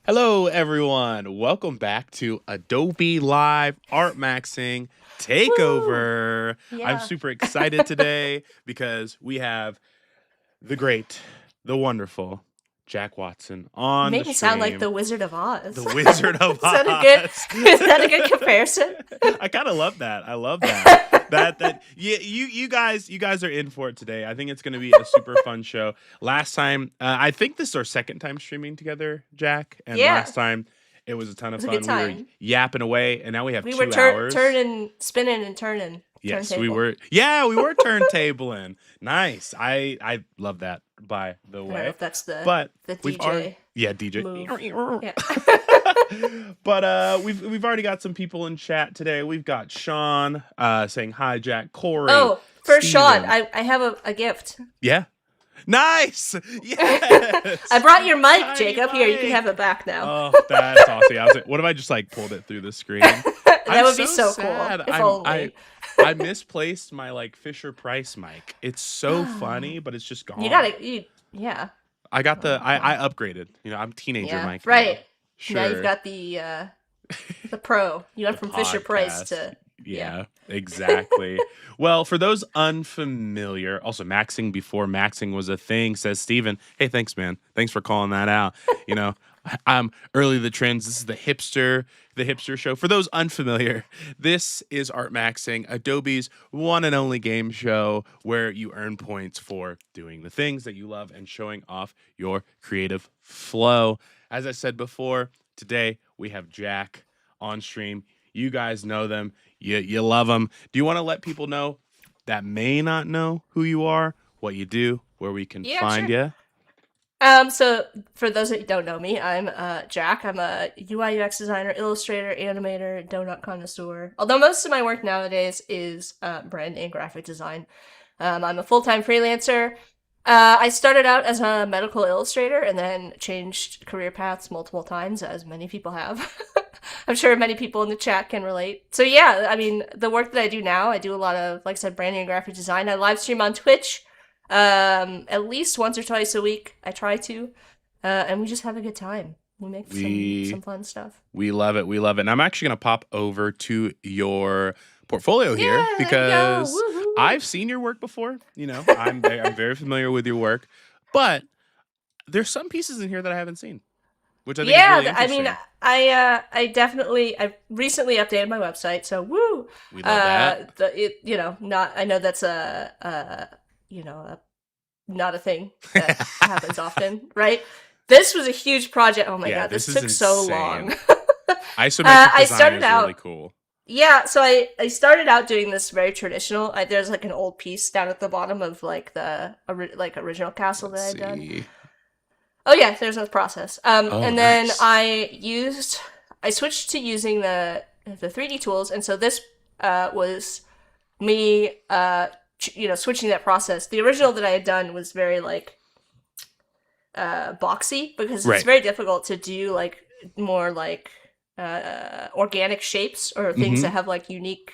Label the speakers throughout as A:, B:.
A: Hello, everyone. Welcome back to Adobe Live Art Maxing
B: Woo!
A: Takeover. I'm
B: Yeah.
A: super excited today because we have the great, the wonderful Jack Watson
B: You
A: on the
B: make me sound like
A: stream,
B: the Wizard of
A: the
B: Oz.
A: Wizard of
B: Is that a good
A: Oz.
B: is that a good comparison?
A: I kind of love that. I love that. That yeah, you guys are in for it today. I think it's going to be a super fun show. Last time, I think this is our second time streaming together, Jack, and
B: Yeah.
A: last time it was a ton
B: It
A: of
B: was a good
A: fun. We were
B: time.
A: yapping away, and now we have
B: We were
A: 2 hours.
B: turning, spinning and turning
A: Yes, we
B: turntable.
A: were. Yeah, we were turntabling. Nice. I love that. By the
B: I don't know
A: way,
B: if that's the
A: but
B: the
A: we've already
B: DJ
A: yeah DJ.
B: move. Yeah.
A: But we've already got some people in chat today. We've got Sean saying hi, Jack, Corey,
B: Oh, first shot.
A: Steven.
B: I have a gift.
A: Yeah. Nice.
B: I
A: Yes.
B: brought your mic,
A: Tiny
B: Jacob. Here, you can have
A: Mike.
B: it back now.
A: Oh, that's awesome. What if I just like pulled it through the screen?
B: That
A: I'm
B: would be
A: so
B: so cool.
A: sad.
B: If
A: I
B: only.
A: I misplaced my like Fisher Price mic. It's so funny, but it's just
B: You
A: gone.
B: gotta you yeah.
A: I got the
B: Oh.
A: I upgraded. I'm teenager
B: Yeah.
A: mic
B: Right.
A: now.
B: Now you've
A: Sure.
B: got the pro. You
A: The
B: went from Fisher Price
A: podcast.
B: to yeah.
A: Yeah, exactly. Well, for those unfamiliar, also maxing before maxing was a thing, says Steven. Hey, thanks, man. Thanks for calling that out. You know, I'm early the trends. This is the hipster show. For those unfamiliar, this is Art Maxing, Adobe's one and only game show where you earn points for doing the things that you love and showing off your creative flow. As I said before, today we have Jack on stream. You guys know them. You love them. Do you want to let people know that may not know who you are, what you do, where we can
B: Yeah,
A: find
B: sure.
A: you?
B: So for those that don't know me, I'm Jack. I'm a UI UX designer, illustrator, animator, donut connoisseur. Although most of my work nowadays is brand and graphic design. I'm a full-time freelancer. I started out as a medical illustrator and then changed career paths multiple times, as many people have. I'm sure many people in the chat can relate. So yeah, I mean, the work that I do now, I do a lot of, like I said, branding and graphic design. I live stream on Twitch, at least once or twice a week. I try to, and we just have a good time. We make some
A: We
B: fun stuff.
A: we love it. We love it. And I'm actually gonna pop over to your portfolio here
B: Yeah, there you go.
A: because
B: Woohoo!
A: I've seen your work before. I'm very familiar with your work, but there's some pieces in here that I haven't seen, which I think is
B: Yeah,
A: really
B: I mean,
A: interesting.
B: I recently updated my website, so woo.
A: We love that.
B: Not I know that's a not a thing that happens often, right? This was a huge project. Oh my
A: Yeah,
B: god,
A: this
B: this
A: is
B: took so long.
A: insane. Isometric
B: I
A: design
B: started
A: is really
B: out,
A: cool.
B: yeah, so I started out doing this very traditional. There's like an old piece down at the bottom of like the original castle that
A: Let's
B: I'd done.
A: see.
B: Oh yeah, there's no process.
A: Oh,
B: And then
A: nice.
B: I switched to using the 3D tools, and so this was me switching that process. The original that I had done was very like boxy because it's
A: Right.
B: very difficult to do like more like organic shapes or things
A: Mm-hmm.
B: that have like unique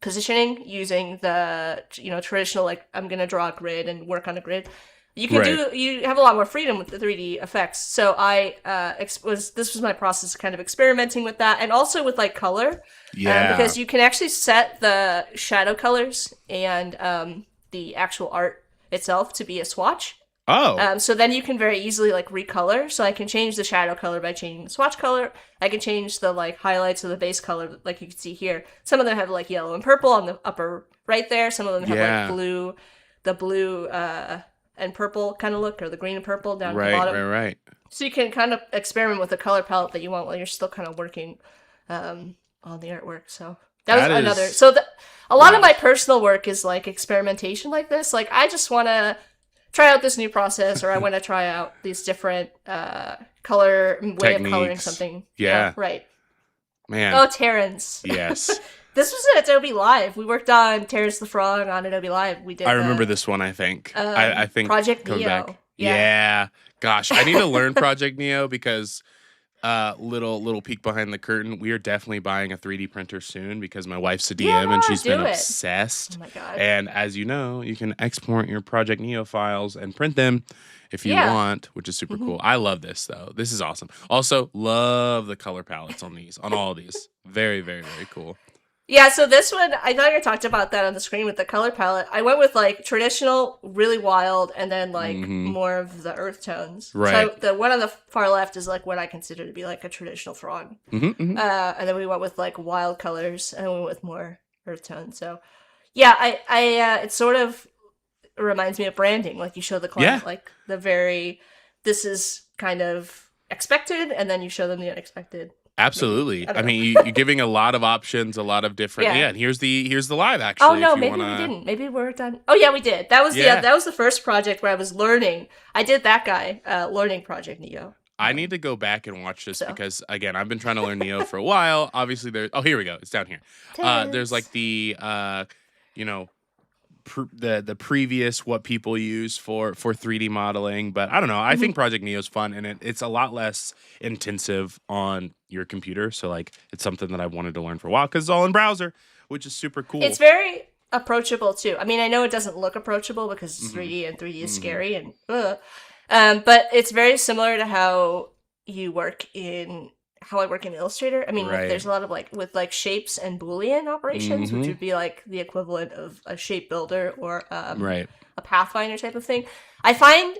B: positioning using the traditional like I'm gonna draw a grid and work on a grid.
A: Right.
B: You have a lot more freedom with the 3D effects. So this was my process of kind of experimenting with that and also with like color,
A: Yeah.
B: because you can actually set the shadow colors and the actual art itself to be a swatch.
A: Oh.
B: So then you can very easily like recolor. So I can change the shadow color by changing the swatch color. I can change the like highlights of the base color, like you can see here. Some of them have like yellow and purple on the upper right there. Some of them have
A: Yeah.
B: like blue and purple kind of look, or the green and purple down at the
A: Right.
B: bottom.
A: Right. Right.
B: So you can kind of experiment with the color palette that you want while you're still kind of working on the artwork. So that was
A: That
B: another.
A: is
B: A lot of
A: wow.
B: my personal work is like experimentation like this. Like I just want to try out this new process, or I want to try out these different color way of coloring
A: Techniques.
B: something.
A: Yeah.
B: Right.
A: Man.
B: Oh, Terrence.
A: Yes.
B: This was at Adobe Live. We worked on Terrence the Frog on Adobe Live. We did.
A: I remember this one. I think. I think
B: Project
A: coming
B: Neo.
A: back.
B: Yeah.
A: Yeah. Gosh, I need to learn Project Neo because Little peek behind the curtain. We are definitely buying a 3D printer soon because my wife's a DM and
B: Yeah,
A: she's been
B: do it. Oh
A: obsessed.
B: my god.
A: And as you know, you can export your Project Neo files and print them if you
B: Yeah.
A: want, which is super cool. I love this though. This is awesome. Also, love the color palettes on these, on all of these. Very, very, very cool.
B: Yeah, so this one, I thought you talked about that on the screen with the color palette. I went with like traditional, really wild, and then like more of the earth tones.
A: Right.
B: So the one on the far left is like what I consider to be like a traditional frog. And then we went with like wild colors, and we went with more earth tones. So yeah, it sort of reminds me of branding. Like you show the client like this is kind of expected, and then you show them the unexpected.
A: Absolutely. I mean, you're giving a lot of options, a lot of different. Yeah. And here's the live actually.
B: Oh no, maybe we didn't. Maybe we're done. Oh yeah, we did. That was that was the first project where I was learning. I did that guy learning Project Neo.
A: I need to go back and watch this because again, I've been trying to learn Neo for a while. Obviously, here we go. It's down here. There's like the the previous what people use for 3D modeling, but I don't know. I think Project Neo is fun and it's a lot less intensive on your computer. So like it's something that I've wanted to learn for a while because it's all in browser, which is super cool.
B: It's very approachable too. I mean, I know it doesn't look approachable because it's 3D and 3D is scary and but it's very similar to how I work in Illustrator. I mean, there's a lot of with shapes and Boolean operations, which would be like the equivalent of a shape builder or a Pathfinder type of thing. I find,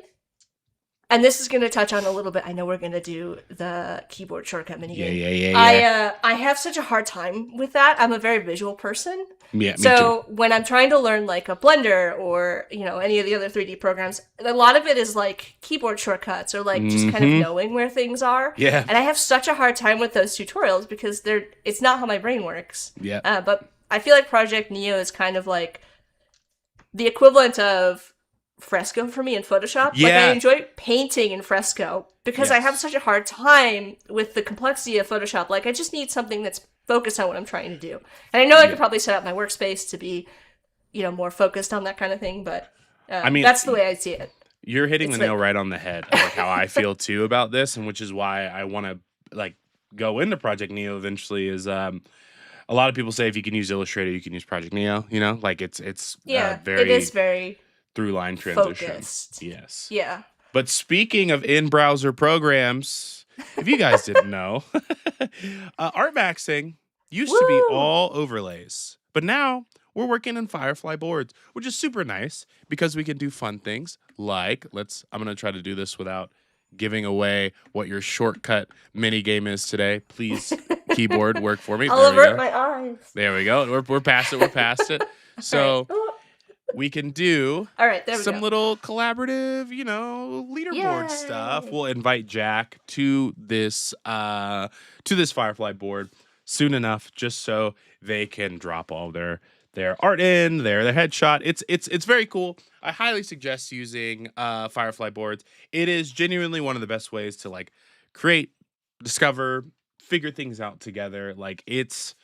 B: and this is going to touch on a little bit. I know we're going to do the keyboard shortcut minigame.
A: Yeah.
B: I have such a hard time with that. I'm a very visual person.
A: Yeah.
B: So when I'm trying to learn like a Blender or any of the other 3D programs, a lot of it is like keyboard shortcuts or like just kind of knowing where things are.
A: Yeah.
B: And I have such a hard time with those tutorials because it's not how my brain works.
A: Yeah.
B: But I feel like Project Neo is kind of like the equivalent of Fresco for me in Photoshop.
A: Yeah.
B: Like I enjoy painting in Fresco because I have such a hard time with the complexity of Photoshop. Like I just need something that's focused on what I'm trying to do. And I know I could probably set up my workspace to be, more focused on that kind of thing, but I mean, that's the way I see it.
A: You're hitting the nail right on the head of like how I feel too about this, and which is why I want to like go into Project Neo eventually is a lot of people say if you can use Illustrator, you can use Project Neo, like it's
B: it is very
A: through line transition.
B: Focused.
A: Yes.
B: Yeah.
A: But speaking of in-browser programs, if you guys didn't know, Artmaxing used to be all overlays, but now we're working in Firefly boards, which is super nice because we can do fun things like I'm going to try to do this without giving away what your shortcut mini game is today. Please, keyboard, work for me.
B: I'll avert my eyes.
A: There we go. We're past it. We're past it. So we can do some little collaborative, leaderboard stuff. We'll invite Jack to this Firefly board soon enough, just so they can drop all their art in, their headshot. It's very cool. I highly suggest using Firefly boards. It is genuinely one of the best ways to like create, discover, figure things out together. Like it's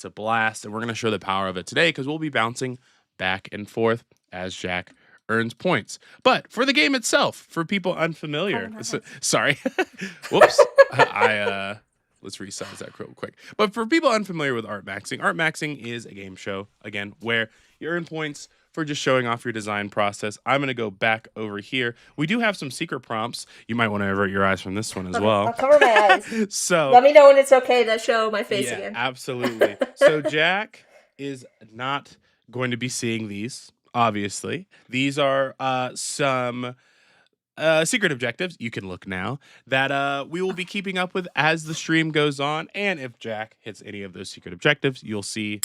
A: a blast, and we're gonna show the power of it today because we'll be bouncing back and forth as Jack earns points. But for the game itself, for people unfamiliar, sorry, whoops, let's resize that real quick. But for people unfamiliar with Artmaxing is a game show, again, where you earn points for just showing off your design process. I'm going to go back over here. We do have some secret prompts. You might want to avert your eyes from this one as well.
B: I'll cover my eyes.
A: So
B: let me know when it's okay to show my face again.
A: Absolutely. So Jack is not going to be seeing these, obviously. These are some secret objectives, you can look now, that we will be keeping up with as the stream goes on. And if Jack hits any of those secret objectives, you'll see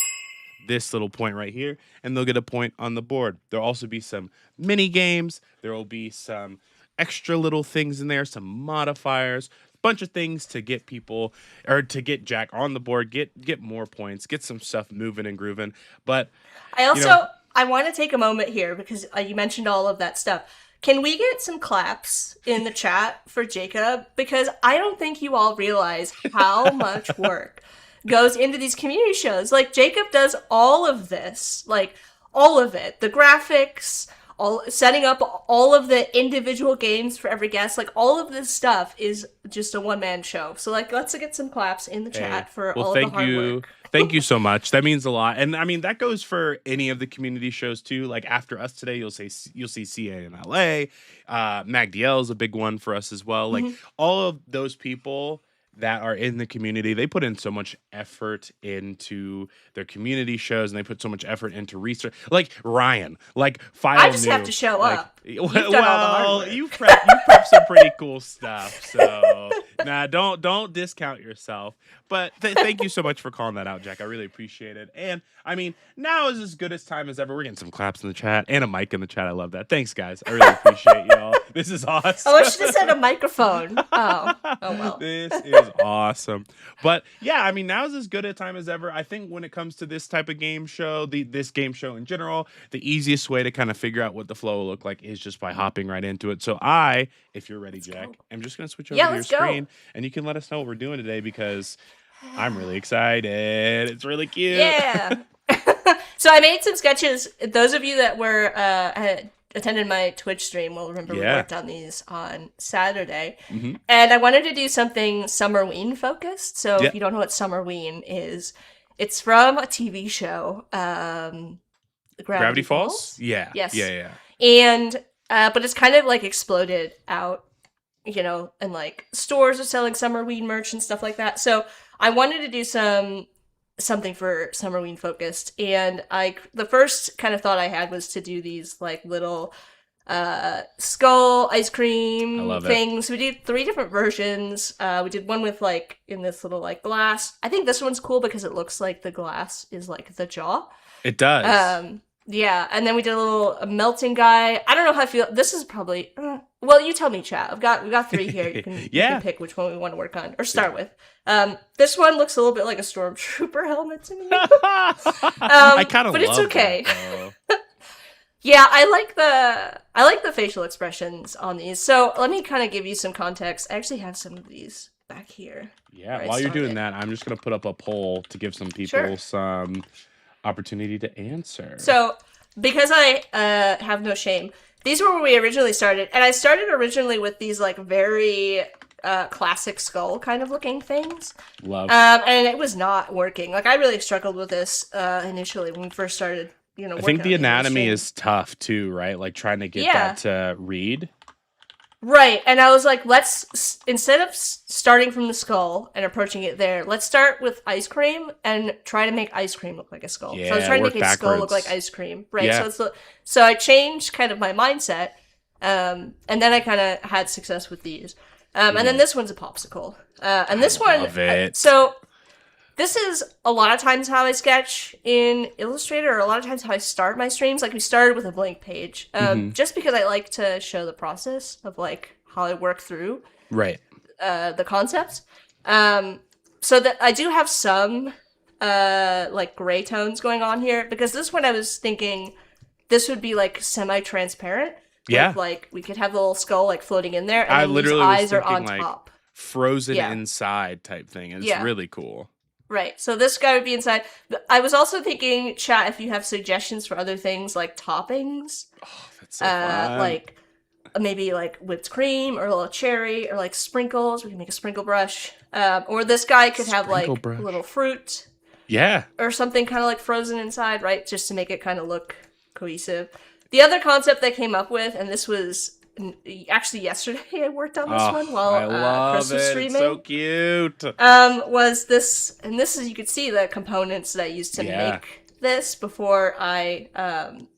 A: this little point right here, and they'll get a point on the board. There'll also be some mini games. There will be some extra little things in there, some modifiers, bunch of things to get people, or to get Jack on the board, get more points, get some stuff moving and grooving. But
B: I want to take a moment here because you mentioned all of that stuff. Can we get some claps in the chat for Jacob? Because I don't think you all realize how much work goes into these community shows. Like, Jacob does all of this, like, all of it. The graphics, setting up all of the individual games for every guest. Like all of this stuff is just a one-man show. So like let's get some claps in the chat for
A: well,
B: all of the hard work.
A: Thank you so much. That means a lot. And I mean, that goes for any of the community shows too. Like after us today, you'll see CA in LA. MagDL is a big one for us as well. Like all of those people that are in the community, they put in so much effort into their community shows, and they put so much effort into research. Like Ryan, like File
B: I just
A: New,
B: have to show
A: like,
B: up. You've done all the hard work.
A: you prep some pretty cool stuff. So nah, don't discount yourself. But thank you so much for calling that out, Jack. I really appreciate it. And I mean, now is as good as time as ever. We're getting some claps in the chat and a mic in the chat. I love that. Thanks, guys. I really appreciate y'all. This is awesome.
B: Oh, I should have said a microphone. Oh well.
A: This is awesome. But yeah, I mean, now is as good a time as ever. I think when it comes to this type of game show, this game show in general, the easiest way to kind of figure out what the flow will look like is just by hopping right into it. So if you're ready, Jack, I'm just going to switch over to your screen, and you can let us know what we're doing today, because I'm really excited. It's really cute.
B: Yeah. So I made some sketches. Those of you that were attended my Twitch stream will remember we worked on these on Saturday. And I wanted to do something Summerween focused. So if you don't know what Summerween is, it's from a TV show, Gravity Falls.
A: Yeah.
B: Yes.
A: Yeah.
B: And but it's kind of like exploded out, you know, and like stores are selling Summerween merch and stuff like that. So I wanted to do something for Summerween focused, and the first kind of thought I had was to do these like little skull ice cream things. We did 3 different versions. We did one with like in this little like glass. I think this one's cool because it looks like the glass is like the jaw.
A: It does.
B: Yeah, and then we did a melting guy. I don't know how I feel. This is probably well, you tell me, chat. We got 3 here. You can pick which one we want to work on or start with. This one looks a little bit like a stormtrooper helmet to me.
A: I kind of,
B: but it's okay.
A: That,
B: yeah, I like the facial expressions on these. So let me kind of give you some context. I actually have some of these back here.
A: Yeah, while you're doing that, I'm just gonna put up a poll to give some people some opportunity to answer.
B: So, because I have no shame, these were where we originally started, and I started originally with these like very classic skull kind of looking things. And it was not working. Like I really struggled with this initially when we first started. You know,
A: I think the anatomy is tough too, right? Like trying to get that to read.
B: Right, and I was like, instead of starting from the skull and approaching it there, let's start with ice cream and try to make ice cream look like a skull.
A: Yeah,
B: so I was trying to make a skull look like ice cream, right? Yeah. So I changed kind of my mindset, and then I kind of had success with these. And then this one's a popsicle, and this one. So this is a lot of times how I sketch in Illustrator, or a lot of times how I start my streams. Like we started with a blank page, just because I like to show the process of like how I work through the concepts. So that I do have some like gray tones going on here, because this one I was thinking this would be like semi-transparent.
A: Yeah,
B: like we could have the little skull like floating in there, and
A: I
B: then
A: literally
B: eyes
A: was
B: are on
A: like
B: top,
A: frozen inside type thing. It's really cool.
B: Right, so this guy would be inside. I was also thinking, chat, if you have suggestions for other things like toppings.
A: Oh, that's so fun.
B: Like maybe like whipped cream or a little cherry or like sprinkles. We can make a sprinkle brush. Or this guy could have like a little fruit.
A: Yeah.
B: Or something kind of like frozen inside, right? Just to make it kind of look cohesive. The other concept I came up with, and this was actually yesterday I worked on this one while Chris was streaming.
A: It's so cute.
B: Was this, and this is, you could see the components that I used to make this before I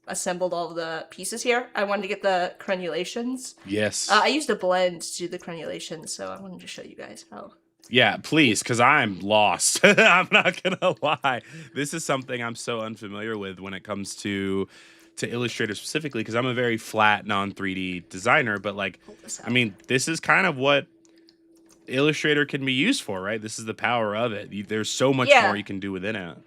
B: assembled all the pieces here. I wanted to get the crenulations.
A: Yes.
B: I used a blend to do the crenulations, so I wanted to show you guys how.
A: Yeah, please, because I'm lost. I'm not gonna lie. This is something I'm so unfamiliar with when it comes to Illustrator specifically, because I'm a very flat, non-3D designer, but like, I mean, this is kind of what Illustrator can be used for, right? This is the power of it. There's so much more you can do within it.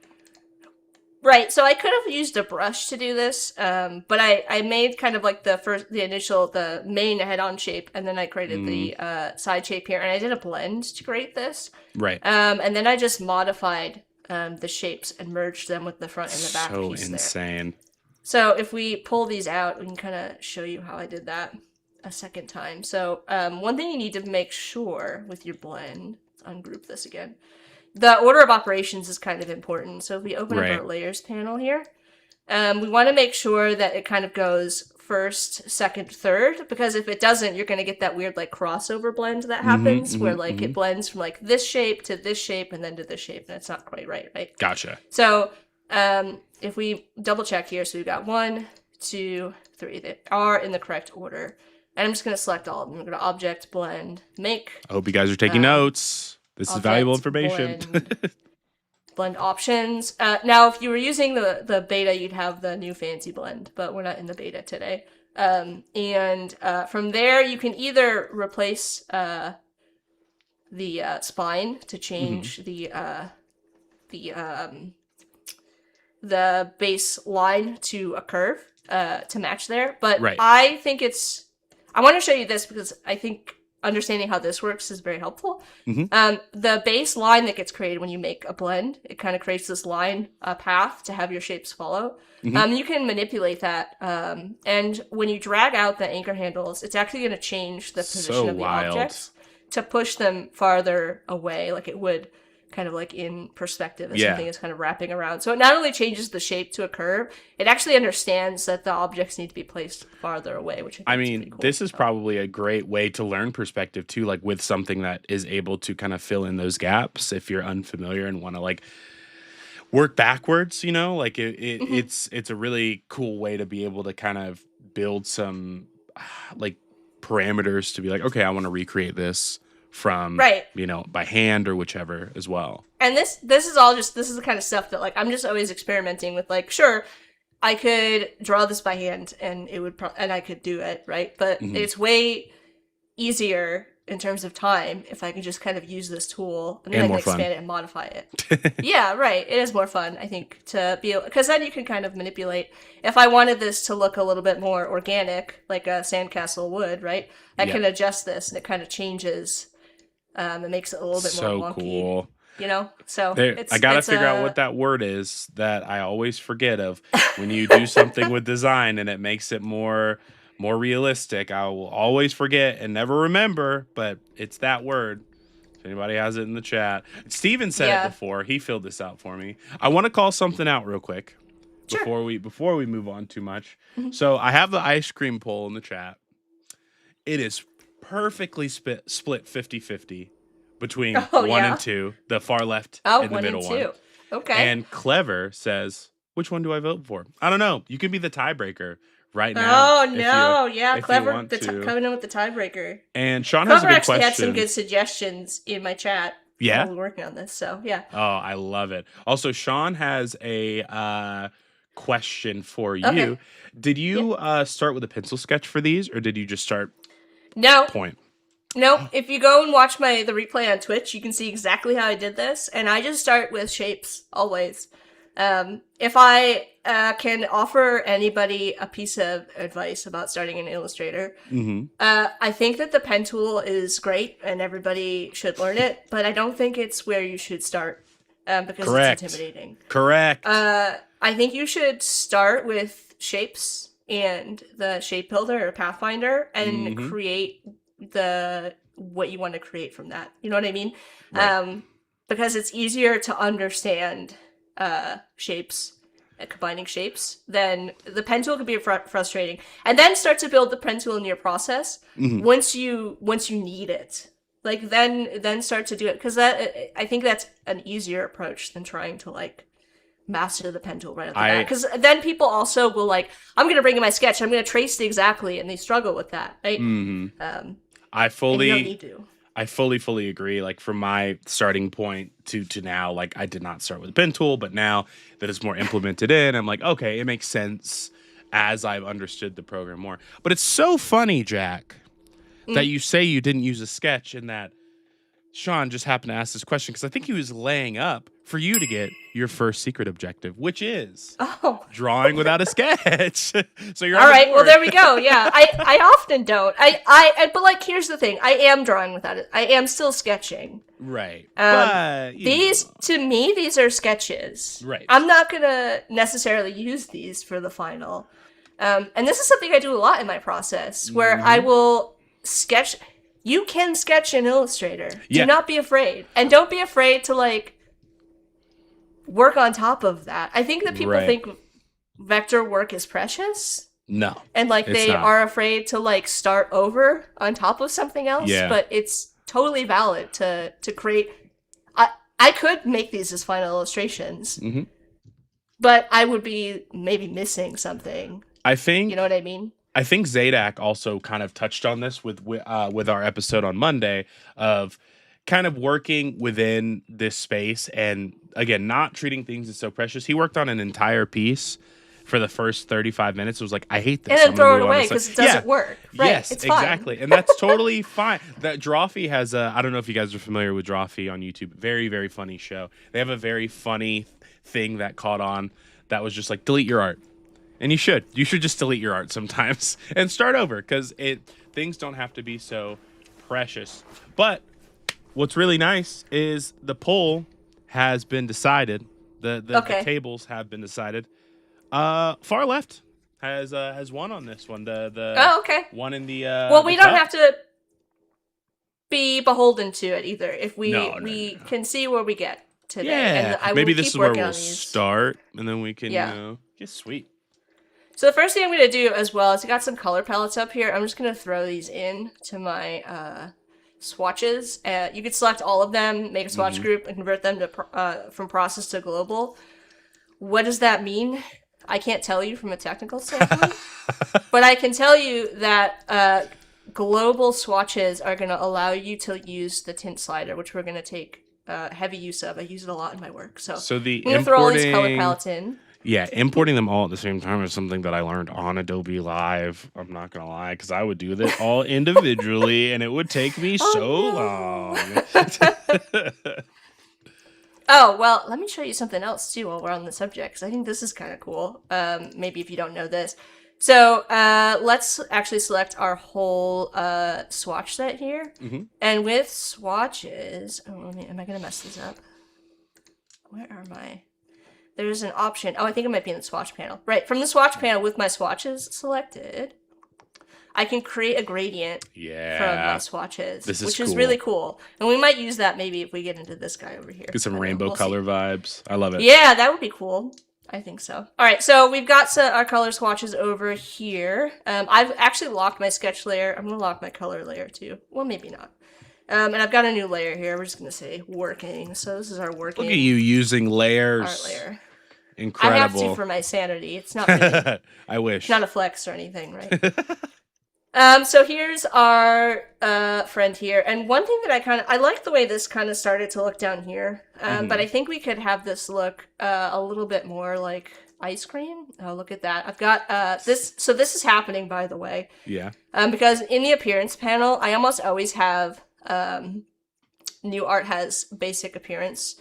B: Right, so I could have used a brush to do this, but I made kind of like the main head-on shape, and then I created the side shape here, and I did a blend to create this.
A: Right.
B: And then I just modified the shapes and merged them with the front and the back piece
A: So insane.
B: So if we pull these out, we can kind of show you how I did that a second time. So one thing you need to make sure with your blend, let's ungroup this again. The order of operations is kind of important. So if we open up our layers panel here, we want to make sure that it kind of goes first, second, third, because if it doesn't, you're going to get that weird like crossover blend that happens where like it blends from like this shape to this shape and then to this shape, and it's not quite right?
A: Gotcha.
B: So if we double check here, so we've got 1, 2, 3 that are in the correct order. And I'm just going to select all of them. I'm going to object, blend, make.
A: I hope you guys are taking notes. This is valuable information.
B: Blend options. Now, if you were using the beta, you'd have the new fancy blend, but we're not in the beta today. And from there, you can either replace the spine to change the base line to a curve to match there. But I think I want to show you this because I think understanding how this works is very helpful. The base line that gets created when you make a blend, it kind of creates this line path to have your shapes follow. You can manipulate that. And when you drag out the anchor handles, it's actually going to change the position of the objects to push them farther away, like it would kind of like in perspective as something is kind of wrapping around. So it not only changes the shape to a curve, it actually understands that the objects need to be placed farther away, which I mean, cool.
A: This is probably a great way to learn perspective too, like with something that is able to kind of fill in those gaps if you're unfamiliar and want to like work backwards, you know, like it's a really cool way to be able to kind of build some like parameters to be like, okay, I want to recreate this from you know, by hand or whichever as well.
B: And this is all just, this is the kind of stuff that like I'm just always experimenting with. Like, sure, I could draw this by hand and it would and I could do it, right? But it's way easier in terms of time if I can just kind of use this tool and then I can expand it and modify it. Yeah, right. It is more fun, I think, to be able, because then you can kind of manipulate. If I wanted this to look a little bit more organic, like a sandcastle would, right? I can adjust this and it kind of changes. It makes it a little bit more wonky,
A: cool.
B: You know? So
A: I gotta figure out what that word is that I always forget of when you do something with design and it makes it more realistic. I will always forget and never remember, but it's that word. If anybody has it in the chat. Steven said it before. He filled this out for me. I want to call something out real quick before we move on too much. So I have the ice cream poll in the chat. It is perfectly split 50-50 between 1 and 2, the far left and the middle one.
B: Okay.
A: And Clever says, which one do I vote for? I don't know. You can be the tiebreaker right now.
B: Oh, no. Clever coming in with the tiebreaker.
A: And Sean has a good question.
B: Clever actually had some good suggestions in my chat.
A: Yeah?
B: While we're working on this, so yeah.
A: Oh, I love it. Also, Sean has a question for you. Okay. Did you start with a pencil sketch for these, or did you just start point?
B: Nope. If you go and watch the replay on Twitch, you can see exactly how I did this, and I just start with shapes always. If I can offer anybody a piece of advice about starting in Illustrator, I think that the pen tool is great and everybody should learn it, but I don't think it's where you should start because it's intimidating.
A: Correct.
B: I think you should start with shapes and the shape builder or Pathfinder and create what you want to create from that. You know what I mean? Right. Because it's easier to understand shapes and combining shapes, then the pen tool can be frustrating. And then start to build the pen tool in your process once you need it. Like then start to do it, because I think that's an easier approach than trying to like master the pen tool right off the bat. Because then people also will like, I'm going to bring in my sketch, I'm going to trace it exactly, and they struggle with that, right?
A: I fully
B: you don't need to.
A: I fully agree. Like from my starting point to now, like I did not start with a pen tool, but now that it's more implemented in, I'm like, okay, it makes sense as I've understood the program more. But it's so funny, Jack, that you say you didn't use a sketch and that Sean just happened to ask this question because I think he was laying up for you to get your first secret objective, which is
B: Oh.
A: drawing without a sketch. So you're
B: All
A: on the
B: right, well
A: board.
B: there we go. Yeah, I often don't. But like here's the thing. I am drawing without it. I am still sketching.
A: Right. But
B: These to me these are sketches.
A: Right.
B: I'm not going to necessarily use these for the final. And this is something I do a lot in my process where I will sketch. You can sketch in Illustrator.
A: Yeah.
B: Do not be afraid. And don't be afraid to like work on top of that. I think that people think vector work is precious.
A: No.
B: And like they are afraid to like start over on top of something else.
A: Yeah.
B: But it's totally valid to create. I could make these as final illustrations.
A: Mm-hmm.
B: But I would be maybe missing something.
A: I think
B: you know what I mean.
A: I think Zadak also kind of touched on this with our episode on Monday of kind of working within this space and again not treating things as so precious. He worked on an entire piece for the first 35 minutes. It was like, I hate this.
B: And then throw it away because it doesn't work. Right.
A: Yes,
B: it's fine.
A: exactly. And that's totally fine. That Drawfee has I don't know if you guys are familiar with Drawfee on YouTube. Very, very funny show. They have a very funny thing that caught on that was just like, delete your art. And you should just delete your art sometimes and start over because things don't have to be so precious. But what's really nice is the poll has been decided. The tables have been decided. Far left has won on this one. The one in the
B: well, we
A: the
B: don't
A: cup.
B: have to be beholden to it either. If we
A: No.
B: can see where we get today.
A: Yeah,
B: and
A: maybe this is where we'll start, and then we can get sweet.
B: So the first thing I'm going to do as well is I got some color palettes up here. I'm just going to throw these in to my swatches. You could select all of them, make a swatch group, and convert them to from process to global. What does that mean? I can't tell you from a technical standpoint, but I can tell you that global swatches are going to allow you to use the tint slider, which we're going to take heavy use of. I use it a lot in my work. So
A: I'm going
B: to throw all these color palettes in.
A: Yeah, importing them all at the same time is something that I learned on Adobe Live. I'm not going to lie, because I would do this all individually, and it would take me long.
B: Oh, well, let me show you something else, too, while we're on the subject, because I think this is kind of cool. Maybe if you don't know this. So let's actually select our whole swatch set here. Mm-hmm. And with swatches... Oh, am I going to mess this up? Where are my... There's an option. Oh, I think it might be in the swatch panel. Right, from the swatch panel with my swatches selected, I can create a gradient from my swatches, which is really cool. And we might use that maybe if we get into this guy over here.
A: Get some rainbow color vibes. I love it.
B: Yeah, that would be cool. I think so. All right, so we've got our color swatches over here. I've actually locked my sketch layer. I'm going to lock my color layer too. Well, maybe not. And I've got a new layer here. We're just going to say working. So this is our working.
A: Look at you using layers.
B: Art layer.
A: Incredible.
B: I have to for my sanity. It's not really,
A: I wish.
B: It's not a flex or anything, right? So here's our friend here. And one thing that I like the way this kind of started to look down here. But I think we could have this look a little bit more like ice cream. Oh, look at that. I've got this. So this is happening, by the way.
A: Yeah.
B: Because in the appearance panel, I almost always have new art has basic appearance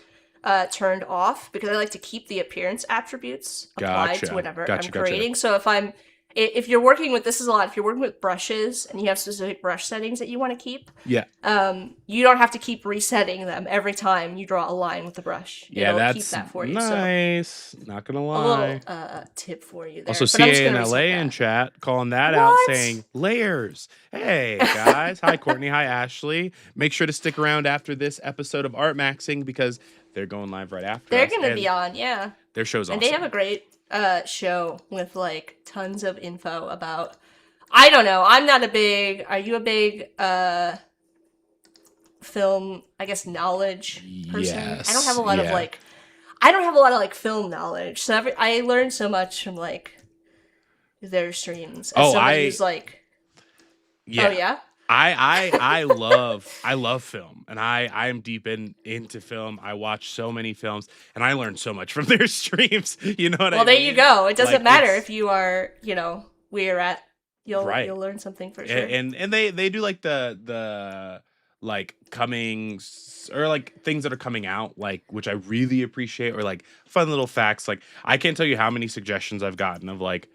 B: turned off because I like to keep the appearance attributes applied to whatever I'm creating. So if you're working with, this is a lot, if you're working with brushes and you have specific brush settings that you want to keep, you don't have to keep resetting them every time you draw a line with the brush.
A: Yeah,
B: It'll keep that for you.
A: Nice. So, not gonna lie.
B: A little tip for you there.
A: Also, CA in LA in chat calling that out, saying layers. Hey guys, hi Courtney, hi Ashley. Make sure to stick around after this episode of Art Maxing because they're going live right after.
B: They're gonna be on, yeah.
A: Their show's awesome.
B: And they have a great show with like tons of info about. I don't know. I'm not a big. Are you a big film? I guess knowledge person.
A: Yes.
B: I don't have a lot of like. I don't have a lot of like film knowledge. So I learned so much from like their streams. As who's like.
A: Yeah.
B: Oh yeah.
A: I love film, and I am deep into film. I watch so many films, and I learn so much from their streams. You know what I mean?
B: Well, there you go. It doesn't matter if you are, where you're at. You'll learn something for sure.
A: And they do like the like or like things that are coming out, like which I really appreciate, or like fun little facts. Like I can't tell you how many suggestions I've gotten of like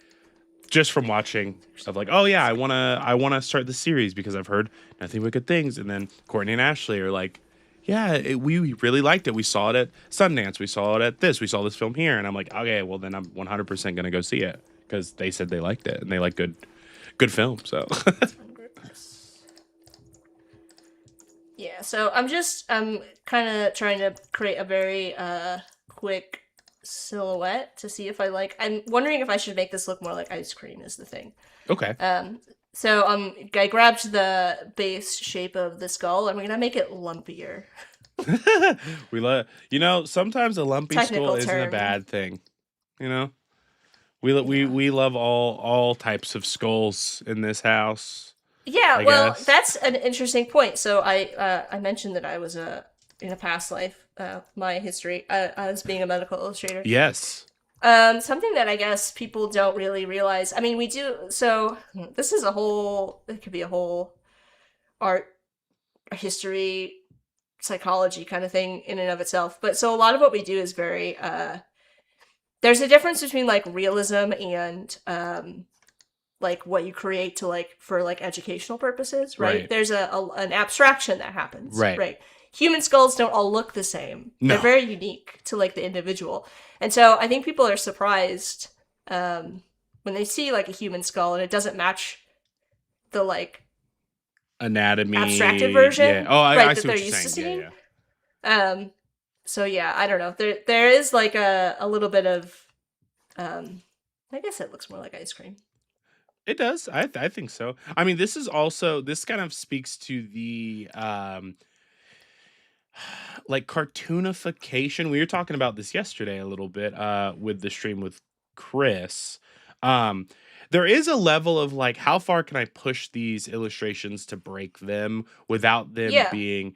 A: just from watching of like, oh yeah, I wanna start the series because I've heard nothing but good things. And then Courtney and Ashley are like, yeah, we really liked it. We saw it at Sundance. We saw it at this. We saw this film here. And I'm like, okay, well then I'm 100% gonna go see it because they said they liked it and they like good film. So
B: Yeah, so I'm kind of trying to create a very quick silhouette to see if I'm wondering if I should make this look more like ice cream is the thing.
A: okay.
B: So I grabbed the base shape of the skull. I'm gonna make it lumpier.
A: We love, sometimes a lumpy skull
B: Technical
A: isn't a
B: term.
A: bad thing. You know, we
B: Yeah.
A: we love all types of skulls in this house.
B: Yeah,
A: I
B: well,
A: guess.
B: that's an interesting point. So I mentioned that I was in a past life, my history, I was being a medical illustrator.
A: Yes.
B: Something that I guess people don't really realize. I mean, we do. So this is a whole. It could be a whole art, history, psychology kind of thing in and of itself. But so a lot of what we do is very. There's a difference between like realism and like what you create to like for like educational purposes, right?
A: Right.
B: There's an abstraction that happens,
A: Right.
B: right? Human skulls don't all look the same. They're
A: No.
B: very unique to like the individual. And so I think people are surprised when they see like a human skull and it doesn't match the like
A: Anatomy.
B: abstracted
A: Yeah.
B: version,
A: Oh, I
B: right, that
A: see
B: they're
A: what you're
B: used to
A: saying.
B: seeing.
A: Yeah.
B: Um so yeah, I don't know. There is like a little bit of I guess it looks more like ice cream.
A: It does. I think so. I mean, this kind of speaks to the like cartoonification. We were talking about this yesterday a little bit with the stream with Chris. Um there is a level of like how far can I push these illustrations to break them without them
B: Yeah.
A: being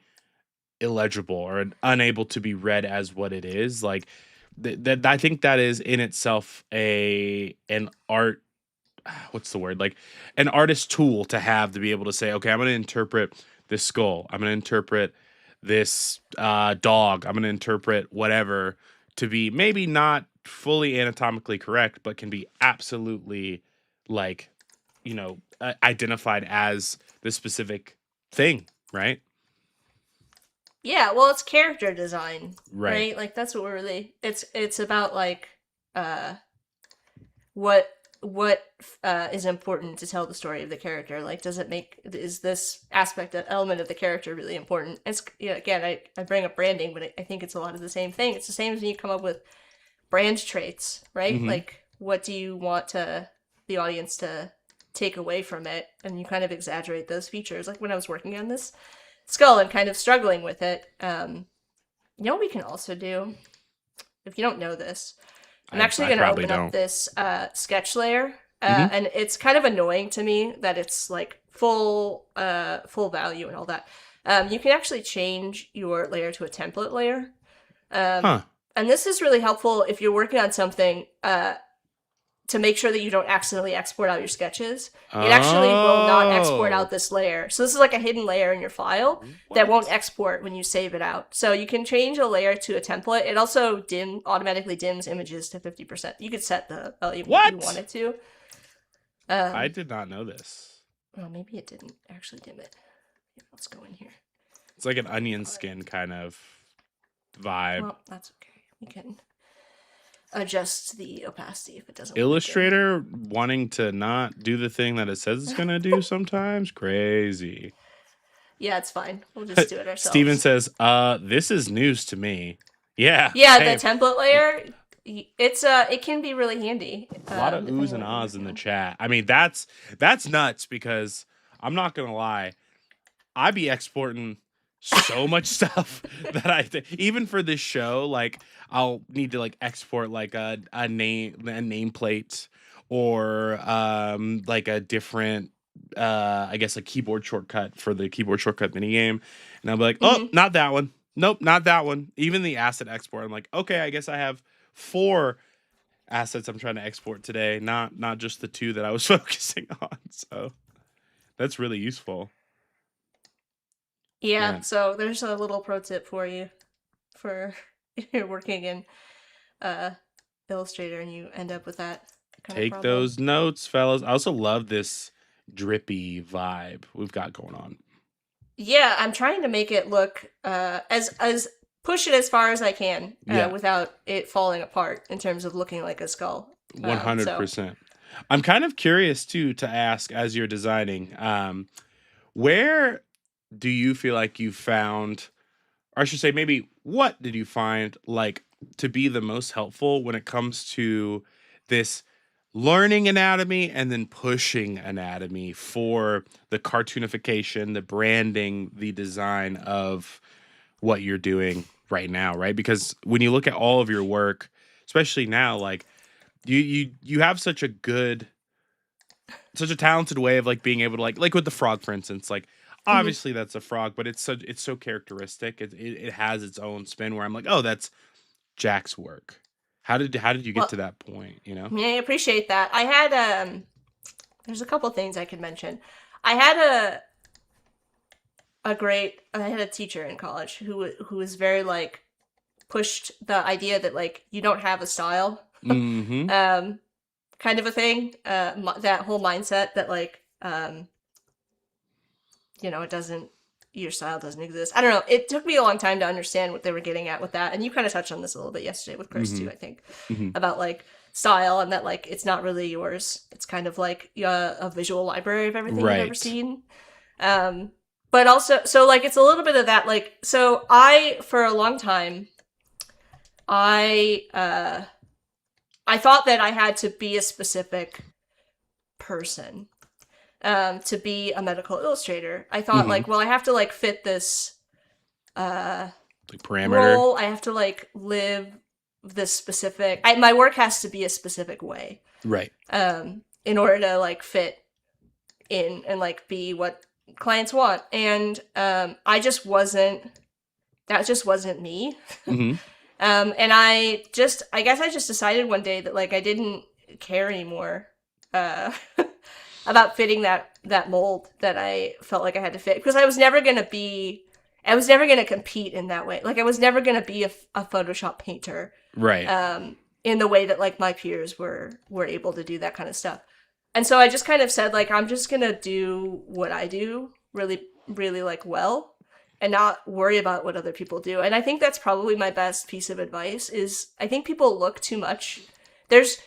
A: illegible or unable to be read as what it is. Like that I think that is in itself a an art, what's the word, like an artist tool to have to be able to say, okay, I'm going to interpret this skull, I'm going to interpret this dog, I'm going to interpret whatever to be maybe not fully anatomically correct but can be absolutely like identified as the specific thing, right?
B: Yeah, well, it's character design,
A: Right.
B: right? Like that's what we're really. It's about like uh what is important to tell the story of the character. Like, is this element of the character really important? It's again, I bring up branding, but I think it's a lot of the same thing. It's the same as when you come up with brand traits, right?
A: Hmm.
B: Like, what do you want the audience to take away from it, and you kind of exaggerate those features. Like when I was working on this skull and kind of struggling with it. You know what we can also do? If you don't know this, I'm actually
A: I
B: going to
A: probably
B: open up
A: don't.
B: this sketch layer,
A: Hmm.
B: and it's kind of annoying to me that it's like full value and all that. You can actually change your layer to a template layer,
A: Huh.
B: and this is really helpful if you're working on something to make sure that you don't accidentally export out your sketches. It actually will not export out
A: Oh.
B: this layer. So this is like a hidden layer in your file that won't
A: What?
B: export when you save it out. So you can change a layer to a template. It also automatically dims images to 50%. You could set the value you
A: What?
B: wanted to.
A: I did not know this.
B: Well, maybe it didn't actually dim it. Let's go in here.
A: It's like an onion skin kind of vibe.
B: Well, that's okay. We can adjust the opacity if it doesn't look good.
A: Illustrator wanting to not do the thing that it says it's gonna do sometimes. Crazy.
B: Yeah, it's fine. We'll just do it ourselves.
A: Steven says, this is news to me. Yeah.
B: Yeah,
A: same.
B: the template layer, it can be really handy.
A: A lot of oohs and ahs in the chat. I mean, that's nuts because I'm not gonna lie, I be exporting so much stuff that I even for this show, like I'll need to like export like a nameplate or like a different I guess a keyboard shortcut for the keyboard shortcut mini game, and I'll be like, oh, not that one. Nope, not that one. Even the asset export, I'm like, okay, I guess I have 4 assets I'm trying to export today, not just the 2 that I was focusing on. So that's really useful.
B: Yeah,
A: Man,
B: so there's a little pro tip for you for if you're working in uh Illustrator and you end up with that kind of
A: take
B: problem.
A: those notes, fellas. I also love this drippy vibe we've got going on.
B: Yeah, I'm trying to make it look as push it as far as I can
A: Yeah,
B: without it falling apart in terms of looking like a skull. So
A: 100%. I'm kind of curious too to ask as you're designing, where do you feel like you found, or I should say, maybe what did you find like to be the most helpful when it comes to this learning anatomy and then pushing anatomy for the cartoonification, the branding, the design of what you're doing right now, right? Because when you look at all of your work, especially now, like you have such a talented way of like being able to like with the frog, for instance, like
B: mhm.
A: obviously that's a frog, but it's so characteristic. It has its own spin where I'm like, oh, that's Jack's work. How did you get
B: Well,
A: to that point? You know?
B: yeah, I appreciate that. I had there's a couple things I could mention. I had I had a teacher in college who was very like pushed the idea that like you don't have a style.
A: Mm-hmm.
B: um Kind of a thing, that whole mindset that like it doesn't, your style doesn't exist. I don't know, it took me a long time to understand what they were getting at with that, and you kind of touched on this a little bit yesterday with Chris
A: Mm-hmm.
B: too, I think,
A: Mm-hmm.
B: about like style and that like it's not really yours, it's kind of like a visual library of everything you've ever
A: Right.
B: seen. um but also, so like it's a little bit of that, like, so I for a long time I I thought that I had to be a specific person to be a medical illustrator. I thought
A: Mm-hmm.
B: like, well, I have to like fit this uh,
A: Like parameter.
B: role. I have to like live this specific. My work has to be a specific way
A: Right.
B: in order to like fit in and like be what clients want. And I just wasn't. That just wasn't me.
A: Mm-hmm.
B: And I guess I just decided one day that like I didn't care anymore uh, about fitting that mold that I felt like I had to fit, because I was never gonna compete in that way. Like I was never gonna be a Photoshop painter
A: Right.
B: in the way that like my peers were able to do that kind of stuff. And so I just kind of said like I'm just gonna do what I do really really like well, and not worry about what other people do. And I think that's probably my best piece of advice is I think people look too much. There's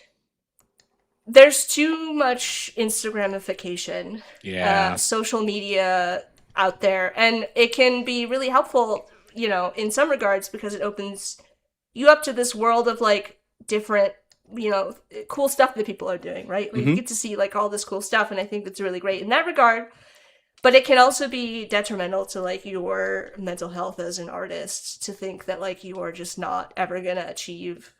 B: there's too much Instagramification,
A: Yeah.
B: social media out there, and it can be really helpful, in some regards because it opens you up to this world of like different, cool stuff that people are doing, right? Like you
A: Mm-hmm.
B: get to see like all this cool stuff, and I think that's really great in that regard. But it can also be detrimental to like your mental health as an artist to think that like you are just not ever gonna achieve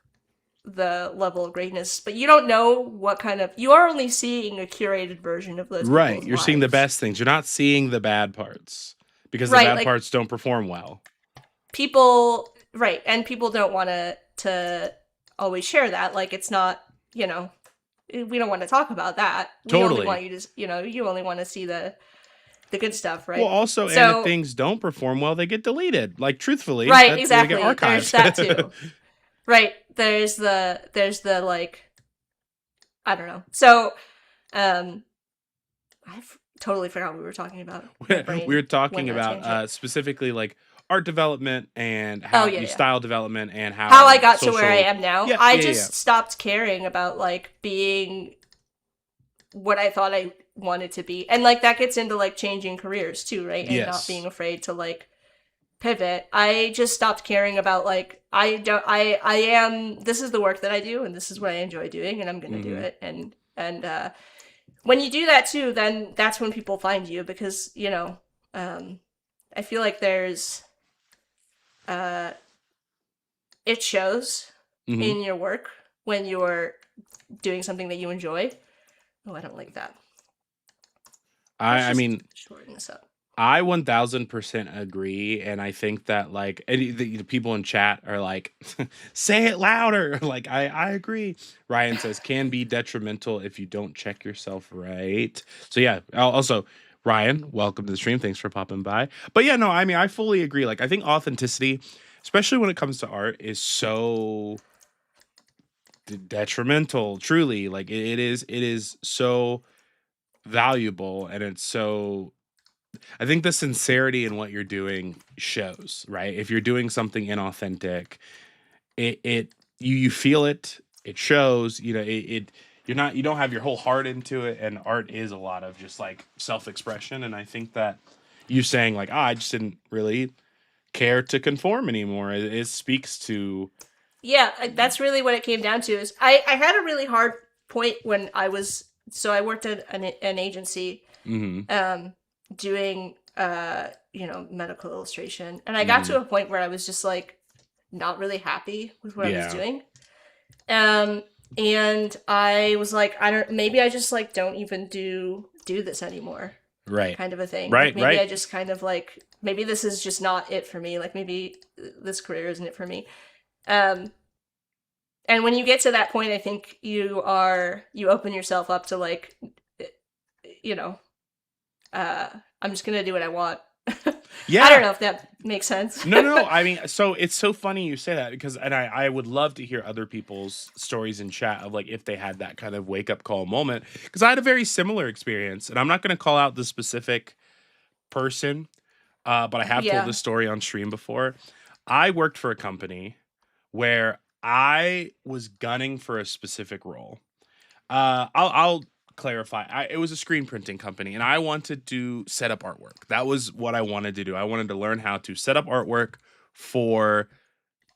B: the level of greatness, but you don't know what kind of, you are only seeing a curated version of those
A: Right.
B: people's
A: You're seeing the
B: lives,
A: best things. You're not seeing the bad parts because the
B: right?
A: bad
B: Like
A: parts don't perform well.
B: people, right? And people don't want to always share that. Like it's not, you know, we don't want to talk about that. We only
A: Totally.
B: want you to, you only want to see the good stuff,
A: Well,
B: right?
A: also, and if
B: So,
A: things don't perform well, they get deleted. Like truthfully,
B: right,
A: they get
B: exactly. There's that
A: archived.
B: too. Right. There's the like, I don't know. So, um I've totally forgot what we were talking about. My
A: We were
B: brain went
A: talking
B: on a
A: about
B: tangent.
A: specifically like art development and
B: Oh
A: how
B: yeah,
A: you
B: yeah.
A: style development and
B: How I
A: how
B: got to where I
A: social.
B: am now.
A: Yeah,
B: I
A: yeah, yeah.
B: just stopped caring about like being what I thought I wanted to be. And like that gets into like changing careers too, right? And not being
A: Yes.
B: afraid to like pivot. I just stopped caring about like I am, this is the work that I do and this is what I enjoy doing and I'm going to do
A: Mm-hmm.
B: it. And when you do that too, then that's when people find you because, um I feel like there's uh it shows
A: Mm-hmm.
B: in your work when you're doing something that you enjoy. Oh, I don't like that. Let's
A: I
B: just
A: mean,
B: shorten this up.
A: I 1000% agree. And I think that, like, the people in chat are like, say it louder. Like, I agree. Ryan says, can be detrimental if you don't check yourself right. So, yeah. Also, Ryan, welcome to the stream. Thanks for popping by. But yeah, no, I mean, I fully agree. Like, I think authenticity, especially when it comes to art, is so detrimental. Truly, like it is so valuable, and it's so. I think the sincerity in what you're doing shows, right? If you're doing something inauthentic, it you feel it. It shows. You know, it you're not you don't have your whole heart into it, and art is a lot of just like self expression. And I think that you saying like, I just didn't really care to conform anymore. It speaks to.
B: Yeah, that's really what it came down to. Is I had a really hard point when I worked at an agency,
A: Mm-hmm,
B: um, doing medical illustration, and I got
A: mm-hmm,
B: to a point where I was just like not really happy with what I was
A: yeah,
B: doing. Um, and I was like, I don't. Maybe I just like don't even do this anymore,
A: right,
B: kind of a thing. Like
A: right,
B: maybe
A: right.
B: I just kind of like maybe this is just not it for me. Like maybe this career isn't it for me. Um, and when you get to that point, I think you open yourself up to like, you know, uh, I'm just gonna do what I want. I don't
A: Yeah.
B: know if that makes sense.
A: No, no, no. I mean, so it's so funny you say that because, and I would love to hear other people's stories in chat of like if they had that kind of wake up call moment because I had a very similar experience, and I'm not going to call out the specific person, but I have told
B: Yeah.
A: this story on stream before. I worked for a company where I was gunning for a specific role. I'll clarify. It was a screen printing company, and I wanted to set up artwork. That was what I wanted to do. I wanted to learn how to set up artwork for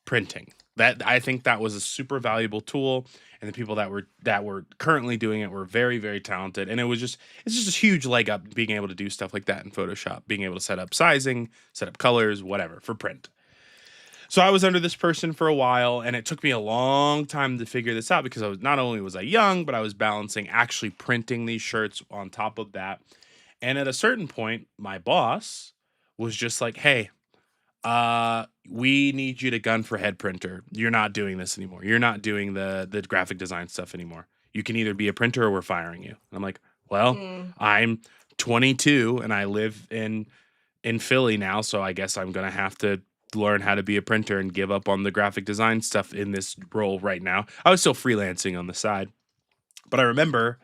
A: printing. That I think that was a super valuable tool, and the people that were currently doing it were very very talented. And it's just a huge leg up being able to do stuff like that in Photoshop, being able to set up sizing, set up colors, whatever for print. So I was under this person for a while, and it took me a long time to figure this out because I was not only was I young, but I was balancing actually printing these shirts on top of that. And at a certain point, my boss was just like, "Hey, we need you to gun for head printer. You're not doing this anymore. You're not doing the graphic design stuff anymore. You can either be a printer or we're firing you." And I'm like, "Well,
B: Mm.
A: I'm 22 and I live in Philly now, so I guess I'm gonna have to learn how to be a printer and give up on the graphic design stuff in this role right now." I was still freelancing on the side, but I remember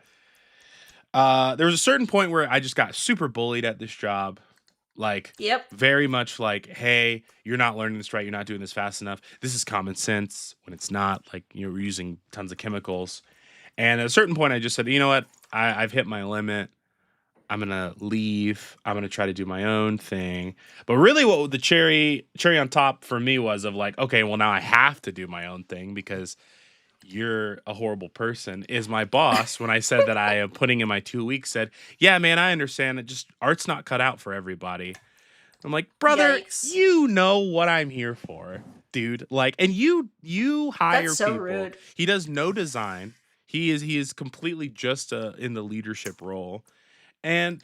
A: there was a certain point where I just got super bullied at this job, like
B: Yep.
A: very much like, "Hey, you're not learning this right. You're not doing this fast enough. This is common sense." When it's not, like we're using tons of chemicals. And at a certain point, I just said, "You know what? I've hit my limit. I'm gonna leave. I'm gonna try to do my own thing." But really, what the cherry on top for me was of like, okay, well now I have to do my own thing because you're a horrible person. Is my boss when I said that I am putting in my 2 weeks said, "Yeah, man, I understand. It just art's not cut out for everybody." I'm like, brother,
B: Yikes.
A: you know what I'm here for, dude. Like, and you
B: That's
A: hire
B: so
A: people.
B: rude.
A: He does no design. He is completely just in the leadership role. And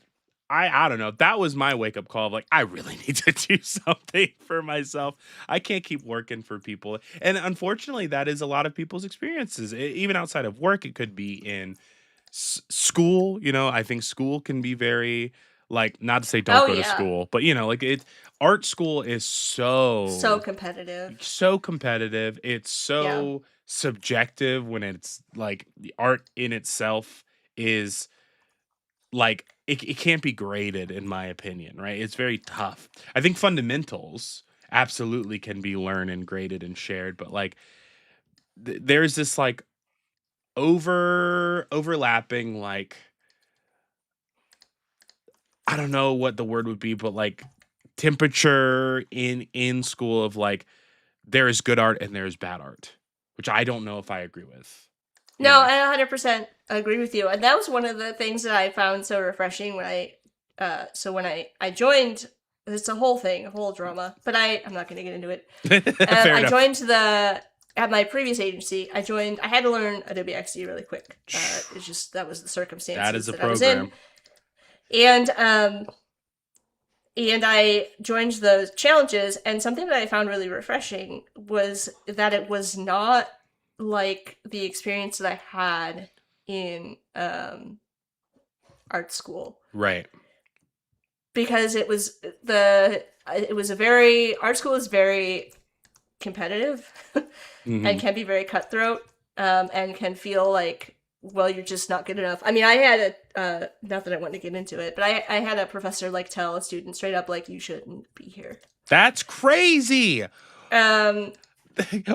A: I don't know. That was my wake up call of like, I really need to do something for myself. I can't keep working for people. And unfortunately, that is a lot of people's experiences. Even outside of work, it could be in school. You know, I think school can be very like, not to say don't
B: Oh
A: go to
B: yeah.
A: school, but you know, like art school is
B: So
A: so
B: competitive.
A: so competitive. It's
B: Yeah.
A: so subjective when it's like the art in itself is like it can't be graded in my opinion, right? It's very tough. I think fundamentals absolutely can be learned and graded and shared, but like there's this like overlapping like I don't know what the word would be, but like temperature in school of like there is good art and there is bad art, which I don't know if I agree with. You
B: No,
A: know.
B: I 100% agree with you. And that was one of the things that I found so refreshing when I joined, it's a whole thing, a whole drama, but I'm not going to get into it.
A: Fair
B: I
A: enough.
B: joined at my previous agency, I had to learn Adobe XD really quick. It's just, that was the
A: That is
B: circumstances
A: a
B: that I was in.
A: program.
B: And, and I joined those challenges, and something that I found really refreshing was that it was not like the experience that I had in art school.
A: Right.
B: because it was a very art school is very competitive and
A: Hmm.
B: can be very cutthroat, and can feel like, well, you're just not good enough. I mean, I had not that I want to get into it, but I had a professor like tell a student straight up like, you shouldn't be here.
A: That's crazy.
B: Um,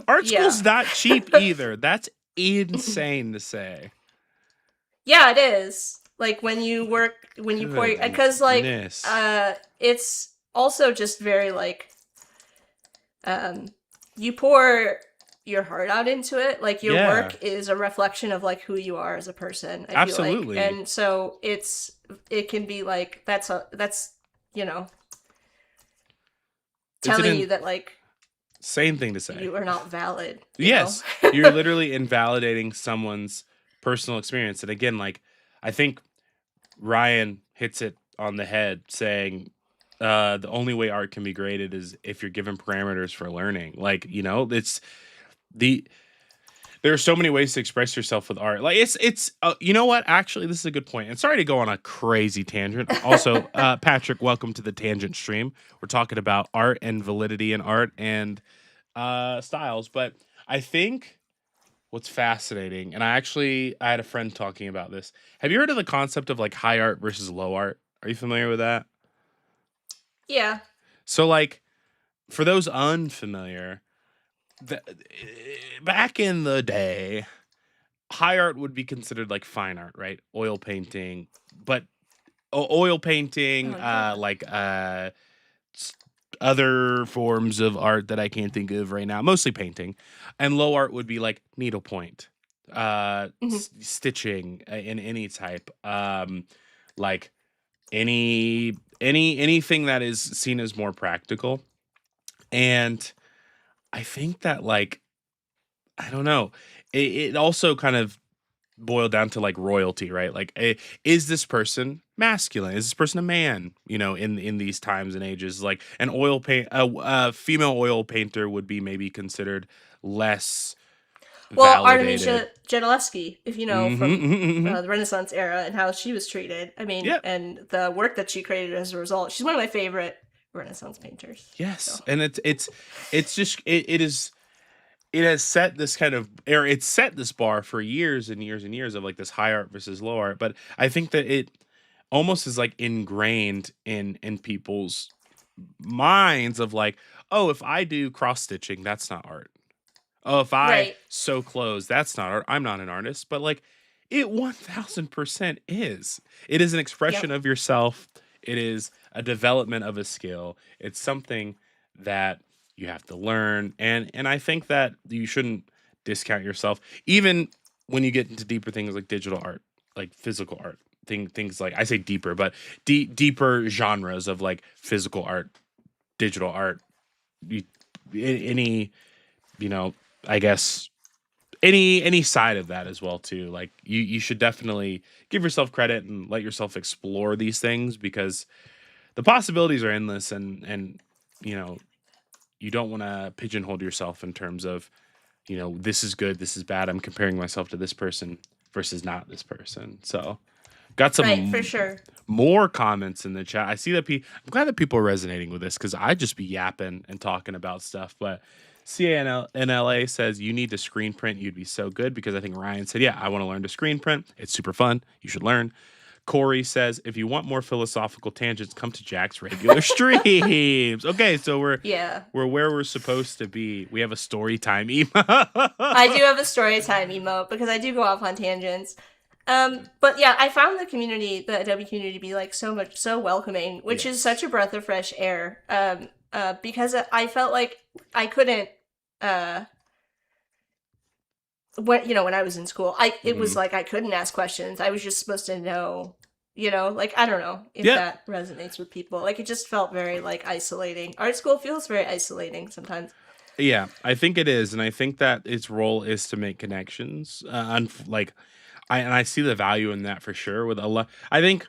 A: Art
B: yeah.
A: school's not cheap either. That's insane to say.
B: Yeah, it is. Like when you pour, because like
A: Goodness.
B: it's also just very like um you pour your heart out into it. Like your
A: Yeah,
B: work is a reflection of like who you are as a person, I feel like.
A: absolutely.
B: And so it can be like that's you know,
A: It's
B: telling
A: an
B: you that like
A: insane thing to say.
B: you are not valid, you know?
A: Yes, you're literally invalidating someone's personal experience. And again, like, I think Ryan hits it on the head saying the only way art can be graded is if you're given parameters for learning. Like, it's the there are so many ways to express yourself with art. Like, it's you know what? Actually, this is a good point. And sorry to go on a crazy tangent. Also, Patrick, welcome to the tangent stream. We're talking about art and validity in art and styles. But I think what's fascinating, and I had a friend talking about this. Have you heard of the concept of like high art versus low art? Are you familiar with that?
B: Yeah.
A: So, like, for those unfamiliar, the, back in the day, high art would be considered like fine art, right? Oil painting, but oil painting,
B: Oh yeah.
A: s- other forms of art that I can't think of right now, mostly painting, and low art would be like needlepoint,
B: Mhm.
A: stitching in any type, like anything that is seen as more practical. And I think that, like, I don't know, it also kind of boiled down to like royalty, right? Like, is this person masculine? Is this person a man? In these times and ages, like an a female oil painter would be maybe considered less
B: Well,
A: validated.
B: Artemisia Gentileschi, if you know
A: Hmm.
B: from
A: Hmm.
B: the Renaissance era and how she was treated. I mean,
A: Yeah.
B: and the work that she created as a result. She's one of my favorite Renaissance painters. So
A: Yes, and it's just it has set this kind of, or it's set this bar for years and years and years of like this high art versus low art. But I think that it almost is like ingrained in people's minds of like, oh, if I do cross stitching, that's not art. Oh, if I
B: right,
A: sew clothes, that's not art. I'm not an artist. But like, it 1000% is. It is an expression
B: yep,
A: of yourself. It is a development of a skill. It's something that you have to learn. And I think that you shouldn't discount yourself, even when you get into deeper things like digital art, like physical art. Things like, I say deeper, but deeper genres of like physical art, digital art, you, any, you know, I guess any side of that as well too. Like, you should definitely give yourself credit and let yourself explore these things, because the possibilities are endless. And you know you don't want to pigeonhole yourself in terms of, this is good, this is bad, I'm comparing myself to this person versus not this person. So got
B: right, for
A: some
B: sure.
A: more comments in the chat. I see that I'm glad that people are resonating with this, because I just be yapping and talking about stuff. But CANLA says you need to screen print. You'd be so good, because I think Ryan said, yeah, I want to learn to screen print. It's super fun. You should learn. Corey says, if you want more philosophical tangents, come to Jack's regular streams. Okay, so we're
B: Yeah,
A: we're where we're supposed to be. We have a story time emo.
B: I do have a story time emote because I do go off on tangents. But yeah, I found the Adobe community, to be like so welcoming, which is such
A: Yes.
B: a breath of fresh air. Because I felt like I couldn't, uh, when I was in school, it was
A: Hmm.
B: like I couldn't ask questions. I was just supposed to know, like I don't know if
A: Yep.
B: that resonates with people. Like it just felt very like isolating. Art school feels very isolating sometimes.
A: Yeah, I think it is, and I think that its role is to make connections. Like, I see the value in that for sure. With a lot, I think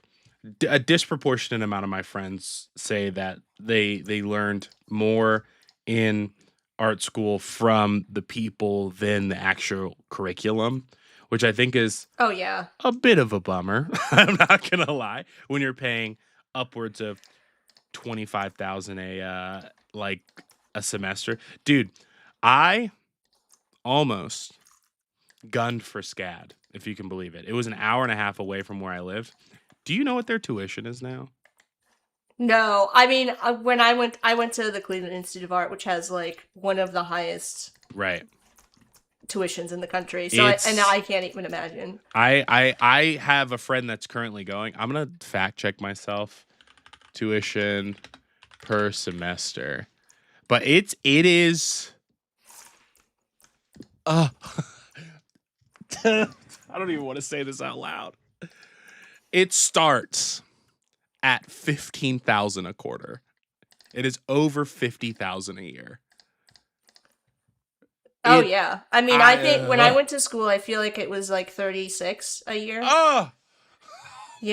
A: a disproportionate amount of my friends say that they learned more in art school from the people than the actual curriculum, which I think is
B: Oh yeah,
A: a bit of a bummer. I'm not gonna lie. When you're paying upwards of 25,000 like a semester. Dude, I almost gunned for SCAD, if you can believe it. It was an hour and a half away from where I lived. Do you know what their tuition is now?
B: No, I mean, when I went to the Cleveland Institute of Art, which has like one of the highest
A: Right.
B: tuitions in the country. So and now
A: It's
B: I can't even imagine.
A: I have a friend that's currently going. I'm gonna fact check myself. Tuition per semester. But it is uh I don't even want to say this out loud. It starts at 15,000 a quarter. It is over 50,000 a year.
B: Oh
A: It
B: yeah. I mean, I think when I went to school, I feel like it was like 36 a year.
A: Oh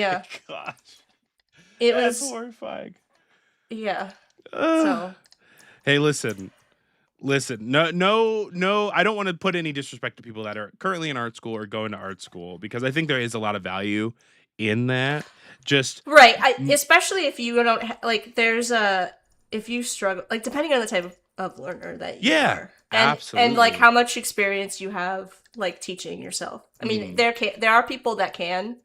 A: my
B: Yeah.
A: gosh.
B: It
A: That's
B: was
A: horrifying.
B: yeah.
A: Ugh.
B: So,
A: Hey, listen. No. I don't want to put any disrespect to people that are currently in art school or going to art school because I think there is a lot of value in that. Just
B: right, especially if you don't like there's a if you struggle like depending on the type of learner that you
A: yeah,
B: are and like
A: absolutely.
B: how much experience you have like teaching yourself. I mean,
A: Hmm.
B: there are people that can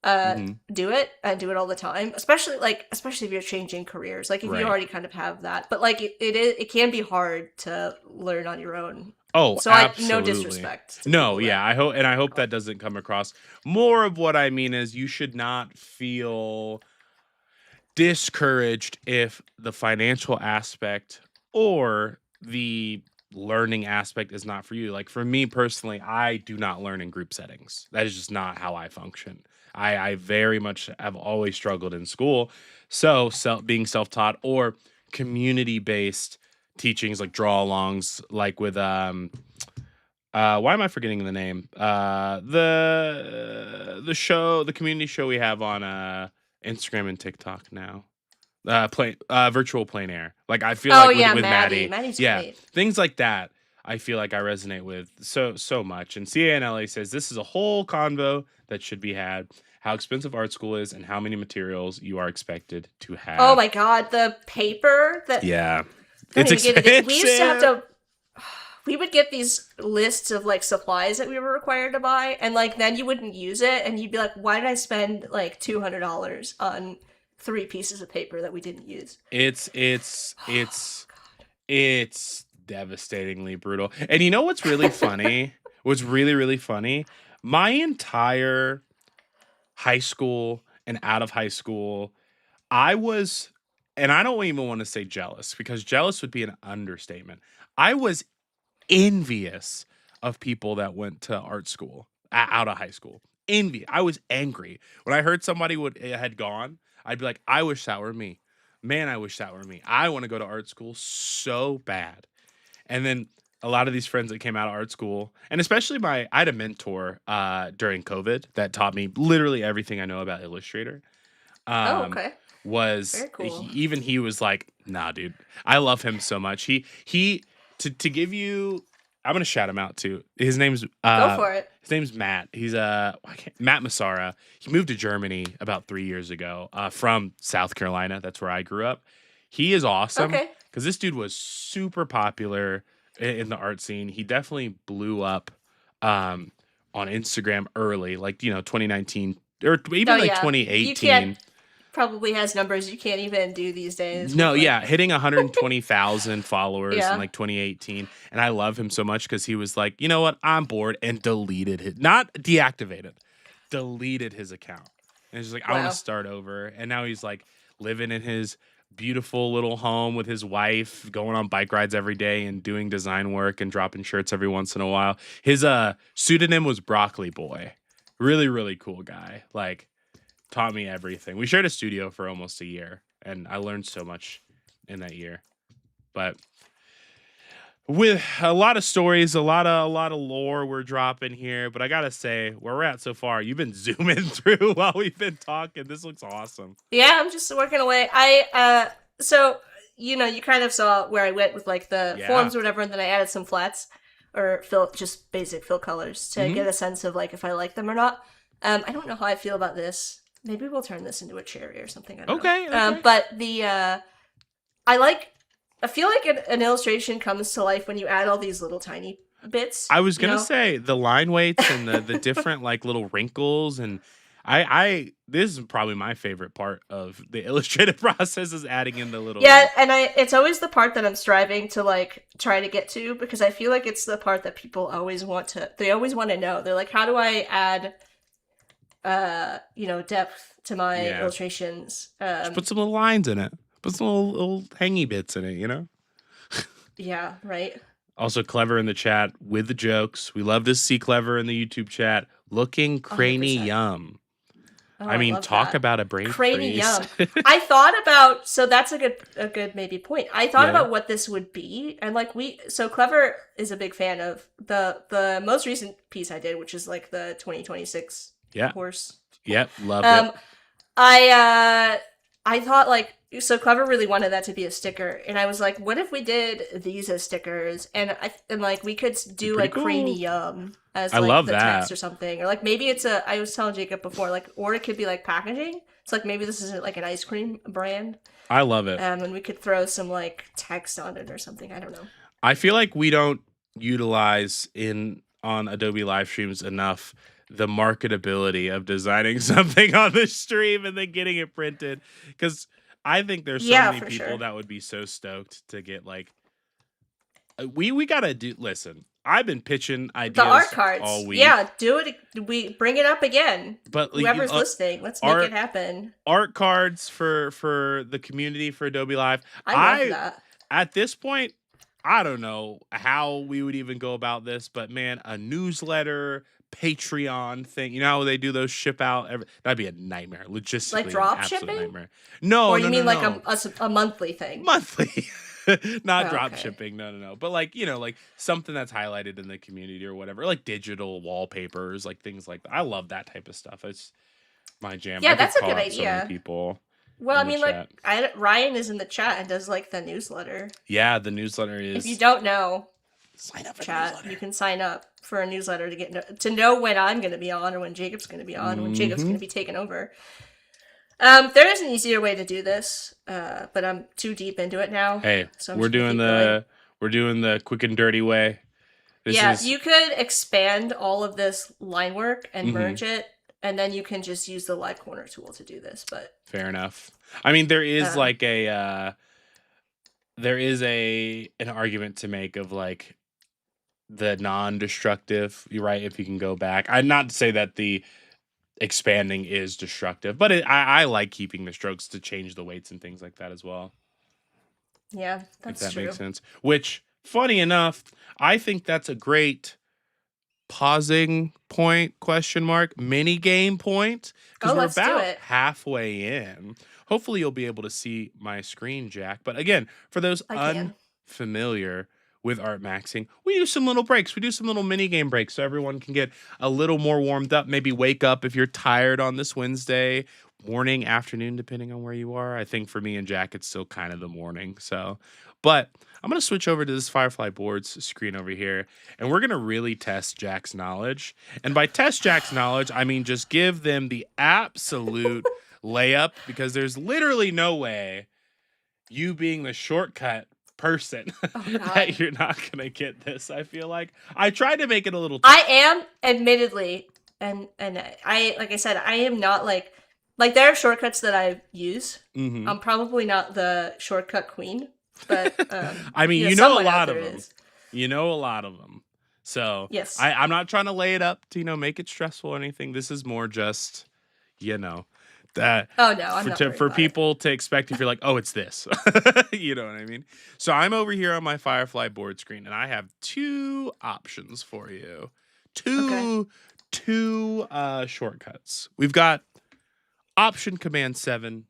A: Hmm.
B: do it and do it all the time, especially if you're changing careers, like if you
A: Right.
B: already kind of have that, but like it can be hard to learn on your own.
A: Oh,
B: So I no
A: absolutely.
B: disrespect to
A: No,
B: people
A: yeah.
B: that
A: I hope
B: don't.
A: that doesn't come across. More of what I mean is you should not feel discouraged if the financial aspect or the learning aspect is not for you. Like for me personally, I do not learn in group settings. That is just not how I function. I very much have always struggled in school. So being self-taught or community-based teachings like draw alongs, like with why am I forgetting the name? The show, the community show we have on Instagram and TikTok now. Virtual plein air. Like I feel
B: Oh
A: like
B: yeah,
A: with
B: Maddie.
A: Maddie,
B: Maddie's
A: yeah,
B: great.
A: things like that. I feel like I resonate with so much. And CANLA says this is a whole convo that should be had. How expensive art school is and how many materials you are expected to
B: Oh
A: have.
B: my god, the paper that
A: Yeah,
B: don't
A: it's
B: even get it. We used to have
A: expensive.
B: to. We would get these lists of like supplies that we were required to buy, and like then you wouldn't use it, and you'd be like, "Why did I spend like $200 on 3 pieces of paper that we didn't use?"
A: It's devastatingly brutal. And you know what's really funny? What's really funny? My entire high school and out of high school, I was, and I don't even want to say jealous because jealous would be an understatement. I was envious of people that went to art school out of high school. Envy. I was angry when I heard somebody would had gone. I'd be like, I wish that were me. Man, I wish that were me. I want to go to art school so bad. And then a lot of these friends that came out of art school, and especially I had a mentor during COVID that taught me literally everything I know about Illustrator.
B: Oh,
A: Um,
B: okay,
A: was
B: very cool.
A: even he was like, nah, dude, I love him so much. He to give you, I'm gonna shout him out too.
B: Go for it.
A: His name's Matt. He's Matt Massara. He moved to Germany about 3 years ago from South Carolina. That's where I grew up. He is awesome
B: Okay.
A: because this dude was super popular in the art scene. He definitely blew up um, on Instagram early, like 2019 or
B: Oh
A: even like
B: yeah, you can't
A: 2018.
B: probably has numbers you can't even do these days with
A: No,
B: like
A: yeah, hitting 120,000 followers in
B: yeah.
A: like 2018, and I love him so much because he was like, you know what, I'm bored, and deleted his, not deactivated, deleted his account, and he's just like, I want to
B: Wow.
A: start over, and now he's like living in his beautiful little home with his wife, going on bike rides every day, and doing design work and dropping shirts every once in a while. His pseudonym was Broccoli Boy, really cool guy, like taught me everything. We shared a studio for almost a year, and I learned so much in that year. But with a lot of stories, a lot of lore we're dropping here. But I gotta say, where we're at so far, you've been zooming through while we've been talking. This looks awesome.
B: Yeah, I'm just working away. So you kind of saw where I went with like the
A: Yeah.
B: forms or whatever, and then I added some flats or fill just basic fill colors to
A: Hmm.
B: get a sense of like if I like them or not. I don't know how I feel about this. Maybe we'll turn this into a cherry or something. I don't
A: Okay,
B: know.
A: okay.
B: But I feel like an illustration comes to life when you add all these little tiny bits.
A: I was
B: You
A: gonna
B: know?
A: say the line weights and the different like little wrinkles, and I this is probably my favorite part of the illustrative process is adding in the little
B: Yeah,
A: like
B: and it's always the part that I'm striving to like try to get to because I feel like it's the part that people always want to. They always want to know. They're like, how do I add depth to my
A: yeah.
B: illustrations?
A: Just put some little lines in it. Put some little hangy bits in it, you know?
B: Yeah, right.
A: Also, Clever in the chat with the jokes. We love to see Clever in the YouTube chat looking cranny
B: 100%.
A: yum.
B: Oh,
A: I
B: I
A: mean,
B: love
A: talk
B: that.
A: about a brain
B: Cranny
A: freeze.
B: yum. I thought about so that's a good maybe point. I thought
A: Yeah.
B: about what this would be, and like Clever is a big fan of the most recent piece I did, which is like the 2026
A: Yeah.
B: horse.
A: Yep. Loved it.
B: Um, I thought like Clever really wanted that to be a sticker, and I was like, what if we did these as stickers, and like we could do
A: Pretty
B: like
A: cool.
B: Cranny Yum as
A: I
B: like
A: love
B: the
A: that.
B: text or something, or like maybe it's a. I was telling Jacob before, like, or it could be like packaging. It's like maybe this isn't like an ice cream brand,
A: I love it.
B: and we could throw some like text on it or something. I don't know.
A: I feel like we don't utilize on Adobe live streams enough the marketability of designing something on the stream and then getting it printed, because I think there's so
B: Yeah,
A: many
B: for
A: people
B: sure.
A: that would be so stoked to get like we gotta do. Listen, I've been pitching
B: The art
A: ideas
B: cards.
A: all week.
B: Yeah, do it. We bring it up again.
A: But
B: Whoever's listening, let's make it happen.
A: Art cards for the community for Adobe Live.
B: I love that.
A: At this point, I don't know how we would even go about this, but man, a newsletter, Patreon thing. You know how they do those ship out? That'd be a nightmare. Logistically,
B: Like drop
A: an absolute
B: shipping?
A: nightmare. No,
B: Or
A: no,
B: you
A: no,
B: mean like
A: no.
B: a monthly thing?
A: Monthly. Not
B: Oh,
A: drop
B: okay.
A: shipping. No. But like, like something that's highlighted in the community or whatever, like digital wallpapers, like things like that. I love that type of stuff. It's my jam.
B: Yeah,
A: I could
B: that's a
A: call
B: good
A: out so many
B: idea.
A: people.
B: Well,
A: in
B: I
A: the
B: mean,
A: chat.
B: like Ryan is in the chat and does like the newsletter.
A: Yeah, the newsletter is.
B: If you don't know,
A: sign up for
B: chat,
A: the newsletter.
B: you can sign up for a newsletter to know when I'm going to be on or when Jacob's going to be on, when Jacob's going to be taken over. There is an easier way to do this, but I'm too deep into it now.
A: Hey,
B: so
A: we're doing the quick and dirty way.
B: You could expand all of this line work and merge it, and then you can just use the live corner tool to do this. But
A: fair enough. I mean, there is like an argument to make of like the non-destructive. You're right. If you can go back, I'm not to say that the expanding is destructive, but I like keeping the strokes to change the weights and things like that as well.
B: Yeah, that's
A: if that
B: true.
A: makes sense. Which, funny enough, I think that's a great pausing point, mini game point, because we're about halfway in. Hopefully you'll be able to see my screen, Jack. But again, for those unfamiliar with art maxing, we do some little breaks. We do some little mini game breaks so everyone can get a little more warmed up. Maybe wake up if you're tired on this Wednesday morning, afternoon, depending on where you are. I think for me and Jack, it's still kind of the morning. So, but I'm going to switch over to this Firefly boards screen over here, and we're going to really test Jack's knowledge. And by test Jack's knowledge, I mean just give them the absolute layup, because there's literally no way, you being the shortcut person, that you're not going to get this. I feel like I tried to make it a little
B: I am admittedly, and I, like I said, I am not like there are shortcuts that I use. I'm probably not the shortcut queen, but
A: I mean, you know a lot of them. You know a lot of them. So
B: yes,
A: I'm not trying to lay it up to make it stressful or anything. This is more just that.
B: Oh no, I'm not
A: for people to expect if you're like, oh, it's this. You know what I mean? So I'm over here on my Firefly board screen, and I have two options for you. Two shortcuts. We've got Option Command 7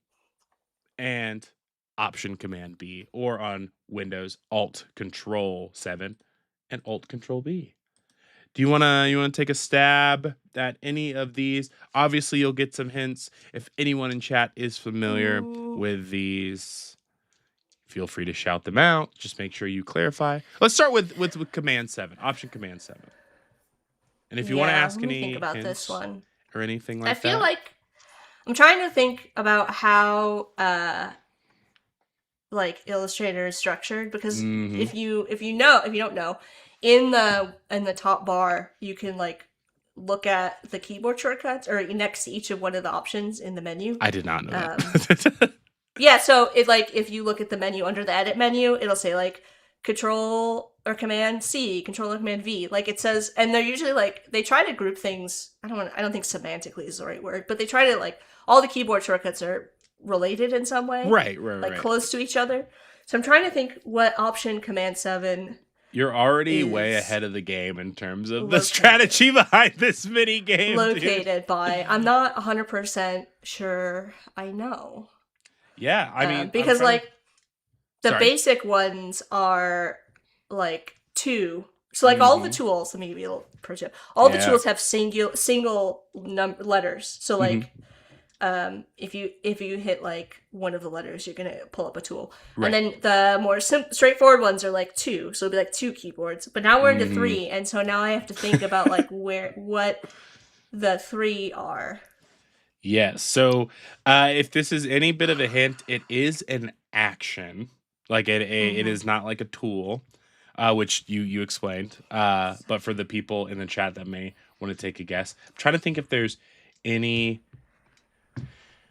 A: and Option Command B, or on Windows Alt Control 7 and Alt Control B. Do you wanna take a stab at any of these? Obviously, you'll get some hints. If anyone in chat is familiar with these, feel free to shout them out. Just make sure you clarify. Let's start with Command 7, Option Command 7. And if you want to ask any
B: think about
A: hints
B: this one
A: or anything like that,
B: I feel like I'm trying to think about how like Illustrator is structured, because
A: Hmm.
B: if you don't know, in the top bar you can like look at the keyboard shortcuts or next to each of one of the options in the menu.
A: I did not know
B: Um,
A: that.
B: yeah, so it like if you look at the menu under the edit menu, it'll say like Control or Command C, Control or Command V. Like it says, and they're usually like they try to group things. I don't think semantically is the right word, but they try to like all the keyboard shortcuts are related in some way,
A: Right, right,
B: like
A: right.
B: close to each other. So I'm trying to think what Option Command 7
A: You're already way
B: is
A: ahead of the game in terms of the
B: located
A: strategy behind this mini game, dude.
B: located by. I'm not 100% sure I know.
A: Yeah, I mean, I'm
B: Because
A: trying to.
B: like the
A: Sorry.
B: basic ones are like two. So like all the
A: Hmm.
B: tools, let me give you a little pro tip. All the
A: Yeah.
B: tools have single letters. So
A: Hmm.
B: like if you hit like one of the letters, you're gonna pull up a tool. And
A: Right.
B: then the more straightforward ones are like two, so it'll be like two keyboards. But now we're into
A: Hmm.
B: three, and so now I have to think about like what the three are.
A: Yes. So, if this is any bit of a hint, it is an action. Like it
B: Mm-hmm.
A: is not like a tool, which you explained. But for the people in the chat that may want to take a guess, I'm trying to think if there's any.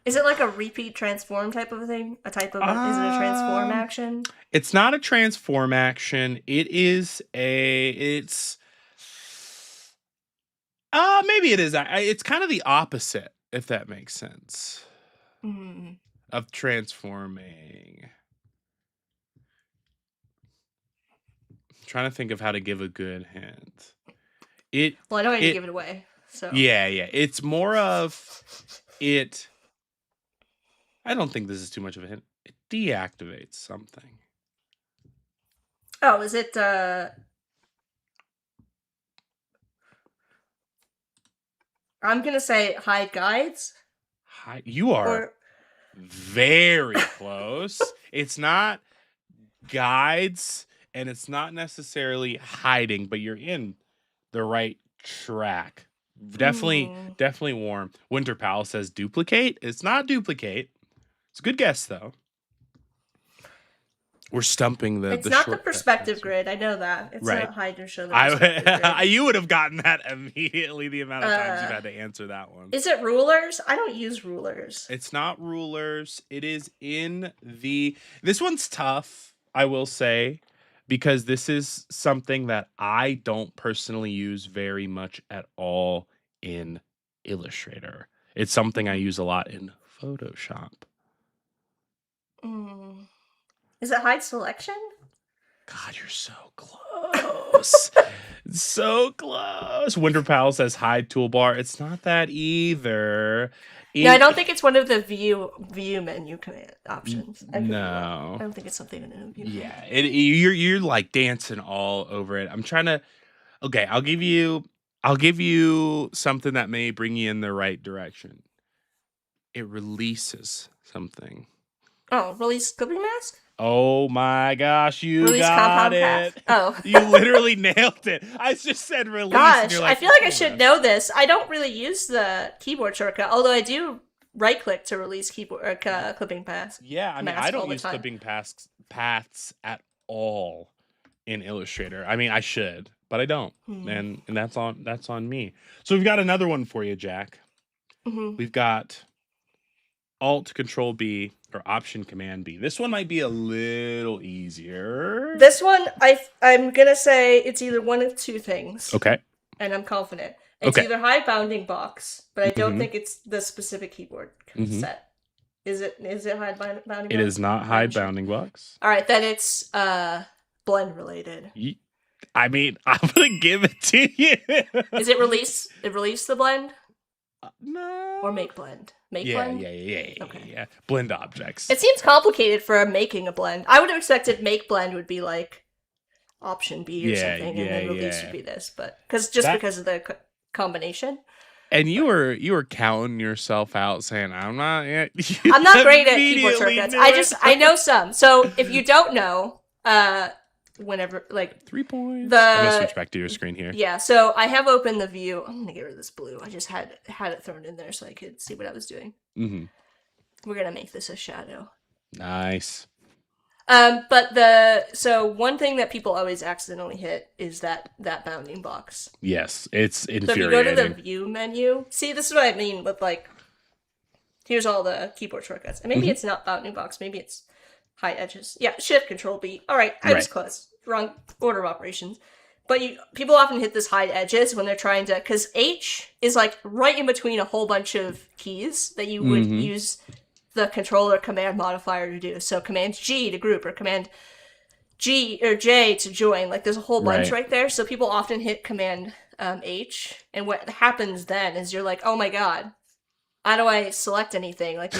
B: Is it like a repeat transform type of a thing? Is it a transform
A: Um,
B: action?
A: it's not a transform action. It is a. It's. Maybe it is. It's kind of the opposite, if that makes sense,
B: Mm.
A: of transforming. Trying to think of how to give a good hint. It
B: Well, I don't need to
A: it
B: give it away, so.
A: yeah. It's more of it. I don't think this is too much of a hint. It deactivates something.
B: Oh, is it, I'm gonna say hide guides?
A: Hi, you are
B: Or,
A: very close. It's not guides, and it's not necessarily hiding, but you're in the right track. Definitely,
B: hmm.
A: definitely warm. Winter Pal says duplicate. It's not duplicate. It's a good guess though. We're stumping
B: It's
A: the
B: not the
A: shortcut
B: perspective
A: answer.
B: grid, I know that. It's
A: Right.
B: not hide or show the perspective
A: I
B: grid.
A: you would have gotten that immediately the amount of times you've
B: Uh,
A: had to answer that one.
B: is it rulers? I don't use rulers.
A: It's not rulers. It is in the this one's tough, I will say, because this is something that I don't personally use very much at all in Illustrator. It's something I use a lot in Photoshop.
B: Mm. Is it hide selection?
A: God, you're so close. So close. Winter Pal says hide toolbar. It's not that either.
B: No, I
A: It
B: don't think it's one of the view menu command options. I could be wrong. I
A: no.
B: don't think it's something in the view menu.
A: Yeah, you're like dancing all over it. I'm trying to. Okay, I'll give you something that may bring you in the right direction. It releases something.
B: Oh, release clipping mask?
A: Oh my gosh, you
B: Release
A: got
B: compound path?
A: it.
B: Oh.
A: You literally nailed it. I just said release, and
B: Gosh,
A: you're
B: I
A: like,
B: feel like I
A: oh,
B: should
A: man.
B: know this. I don't really use the keyboard shortcut, although I do right click to release keyboard or clipping path
A: Yeah, I mean, I
B: mask all
A: don't
B: the
A: use
B: time.
A: clipping paths at all in Illustrator. I mean, I should, but I don't,
B: Hmm.
A: and that's on me. So we've got another one for you, Jack.
B: Hmm.
A: We've got Alt Control B or Option Command B. This one might be a little easier.
B: This one, I'm gonna say it's either one of two things,
A: Okay.
B: and I'm confident. It's
A: Okay.
B: either hide bounding box, but I don't
A: Mm-hmm.
B: think it's the specific keyboard
A: Mm-hmm.
B: set. Is it hide bounding
A: It
B: box?
A: is not
B: I'm
A: hide
B: sure.
A: bounding box.
B: All right, then it's blend related.
A: I mean, I'm gonna give it to you.
B: Is it release? It release the blend
A: No.
B: or make blend? Make
A: Yeah,
B: blend.
A: yeah, yeah, yeah,
B: Okay.
A: yeah. Blend objects.
B: It seems complicated for making a blend. I would have expected make blend would be like option B or
A: Yeah,
B: something, and
A: yeah,
B: then release would
A: yeah.
B: be this, but
A: That
B: because of the combination.
A: and you
B: But
A: were counting yourself out, saying, "I'm not." Yeah, you
B: I'm not great at keyboard
A: immediately
B: shortcuts.
A: knew it.
B: I know some. So if you don't know, whenever like
A: 3 points. I'm gonna
B: the
A: switch back to your screen here.
B: yeah, so I have opened the view. I'm gonna get rid of this blue. I just had it thrown in there so I could see what I was doing.
A: Mm-hmm.
B: We're gonna make this a shadow.
A: Nice.
B: So one thing that people always accidentally hit is that bounding box.
A: Yes, it's
B: So if you go to the
A: infuriating.
B: view menu, see, this is what I mean with like, here's all the keyboard shortcuts. And maybe
A: Hmm.
B: it's not bounding box, maybe it's high edges. Yeah, Shift Control B. All right, I was
A: Right.
B: close. Wrong order of operations. But people often hit this hide edges when they're trying to, because H is like right in between a whole bunch of keys that you would
A: Mm-hmm.
B: use the controller command modifier to do. So Command G to group, or Command G or J to join. Like there's a whole bunch
A: Right.
B: right there. So people often hit Command H, and what happens then is you're like, oh my god, how do I select anything? Like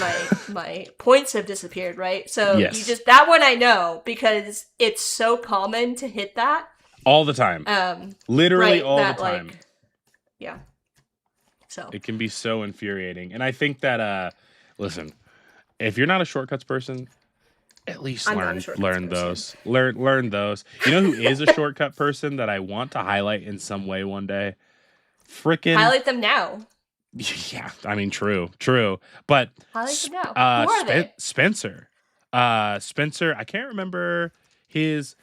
B: my points have disappeared, right? So you
A: Yes.
B: just, that one I know because it's so common to hit that.
A: All the time. Literally
B: Right,
A: all the
B: that
A: time.
B: like, yeah. So
A: It can be so infuriating. And I think that listen, if you're not a shortcuts person, at least
B: I'm not a shortcuts
A: learn
B: person.
A: those. Learn those. You know who is a shortcut person that I want to highlight in some way one day? Frickin'
B: Highlight them now.
A: yeah, I mean true. But
B: Highlight them now. Who are they?
A: Spencer. Spencer, I can't remember his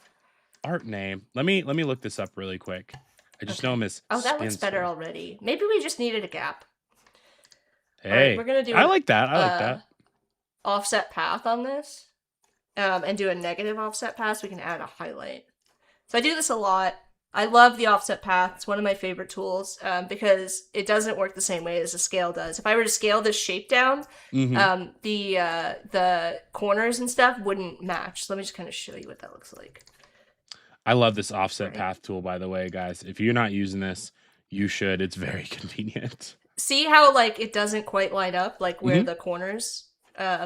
A: art name. Let me look this up really quick. I just know him as
B: Oh, that looks better
A: Spencer.
B: already. Maybe we just needed a gap. All right,
A: Hey,
B: we're gonna do
A: I
B: an
A: like that. I like that.
B: offset path on this, and do a negative offset path so we can add a highlight. So I do this a lot. I love the offset path. It's one of my favorite tools because it doesn't work the same way as the scale does. If I were to scale this shape down,
A: Mm-hmm.
B: the corners and stuff wouldn't match. So let me just kind of show you what that looks like.
A: I love this offset
B: Right.
A: path tool, by the way, guys. If you're not using this, you should. It's very convenient.
B: See how like it doesn't quite line up, like where
A: Mm-hmm.
B: the corners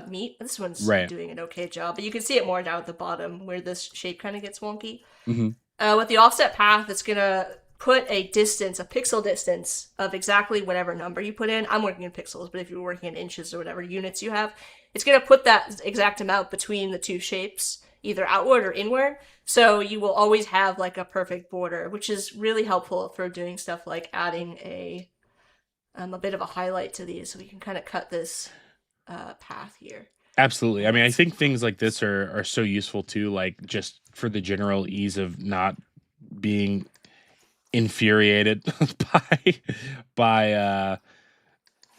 B: meet. This one's
A: Right.
B: doing an okay job, but you can see it more down at the bottom where this shape kind of gets wonky.
A: Mm-hmm.
B: With the offset path, it's gonna put a distance, a pixel distance of exactly whatever number you put in. I'm working in pixels, but if you're working in inches or whatever units you have, it's gonna put that exact amount between the two shapes, either outward or inward. So you will always have like a perfect border, which is really helpful for doing stuff like adding a bit of a highlight to these, so we can kind of cut this path here.
A: Absolutely. I mean, I think things like this are so useful too, like just for the general ease of not being infuriated by by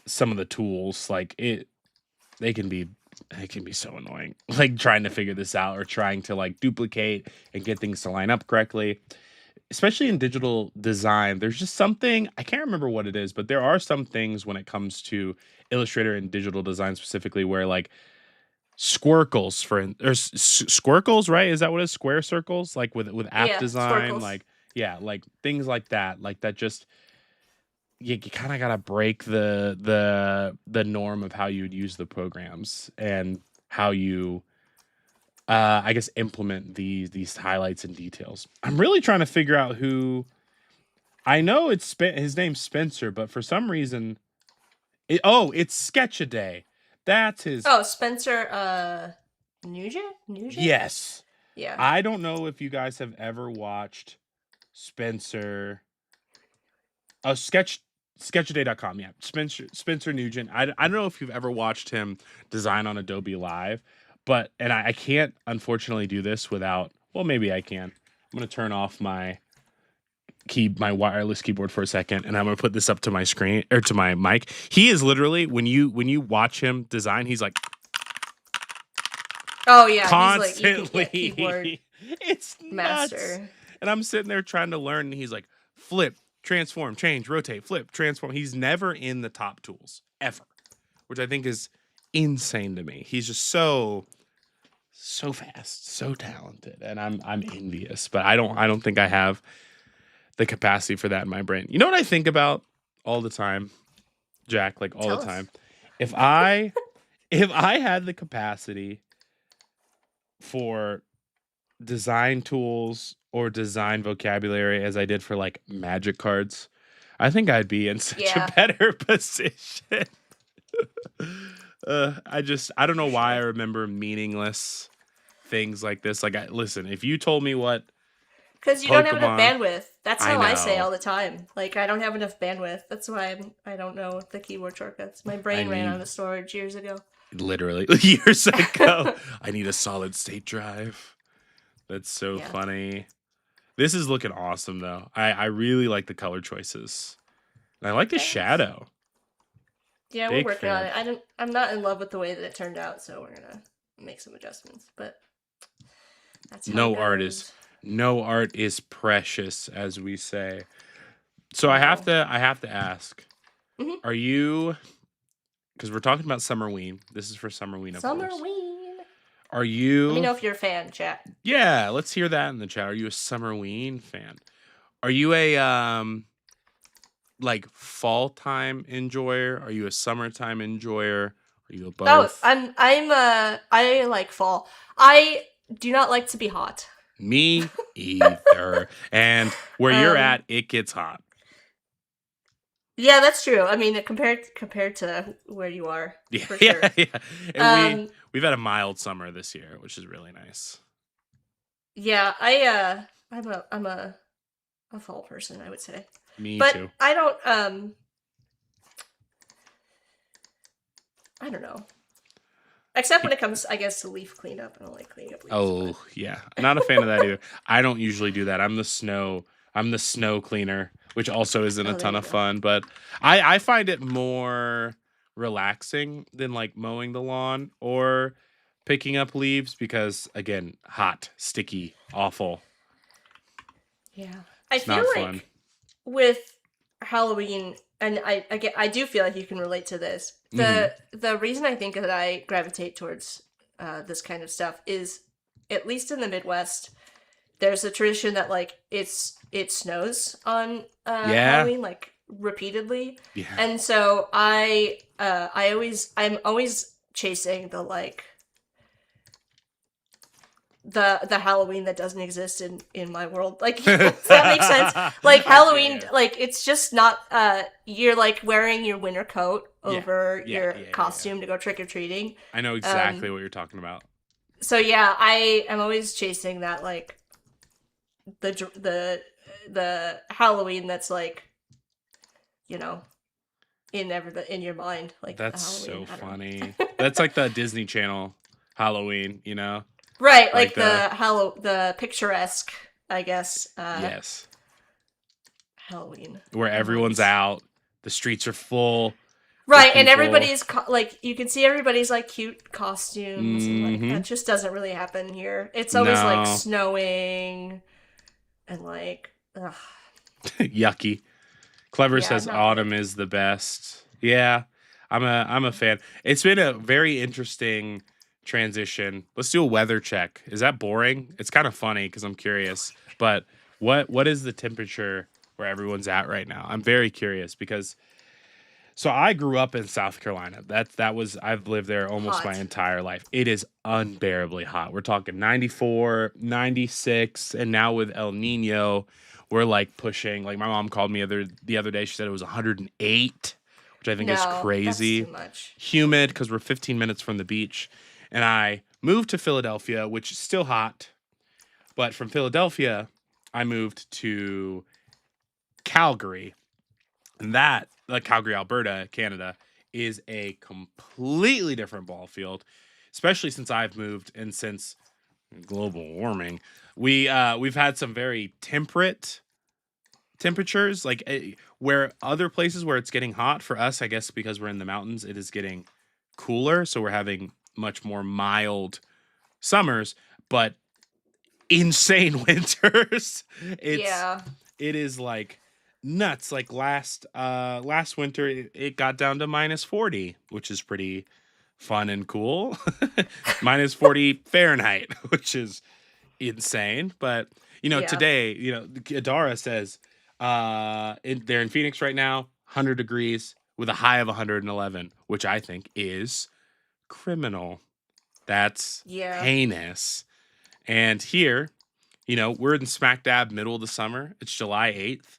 A: some of the tools. Like they can be so annoying. Like trying to figure this out or trying to like duplicate and get things to line up correctly. Especially in digital design, there's just something, I can't remember what it is, but there are some things when it comes to Illustrator and digital design specifically where like squircles squircles, right? Is that what it is? Square circles, like with app
B: Yeah,
A: design,
B: sparkles.
A: like yeah, like things like that just you kind of gotta break the norm of how you'd use the programs and how you I guess implement these highlights and details. I'm really trying to figure out who. I know his name's Spencer, but for some reason it's Sketchaday. That's his.
B: Oh, Spencer Nugent?
A: Yes.
B: Yeah.
A: I don't know if you guys have ever watched Spencer. Oh, sketchaday.com. Yeah. Spencer Nugent. I don't know if you've ever watched him design on Adobe Live, but and I can't unfortunately do this without, well, maybe I can. I'm gonna turn off my wireless keyboard for a second, and I'm gonna put this up to my screen or to my mic. He is literally, when you watch him design, he's like
B: Oh yeah, he's like, you can get keyboard
A: constantly. It's nuts.
B: master.
A: And I'm sitting there trying to learn, and he's like, flip, transform, change, rotate, flip, transform. He's never in the top tools ever, which I think is insane to me. He's just so fast, so talented, and I'm envious. But I don't think I have the capacity for that in my brain. You know what I think about all the time, Jack? Like all
B: Tell
A: the
B: us.
A: time. If I had the capacity for design tools or design vocabulary as I did for like magic cards, I think I'd be in such
B: Yeah.
A: a better position. I don't know why I remember meaningless things like this. Like listen, if you told me what
B: Because you don't have enough
A: Pokemon.
B: bandwidth. That's
A: I
B: how I say
A: know.
B: all the time. Like, I don't have enough bandwidth. That's why I don't know the keyboard shortcuts. My
A: I
B: brain ran out
A: need
B: of storage years ago.
A: literally years ago. I need a solid state drive. That's so
B: Yeah.
A: funny. This is looking awesome though. I really like the color choices. And I like the
B: Thanks.
A: shadow.
B: Yeah, we're
A: Big
B: working on
A: fan.
B: it. I'm not in love with the way that it turned out, so we're gonna make some adjustments. But that's how it
A: No art is
B: goes.
A: no art is precious, as we say. So
B: No.
A: I have to ask,
B: Hmm.
A: are you, because we're talking about Summerween. This is for Summerween, of course.
B: Summerween.
A: Are
B: Let me
A: you
B: know if you're a fan, chat.
A: Yeah, let's hear that in the chat. Are you a Summerween fan? Are you a like fall time enjoyer? Are you a summertime enjoyer? Are you a
B: Oh,
A: both?
B: I like fall. I do not like to be hot.
A: Me either. And where you're
B: Um,
A: at, it gets hot.
B: yeah, that's true. I mean, compared to where you are,
A: Yeah,
B: for
A: yeah,
B: sure.
A: yeah. And
B: Um,
A: we've had a mild summer this year, which is really nice.
B: yeah, I'm a fall person, I would say.
A: Me
B: But
A: too.
B: I don't know. Except when it comes, I guess, to leaf cleanup. I don't like cleaning up leaves, but
A: Oh yeah, not a fan of that either. I don't usually do that. I'm the snow cleaner, which also isn't a
B: oh, there
A: ton
B: you
A: of
B: go.
A: fun. But I find it more relaxing than like mowing the lawn or picking up leaves because again, hot, sticky, awful.
B: Yeah, I
A: It's
B: feel
A: not fun.
B: like with Halloween, and I do feel like you can relate to this.
A: Hmm.
B: The reason I think that I gravitate towards this kind of stuff is, at least in the Midwest, there's a tradition that like it snows on
A: Yeah,
B: Halloween like repeatedly,
A: yeah.
B: and so I'm always chasing the like the Halloween that doesn't exist in my world. Like, does that make sense? Like
A: I feel
B: Halloween,
A: you.
B: like it's just not. You're like wearing your winter coat
A: Yeah,
B: over
A: yeah,
B: your
A: yeah, yeah, yeah.
B: costume to go trick or treating.
A: I know exactly
B: Um,
A: what you're talking about.
B: so yeah, I am always chasing that like the the Halloween that's like, you know, in your mind, like the
A: That's
B: Halloween.
A: so
B: I don't
A: funny.
B: know.
A: That's like the Disney Channel Halloween, you know?
B: Right,
A: Like
B: like
A: the
B: the picturesque, I guess,
A: yes,
B: Halloween
A: where everyone's
B: vibes.
A: out, the streets are full with
B: Right, and
A: people.
B: like you can see everybody's like cute costumes, and like
A: Mhm.
B: that just doesn't really happen here. It's always like
A: No.
B: snowing and like, ugh,
A: Yucky. Clever
B: yeah,
A: says
B: not
A: autumn
B: good.
A: is the best. Yeah. I'm a fan. It's been a very interesting transition. Let's do a weather check. Is that boring? It's kind of funny cuz I'm curious. But what is the temperature where everyone's at right now? I'm very curious because so I grew up in South Carolina. That was I've lived there almost my
B: Hot.
A: entire life. It is unbearably hot. We're talking 94, 96, and now with El Nino, we're like pushing like my mom called me the other day. She said it was 108, which I think is
B: No, that's too
A: crazy.
B: much.
A: Humid cuz we're 15 minutes from the beach. And I moved to Philadelphia, which is still hot, but from Philadelphia, I moved to Calgary, and that, like Calgary, Alberta, Canada, is a completely different ball field, especially since I've moved and since global warming. We've had some very temperate temperatures, like where other places where it's getting hot for us, I guess because we're in the mountains, it is getting cooler, so we're having much more mild summers, but insane winters. It's
B: Yeah,
A: it is like nuts. Like last winter it got down to minus 40, which is pretty fun and cool. Minus 40 Fahrenheit, which is insane. But you know,
B: yeah,
A: today, you know, Adara says they're in Phoenix right now, 100 degrees with a high of 111, which I think is criminal. That's
B: yeah.
A: heinous. And here, you know, we're in smack dab middle of the summer. It's July 8th.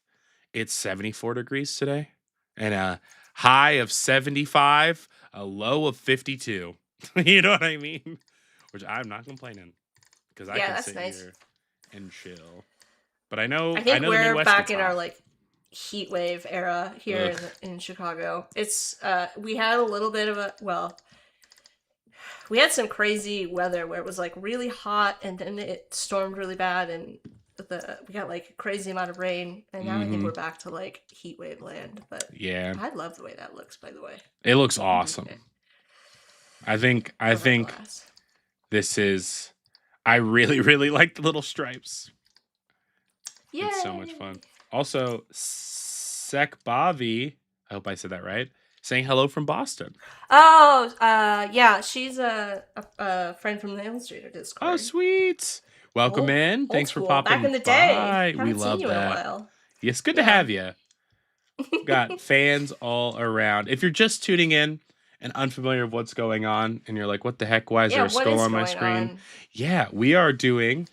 A: It's 74 degrees today and a high of 75, a low of 52. You know what I mean? Which I'm not complaining because I
B: Yeah,
A: can
B: that's
A: sit
B: nice.
A: here and chill. But
B: I
A: I
B: think
A: know the
B: we're
A: Midwest
B: back
A: gets
B: in our
A: hot.
B: like heat wave era here
A: Ugh.
B: in Chicago. It's we had a little bit of a we had some crazy weather where it was like really hot and then it stormed really bad and we got like a crazy amount of rain and now I think
A: Mm-hmm.
B: we're back to like heat wave land. But
A: Yeah,
B: I love the way that looks, by the way.
A: it looks
B: Yeah,
A: awesome. I
B: love that
A: think
B: glass.
A: this is. I really really like the little stripes. It's so much
B: Yay!
A: fun. Also, Sekbavi, I hope I said that right, saying hello from Boston.
B: Oh, yeah, she's a friend from the Illustrator
A: Oh,
B: Discord.
A: sweet. Welcome in.
B: Old
A: Thanks for
B: school, back
A: popping
B: in the day.
A: by. We
B: Haven't seen
A: love
B: you in a
A: that.
B: while.
A: Yes, good to
B: Yeah.
A: have you. Got fans all around. If you're just tuning in and unfamiliar with what's going on, and you're like, what the heck? Why is there a
B: What
A: skull
B: is
A: on my
B: going
A: screen?
B: on?
A: Yeah, we are doing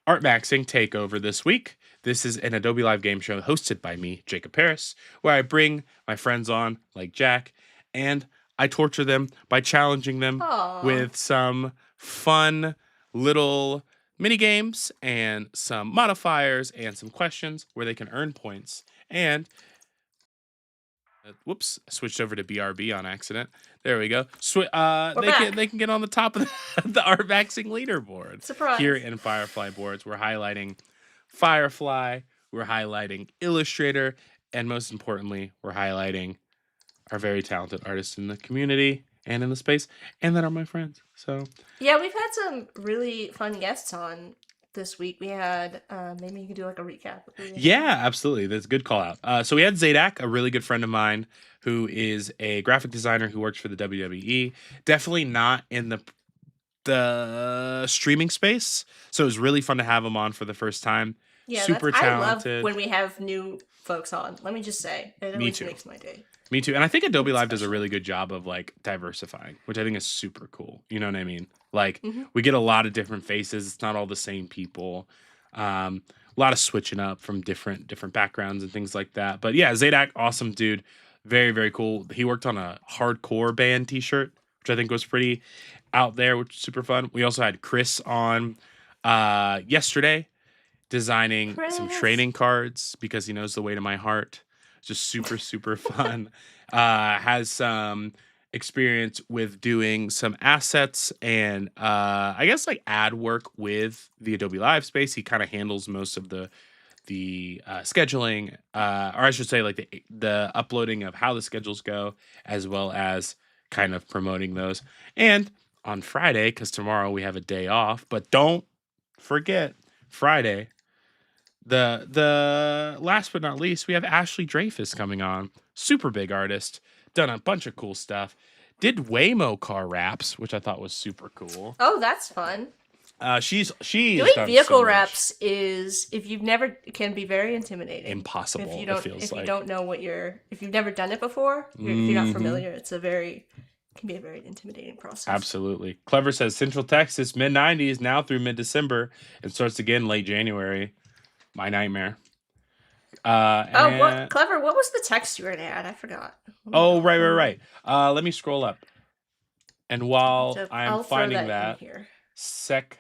A: Art Maxing Takeover this week. This is an Adobe Live game show hosted by me, Jacob Harris, where I bring my friends on, like Jack, and I torture them by challenging them
B: Aw.
A: with some fun little mini games and some modifiers and some questions where they can earn points. And whoops, I switched over to BRB on accident. There we go.
B: We're back.
A: They can get on the top of the Art Maxing leaderboard.
B: Surprise.
A: Here in Firefly boards, we're highlighting Firefly, we're highlighting Illustrator, and most importantly, we're highlighting our very talented artists in the community and in the space, and that are my friends. So
B: Yeah, we've had some really fun guests on this week. We had maybe you could do like a recap.
A: yeah, absolutely. That's a good call out. So we had Zadak, a really good friend of mine who is a graphic designer who works for the WWE. Definitely not in the streaming space. So it was really fun to have him on for the first time.
B: Yeah,
A: Super
B: I love
A: talented.
B: when we have new folks on. Let me just say, it always makes my day.
A: Me too. And I think Adobe Live does a
B: Especially.
A: really good job of like diversifying, which I think is super cool. You know what I mean? Like we get a lot of different faces. It's not all the same people. A lot of switching up from different backgrounds and things like that. But yeah, Zadak, awesome dude. Very, very cool. He worked on a hardcore band t-shirt, which I think was pretty out there, which is super fun. We also had Chris on yesterday designing some trading cards because he knows the way to my heart. Just super fun. Has some experience with doing some assets and I guess like ad work with the Adobe Live space. He kind of handles most of the scheduling, or I should say like the uploading of how the schedules go, as well as kind of promoting those. And on Friday, because tomorrow we have a day off, but don't forget Friday. The last but not least, we have Ashley Dreyfus coming on. Super big artist, done a bunch of cool stuff. Did Waymo car wraps, which I thought was super cool.
B: Oh, that's fun.
A: She's
B: doing vehicle wraps is can be very intimidating.
A: Impossible.
B: If you don't know if you've never done it before, if you're not familiar, it can be a very intimidating process.
A: Absolutely. Clever says Central Texas, mid-90s, now through mid-December. It starts again late January. My nightmare.
B: Clever. What was the text you were gonna add? I forgot.
A: Oh, right. Let me scroll up. And while I'm finding that, Sek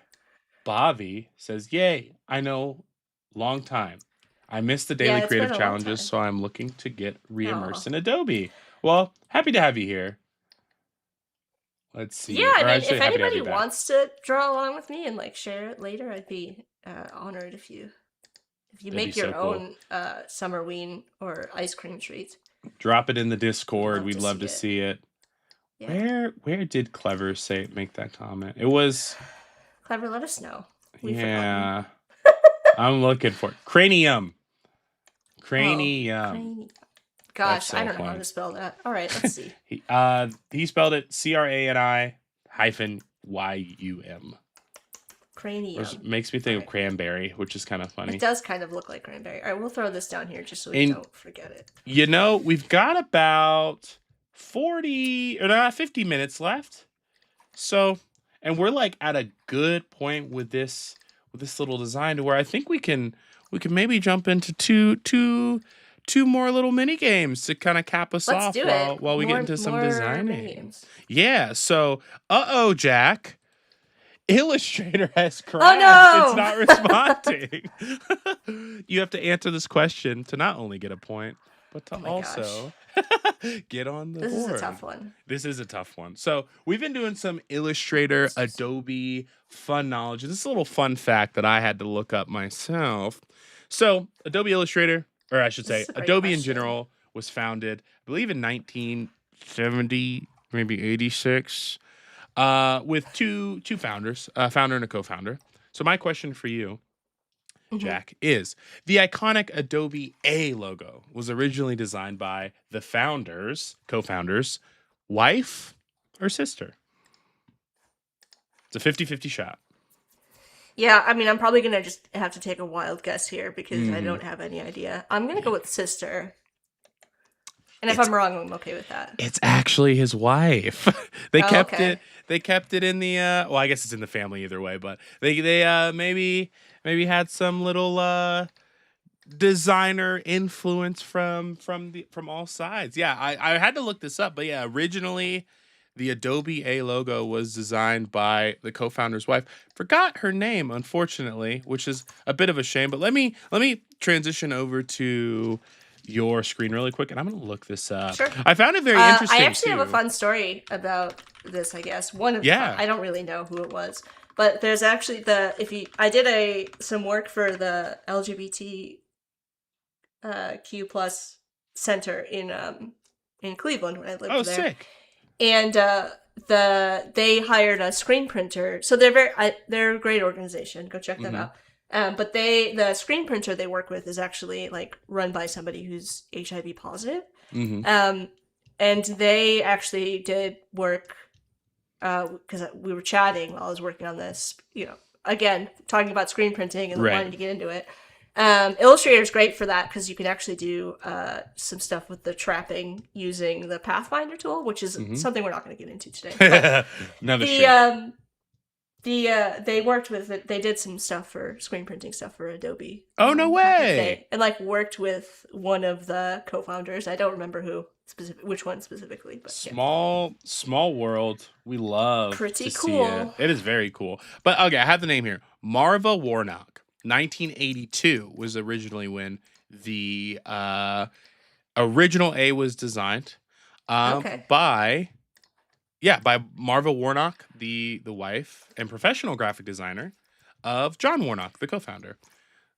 A: Bavi says, "Yay! I know, long time. I missed the daily creative challenges, so I'm looking to get re-immersed in Adobe. Well, happy to have you here. Let's see.
B: Yeah, I mean, if anybody wants to draw along with me and like share it later, I'd be honored if you make your own summer ween or ice cream treat.
A: Drop it in the Discord. We'd love to see it.
B: Yeah.
A: Where did Clever make that comment? It was
B: Clever. Let us know.
A: Yeah, I'm looking for it. Cranium.
B: Gosh, I don't know how to spell that. All right, let's see.
A: He spelled it CRANI-YUM.
B: Cranium.
A: Which makes me think of cranberry, which is kind of funny.
B: It does kind of look like cranberry. All right, we'll throw this down here just so we don't forget it.
A: You know, we've got about 50 minutes left. So, and we're like at a good point with this little design to where I think we can maybe jump into two more little mini games to kind of cap us off while we get into some designing.
B: Games.
A: Yeah. So, Jack. Illustrator has crashed. It's
B: Oh
A: not
B: no!
A: responding. You have to answer this question to not only get a point, but to
B: Oh my gosh.
A: also get on the
B: This is a
A: board.
B: tough one.
A: This is a tough one. So we've been doing some Illustrator, Adobe fun knowledge. This is a little fun fact that I had to look up myself. So Adobe Illustrator, or I should
B: This
A: say
B: is a great
A: Adobe in
B: question.
A: general, was founded, I believe, in 1970, maybe 86, with two founders, a founder and a co-founder. So my question for you, Jack, is the iconic Adobe A logo was originally designed by the founders, co-founders, wife or sister? It's a 50-50 shot.
B: Yeah, I mean, I'm probably gonna just have to take a wild guess here because I
A: Mhm.
B: don't have any idea. I'm gonna go with sister. And if
A: It's
B: I'm wrong, I'm okay with that.
A: it's actually his wife. They
B: Oh,
A: kept
B: okay.
A: it. They kept it in the. Well, I guess it's in the family either way, but they maybe had some little designer influence from all sides. Yeah, I had to look this up, but yeah, originally the Adobe A logo was designed by the co-founder's wife. Forgot her name, unfortunately, which is a bit of a shame. But let me transition over to your screen really quick, and I'm gonna look this up.
B: Sure.
A: I found it very
B: I
A: interesting
B: actually have a
A: too.
B: fun story about this, I guess. One of
A: Yeah.
B: I don't really know who it was, but there's actually I did some work for the LGBT Q plus center in Cleveland when I lived
A: Oh,
B: there,
A: sick.
B: and they hired a screen printer. So they're a great organization. Go check them
A: Hmm.
B: out. But the screen printer they work with is actually like run by somebody who's HIV positive.
A: Hmm.
B: Um, and they actually did work because we were chatting while I was working on this. Again, talking about screen printing and
A: Right.
B: wanting to get into it. Illustrator is great for that because you can actually do some stuff with the trapping using the Pathfinder tool, which is
A: Hmm.
B: something we're not going to get into today. But
A: Another
B: the
A: shame.
B: they worked with it. They did some stuff for screen printing stuff for Adobe.
A: Oh, no
B: Back in the
A: way.
B: day, and like worked with one of the co-founders. I don't remember which one specifically, but yeah.
A: Small world. We love
B: Pretty
A: to see it.
B: cool.
A: It is very cool. But okay, I have the name here. Marva Warnock. 1982 was originally when the original A was designed.
B: Okay.
A: By Marva Warnock, the wife and professional graphic designer of John Warnock, the co-founder.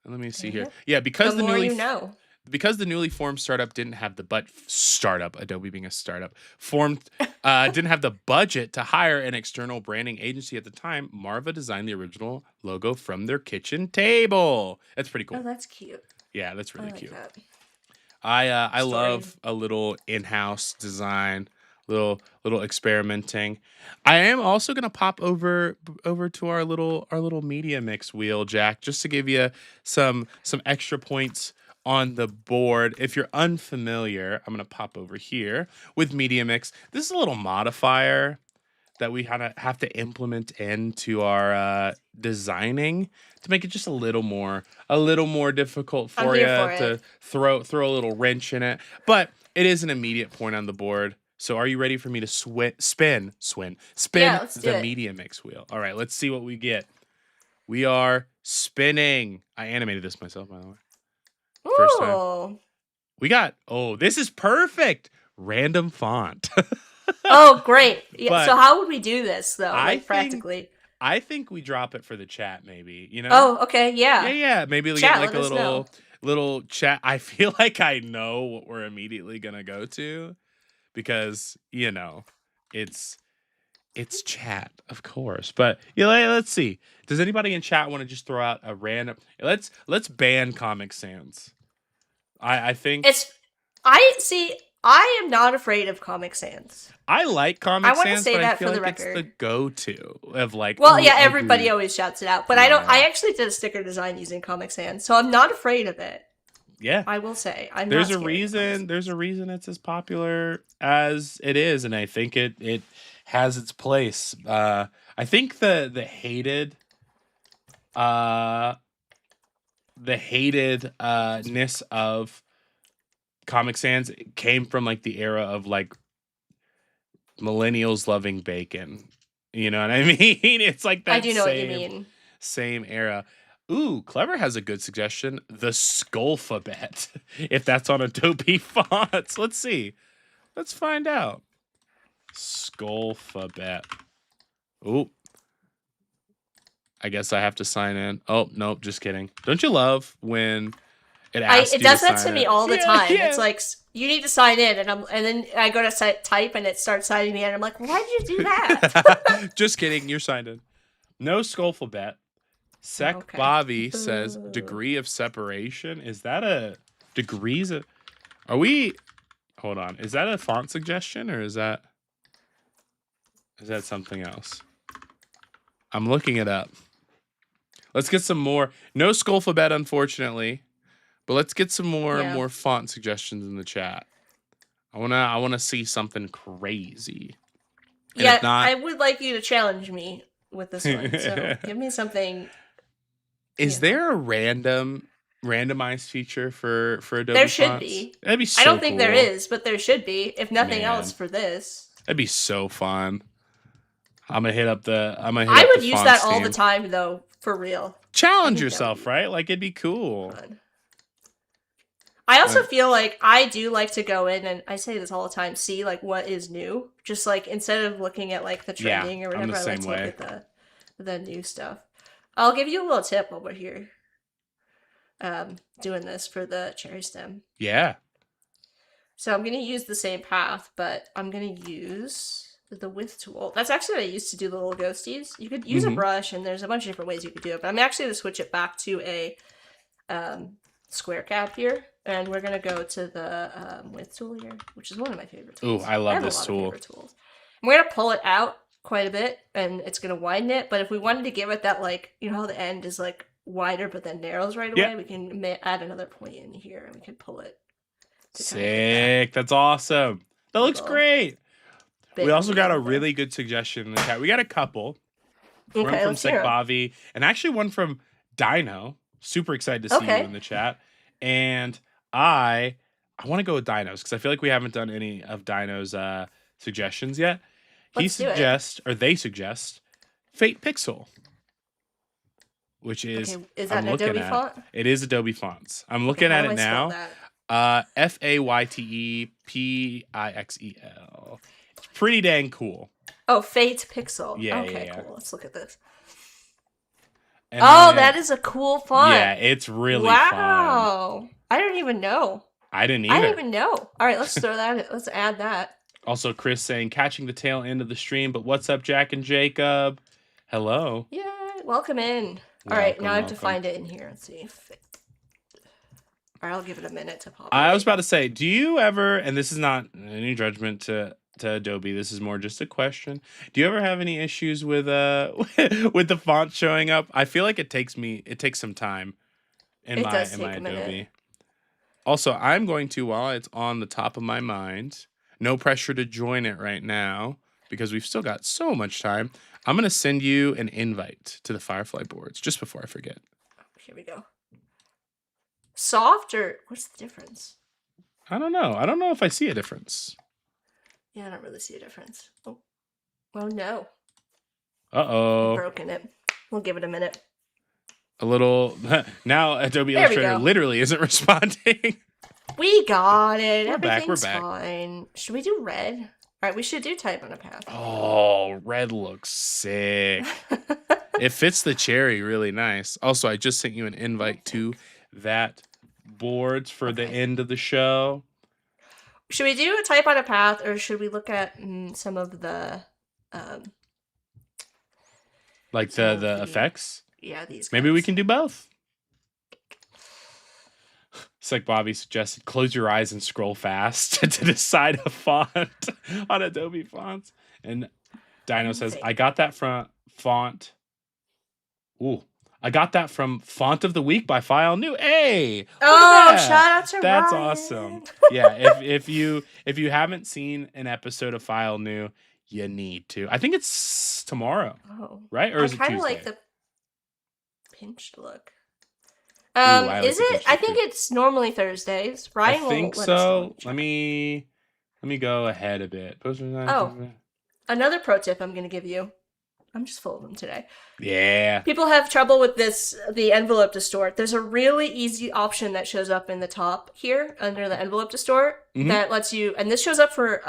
A: And let me see here. Yeah, because
B: The more you know.
A: because the newly formed startup didn't have Adobe being a startup, didn't have the budget to hire an external branding agency at the time, Marva designed the original logo from their kitchen table. That's pretty
B: Oh,
A: cool.
B: that's cute.
A: Yeah, that's
B: I
A: really
B: like
A: cute.
B: that.
A: I
B: Story.
A: love a little in-house design, little experimenting. I am also gonna pop over to our little media mix wheel, Jack, just to give you some extra points on the board. If you're unfamiliar, I'm gonna pop over here with media mix. This is a little modifier that we kind of have to implement into our designing to make it just a little more difficult
B: I'm
A: for
B: here
A: you
B: for
A: to
B: it.
A: throw a little wrench in it. But it is an immediate point on the board. So are you ready for me to spin
B: Yeah, let's do
A: the
B: it.
A: media mix wheel? All right, let's see what we get. We are spinning. I animated this myself, by the way. First time.
B: Ooh.
A: We got, this is perfect. Random font.
B: Oh, great. Yeah.
A: But
B: So how would we do this though?
A: I
B: Like
A: think
B: practically.
A: I think we drop it for the chat, maybe.
B: Oh, okay. Yeah.
A: Yeah. Maybe we get
B: Chat.
A: like
B: Let
A: a
B: us know.
A: little chat. I feel like I know what we're immediately gonna go to because it's chat, of course. But yeah, let's see. Does anybody in chat want to just throw out a random? Let's ban Comic Sans. I think
B: I see. I am not afraid of Comic Sans.
A: I like
B: I
A: Comic
B: want to
A: Sans,
B: say
A: but I
B: that
A: feel
B: for the
A: like it's the
B: record.
A: go-to of like.
B: Well,
A: ooh,
B: yeah,
A: ugly.
B: everybody always shouts it out, but
A: Yeah.
B: I actually did a sticker design using Comic Sans, so I'm not afraid of it.
A: Yeah.
B: I will say I'm
A: There's
B: not
A: a
B: scared of Comic
A: reason.
B: Sans.
A: There's a reason it's as popular as it is, and I think it has its place. I think the hated ness of Comic Sans came from like the era of like millennials loving bacon. You know what I mean? It's like
B: I
A: that
B: do know what you mean.
A: same era. Ooh, Clever has a good suggestion. The Skullphabet. If that's on Adobe fonts. Let's see. Let's find out. Skullphabet. Ooh. I guess I have to sign in. Oh, nope, just kidding. Don't you love when it asks
B: It
A: you to
B: does that
A: sign
B: to me
A: in?
B: all the
A: Yeah,
B: time.
A: yeah.
B: It's like you need to sign in, and then I go to type, and it starts signing me in. I'm like, why did you do that?
A: Just kidding. You're signed in. No Skullphabet. Sec
B: Okay.
A: Bobby says degree of separation. Is that a degrees of? Are we? Hold on. Is that a font suggestion or is that something else? I'm looking it up. Let's get some more. No Skullphabet, unfortunately, but let's get some more font suggestions in the chat. I wanna see something crazy. And
B: yeah,
A: if not,
B: I would like you to challenge me with this one. So give me something.
A: Is there a randomized feature for Adobe
B: There should
A: fonts?
B: be.
A: That'd be so
B: I don't think
A: cool.
B: there is, but there should be. If nothing
A: Man.
B: else, for this.
A: That'd be so fun. I'm gonna hit up the.
B: I would use that all the time, though, for real.
A: Challenge yourself, right? Like it'd be cool.
B: Fun. I also feel like I do like to go in, and I say this all the time, see like what is new. Just like instead of looking at like the trending or whatever, I like to look at the new stuff. I'll give you a little tip while we're here. Doing this for the cherry stem.
A: Yeah.
B: So I'm gonna use the same path, but I'm gonna use the width tool. That's actually what I used to do the little ghosties. You could use a brush, and there's a bunch of different ways you could do it. But I'm actually gonna switch it back to a square cap here, and we're gonna go to the width tool here, which is one of my favorite tools.
A: Ooh, I love this tool.
B: Tools. And we're gonna pull it out quite a bit, and it's gonna widen it. But if we wanted to give it that, like, you know how the end is like wider but then narrows right away, we can add another point in here, and we can pull it.
A: Sick. That's awesome. That looks great. We also got a really good suggestion in the chat. We got a couple. One from Sekbavi and actually one from Dino. Super excited to see you in the chat. And I want to go with Dino's because I feel like we haven't done any of Dino's suggestions yet. They suggest Fate Pixel, which is
B: that an Adobe font?
A: It is Adobe fonts. I'm looking at it now. FAYTEPIXEL. It's pretty dang cool.
B: Oh, Fate Pixel.
A: Yeah.
B: Cool. Let's look at this.
A: And
B: that is a cool font.
A: Yeah, it's really fun.
B: Wow. I didn't even know.
A: I didn't either.
B: I didn't even know. All right, let's throw that in. Let's add that.
A: Also, Chris saying, catching the tail end of the stream, but what's up, Jack and Jacob? Hello.
B: Yeah, welcome in. All right, now I have to find it in here and see if all right, I'll give it a minute to pop.
A: I was about to say, do you ever, and this is not any judgment to Adobe, this is more just a question. Do you ever have any issues with with the font showing up? I feel like it takes some time in my Adobe. Also, I'm going to, while it's on the top of my mind, no pressure to join it right now because we've still got so much time. I'm going to send you an invite to the Firefly boards just before I forget.
B: Here we go. Soft or what's the difference?
A: I don't know. I don't know if I see a difference.
B: Yeah, I don't really see a difference. Oh no.
A: Uh-oh.
B: I've broken it. We'll give it a minute.
A: A little. Now Adobe Illustrator literally isn't responding.
B: We got it.
A: We're back.
B: Fine. Should we do red? All right, we should do type on a path.
A: Oh, red looks sick. It fits the cherry really nice. Also, I just sent you an invite to that boards for the end of the show.
B: Should we do a type on a path, or should we look at some of the
A: like the effects?
B: Yeah, these guys.
A: Maybe we can do both. It's like Bobby suggested, close your eyes and scroll fast to decide a font on Adobe fonts. And Dino says, I got that from font. Ooh. I got that from Font of the Week by File New. Hey!
B: Oh, shout out to
A: That's
B: Ryan.
A: Awesome. Yeah, if you haven't seen an episode of File New, you need to. I think it's tomorrow.
B: Oh.
A: Right? Or is it Tuesday? I
B: kind of like the pinched look. Is it? I think it's normally Thursdays. Ryan
A: I think so. Let me go ahead a bit.
B: Another pro tip I'm going to give you. I'm just full of them today.
A: Yeah.
B: People have trouble with the envelope distort. There's a really easy option that shows up in the top here under the envelope distort that lets you, and this shows up for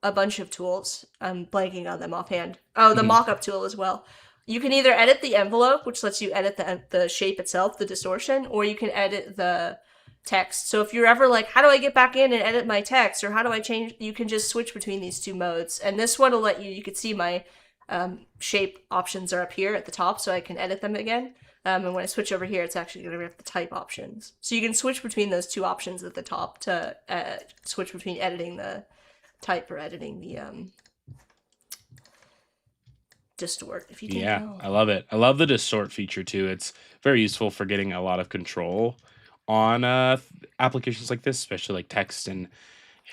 B: a bunch of tools. I'm blanking on them offhand. Oh, the mock-up tool as well. You can either edit the envelope, which lets you edit the shape itself, the distortion, or you can edit the text. So if you're ever like, how do I get back in and edit my text, or how do I change, you can just switch between these two modes. And this one will let you can see my shape options are up here at the top, so I can edit them again. And when I switch over here, it's actually going to have the type options. So you can switch between those two options at the top to switch between editing the type or editing the distort, if you didn't know.
A: I love it. I love the distort feature too. It's very useful for getting a lot of control on applications like this, especially like text and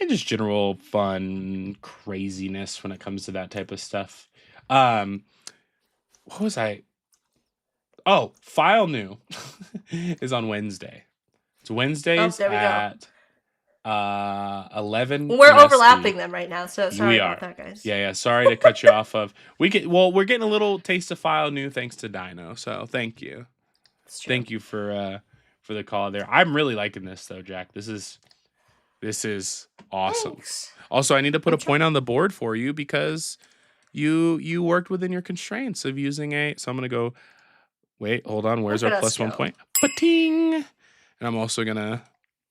A: just general fun craziness when it comes to that type of stuff. What was I? Oh, File New is on Wednesday. It's Wednesdays at 11.
B: We're
A: MST.
B: Overlapping them right now, so sorry about that, guys.
A: Yeah. Sorry to cut you off. We're getting a little taste of File New thanks to Dino. So thank you. Thank you for the call there. I'm really liking this though, Jack. This is awesome.
B: Thanks.
A: Also, I need to put a point on the board for you because you worked within your constraints of using so I'm gonna go. Wait, hold on. Where's our plus 1 point? Ba-ting! And I'm also gonna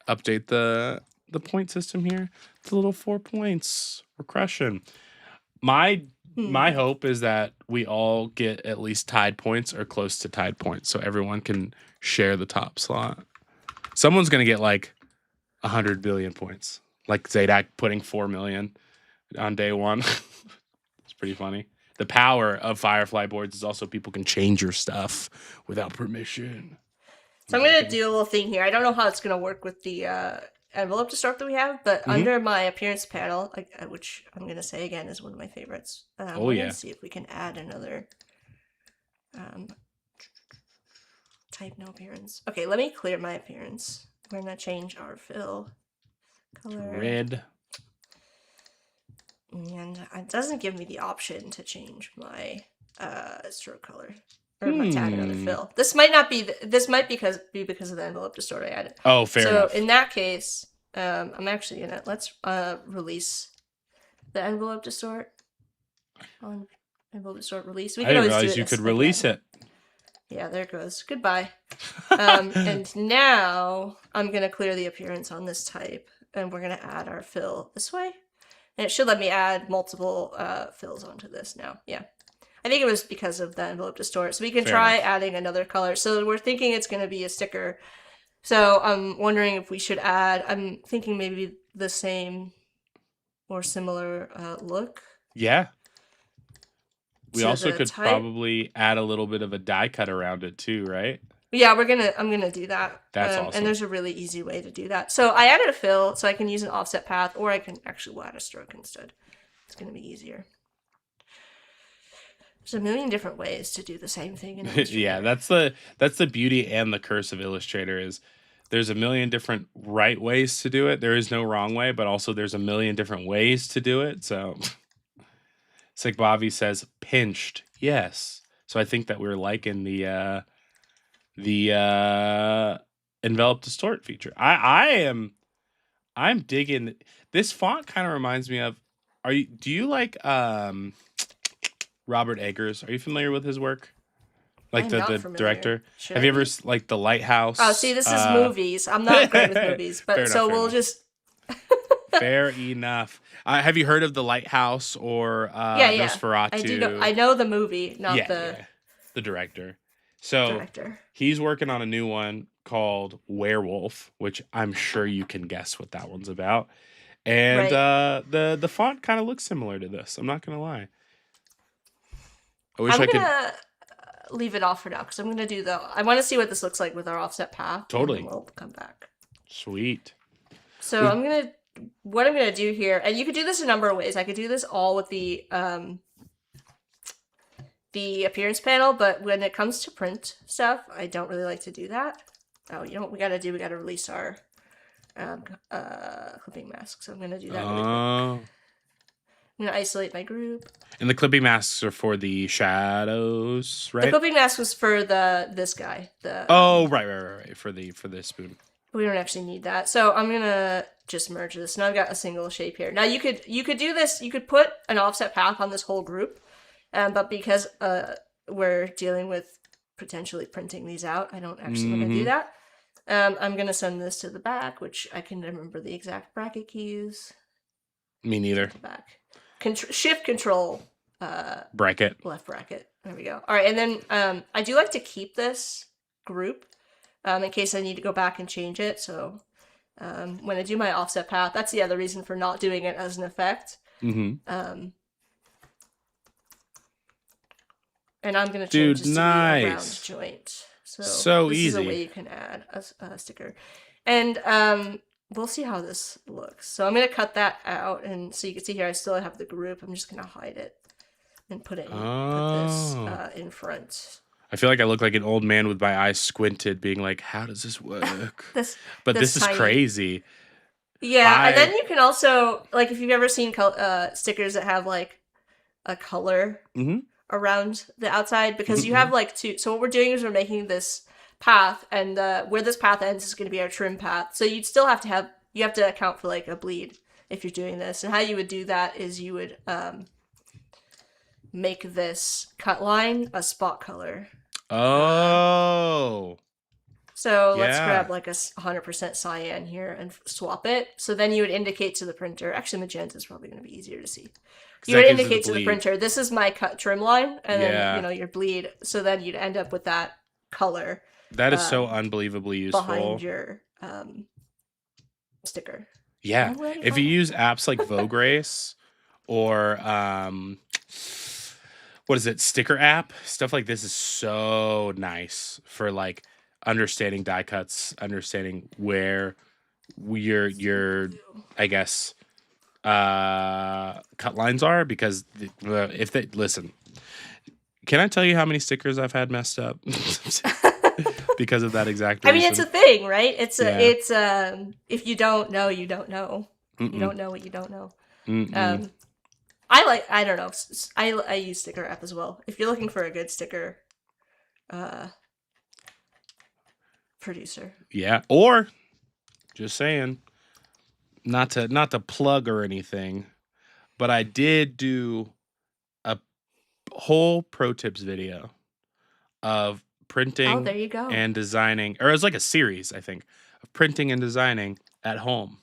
A: update the point system here. It's a little 4 points. We're crushing. My hope is that we all get at least tied points or close to tied points, so everyone can share the top slot. Someone's gonna get like 100 billion points, like Zadak putting 4 million on day one. It's pretty funny. The power of Firefly boards is also people can change your stuff without permission.
B: So I'm going to do a little thing here. I don't know how it's going to work with the envelope distort that we have, but under my appearance panel, which I'm going to say again is one of my favorites. Let's see if we can add another type no appearance. Okay, let me clear my appearance. We're going to change our fill color.
A: Red.
B: And it doesn't give me the option to change my stroke color or my tag another fill. This might not be. This might be because of the envelope distort I added.
A: Oh, fair enough.
B: So in that case, I'm actually gonna let's release the envelope distort on envelope distort release. We can always do it.
A: You could release it.
B: Yeah, there it goes. Goodbye. And now I'm gonna clear the appearance on this type, and we're gonna add our fill this way. And it should let me add multiple fills onto this now. Yeah. I think it was because of the envelope distort. So we can try adding another color. So we're thinking it's going to be a sticker. So I'm wondering if we should add, I'm thinking maybe the same or similar look.
A: Yeah. We also could probably add a little bit of a die cut around it too, right?
B: Yeah, I'm gonna do that.
A: That's awesome.
B: And there's a really easy way to do that. So I added a fill, so I can use an offset path, or I can actually add a stroke instead. It's gonna be easier. There's a million different ways to do the same thing in Illustrator.
A: Yeah, that's the beauty and the curse of Illustrator is there's a million different right ways to do it. There is no wrong way, but also there's a million different ways to do it. So Sick Bobby says pinched. Yes. So I think that we're liking the envelope distort feature. I'm digging this font. Kind of reminds me of do you like Robert Eggers? Are you familiar with his work? Like the director? Have you ever like The Lighthouse?
B: Oh, see, this is movies. I'm not great with movies, but so we'll just
A: Fair enough. Have you heard of The Lighthouse or Nosferatu?
B: I know the movie, not
A: the director. So he's working on a new one called Werewolf, which I'm sure you can guess what that one's about. And the font kind of looks similar to this. I'm not gonna lie.
B: I'm gonna leave it off for now because I'm gonna do I want to see what this looks like with our offset path.
A: Totally.
B: And we'll come back.
A: Sweet.
B: So what I'm gonna do here, and you could do this a number of ways. I could do this all with the appearance panel, but when it comes to print stuff, I don't really like to do that. Oh, you know what we gotta do? We gotta release our clipping mask. So I'm gonna do that really quick. I'm gonna isolate my group.
A: And the clipping masks are for the shadows,
B: The
A: right?
B: clipping mask was for this guy.
A: Oh, right. For the spoon.
B: We don't actually need that. So I'm gonna just merge this. Now I've got a single shape here. Now you could do this. You could put an offset path on this whole group, but because we're dealing with potentially printing these out, I don't actually want to do that. I'm gonna send this to the back, which I can remember the exact bracket keys.
A: Me neither.
B: Back. Shift Control.
A: Bracket.
B: Left bracket. There we go. All right, and then I do like to keep this group in case I need to go back and change it. So when I do my offset path, that's the other reason for not doing it as an effect. And I'm going to change this to be a round joint. So this
A: easy.
B: is a way you can add a sticker. And we'll see how this looks. So I'm going to cut that out. And so you can see here, I still have the group. I'm just going to hide it and put this in front.
A: I feel like I look like an old man with my eyes squinted, being like, how does this work? This is tiny. Crazy.
B: Yeah, and then you can also, like, if you've ever seen stickers that have, like, a color around the outside, because you have, like, two. So what we're doing is we're making this path, and where this path ends is going to be our trim path. So you'd still have to you have to account for, like, a bleed if you're doing this. And how you would do that is you would make this cut line a spot color.
A: Oh.
B: So let's grab like a 100% cyan here and swap it. So then you would indicate to the printer. Actually, magenta is probably going to be easier to see. You would indicate to the printer, this is my cut trim line, and then your bleed. So then you'd end up with that color.
A: That is so unbelievably useful
B: behind your sticker.
A: Yeah, if you use apps like Vograce or what is it, Sticker app, stuff like this is so nice for like understanding die cuts, understanding where your I guess cut lines are, because if they listen, can I tell you how many stickers I've had messed up because of that exact reason?
B: I mean, it's a thing, right? It's if you don't know, you don't know. You don't know what you don't know. I don't know. I use Sticker app as well. If you're looking for a good sticker producer.
A: Yeah, or just saying, not to plug or anything, but I did do a whole pro tips video of printing
B: there you go.
A: and designing, or it was like a series, I think, of printing and designing at home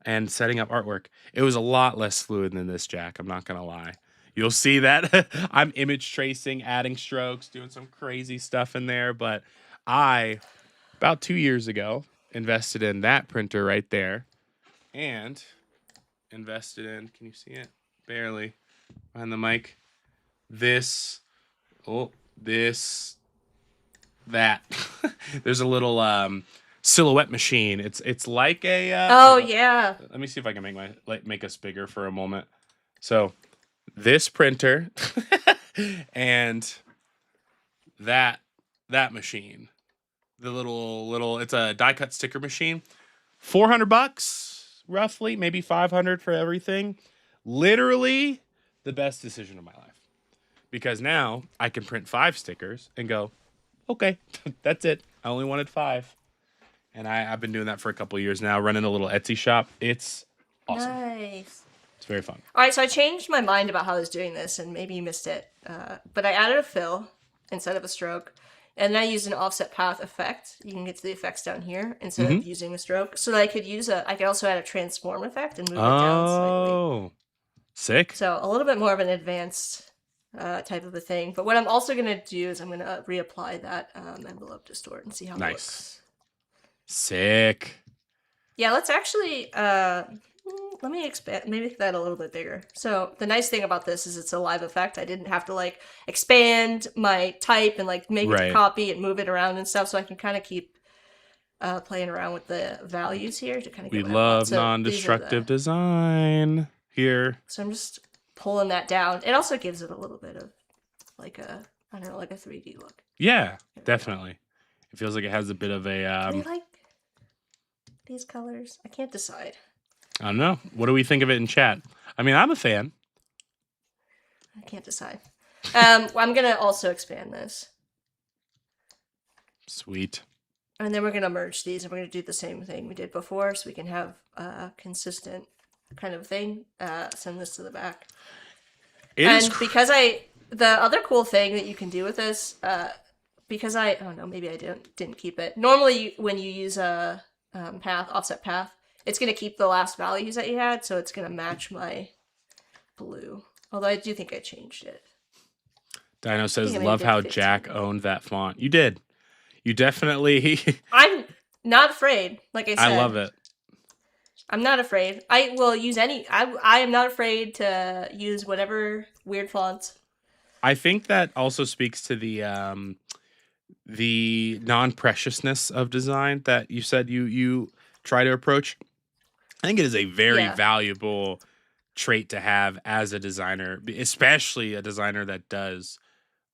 A: and setting up artwork. It was a lot less fluid than this, Jack. I'm not gonna lie. You'll see that I'm image tracing, adding strokes, doing some crazy stuff in there. But I, about 2 years ago, invested in that printer right there, and invested in, can you see it? Barely behind the mic. That. There's a little silhouette machine. It's like a
B: yeah.
A: Let me see if I can make us bigger for a moment. So this printer and that machine, the little it's a die cut sticker machine, $400 roughly, maybe 500 for everything. Literally the best decision of my life, because now I can print 5 stickers and go, okay, that's it. I only wanted 5. And I've been doing that for a couple of years now, running a little Etsy shop. It's awesome.
B: Nice.
A: It's very fun.
B: All right, so I changed my mind about how I was doing this, and maybe you missed it. But I added a fill instead of a stroke, and then I used an offset path effect. You can get to the effects down here instead of using a stroke. So that I could also add a transform effect and move it down slightly.
A: Oh, sick.
B: So a little bit more of an advanced type of a thing. But what I'm also going to do is I'm going to reapply that envelope distort and see how it looks.
A: Sick.
B: Yeah, let's actually let me expand, maybe make that a little bit bigger. So the nice thing about this is it's a live effect. I didn't have to like expand my type and like make it a copy and move it around and stuff. So I can kind of keep playing around with the values here to kind of.
A: We love non-destructive design here.
B: So I'm just pulling that down. It also gives it a little bit of like a, I don't know, like a 3D look.
A: Yeah, definitely. It feels like it has a bit of a.
B: Do you like these colors? I can't decide.
A: I don't know. What do we think of it in chat? I mean, I'm a fan.
B: I can't decide. I'm gonna also expand this.
A: Sweet.
B: And then we're gonna merge these, and we're gonna do the same thing we did before, so we can have a consistent kind of thing. Send this to the back. Because the other cool thing that you can do with this, because I don't know, maybe I didn't keep it. Normally, when you use a offset path, it's gonna keep the last values that you had, so it's gonna match my blue. Although I do think I changed it.
A: Dino says, love how Jack owned that font. You did. You definitely.
B: I'm not afraid. Like I said,
A: I love it.
B: I'm not afraid. I will use any. I am not afraid to use whatever weird fonts.
A: I think that also speaks to the non-preciousness of design that you said you try to approach. I think it is a very valuable trait to have as a designer, especially a designer that does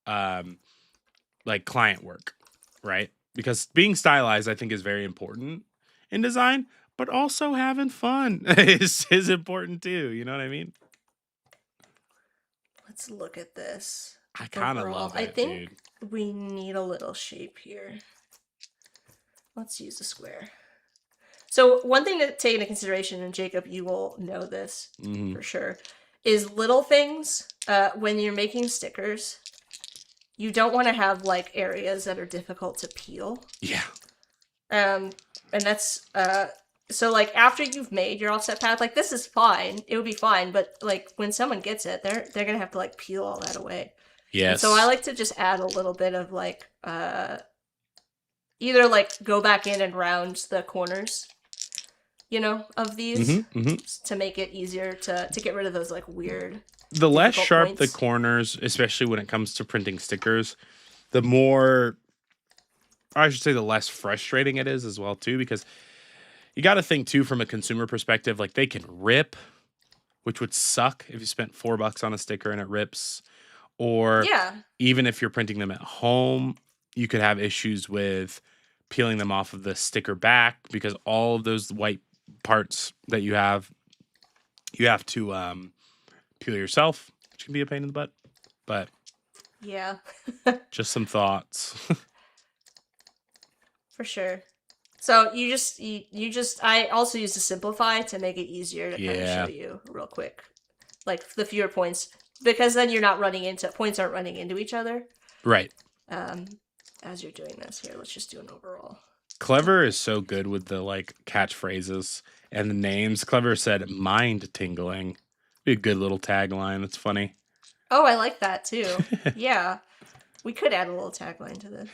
A: like client work, right? Because being stylized, I think, is very important in design, but also having fun is important too. You know what I mean?
B: Let's look at this.
A: I kind of love it,
B: I think we need a little shape here. Let's use a square. So one thing to take into consideration, and Jacob, you will know this for sure, is little things. When you're making stickers, you don't want to have like areas that are difficult to peel.
A: Yeah.
B: And that's so like after you've made your offset path, like this is fine. It would be fine, but like when someone gets it, they're gonna have to like peel all that away.
A: Yes.
B: And so I like to just add a little bit of like either like go back in and round the corners, you know, of these to make it easier to get rid of those like weird.
A: The less sharp the corners, especially when it comes to printing stickers, the more, I should say, the less frustrating it is as well too, because you got to think too from a consumer perspective, like they can rip, which would suck if you spent $4 on a sticker and it rips. Or even if you're printing them at home, you could have issues with peeling them off of the sticker back because all of those white parts that you have to peel yourself, which can be a pain in the butt. But
B: yeah,
A: just some thoughts.
B: For sure. So you just I also use the simplify to make it easier to kind of show you real quick, like the fewer points, because then you're not running into points aren't running into each other.
A: Right.
B: As you're doing this here, let's just do an overall.
A: Clever is so good with the like catchphrases and the names. Clever said mind tingling. Be a good little tagline. That's funny.
B: Oh, I like that too. Yeah. We could add a little tagline to this.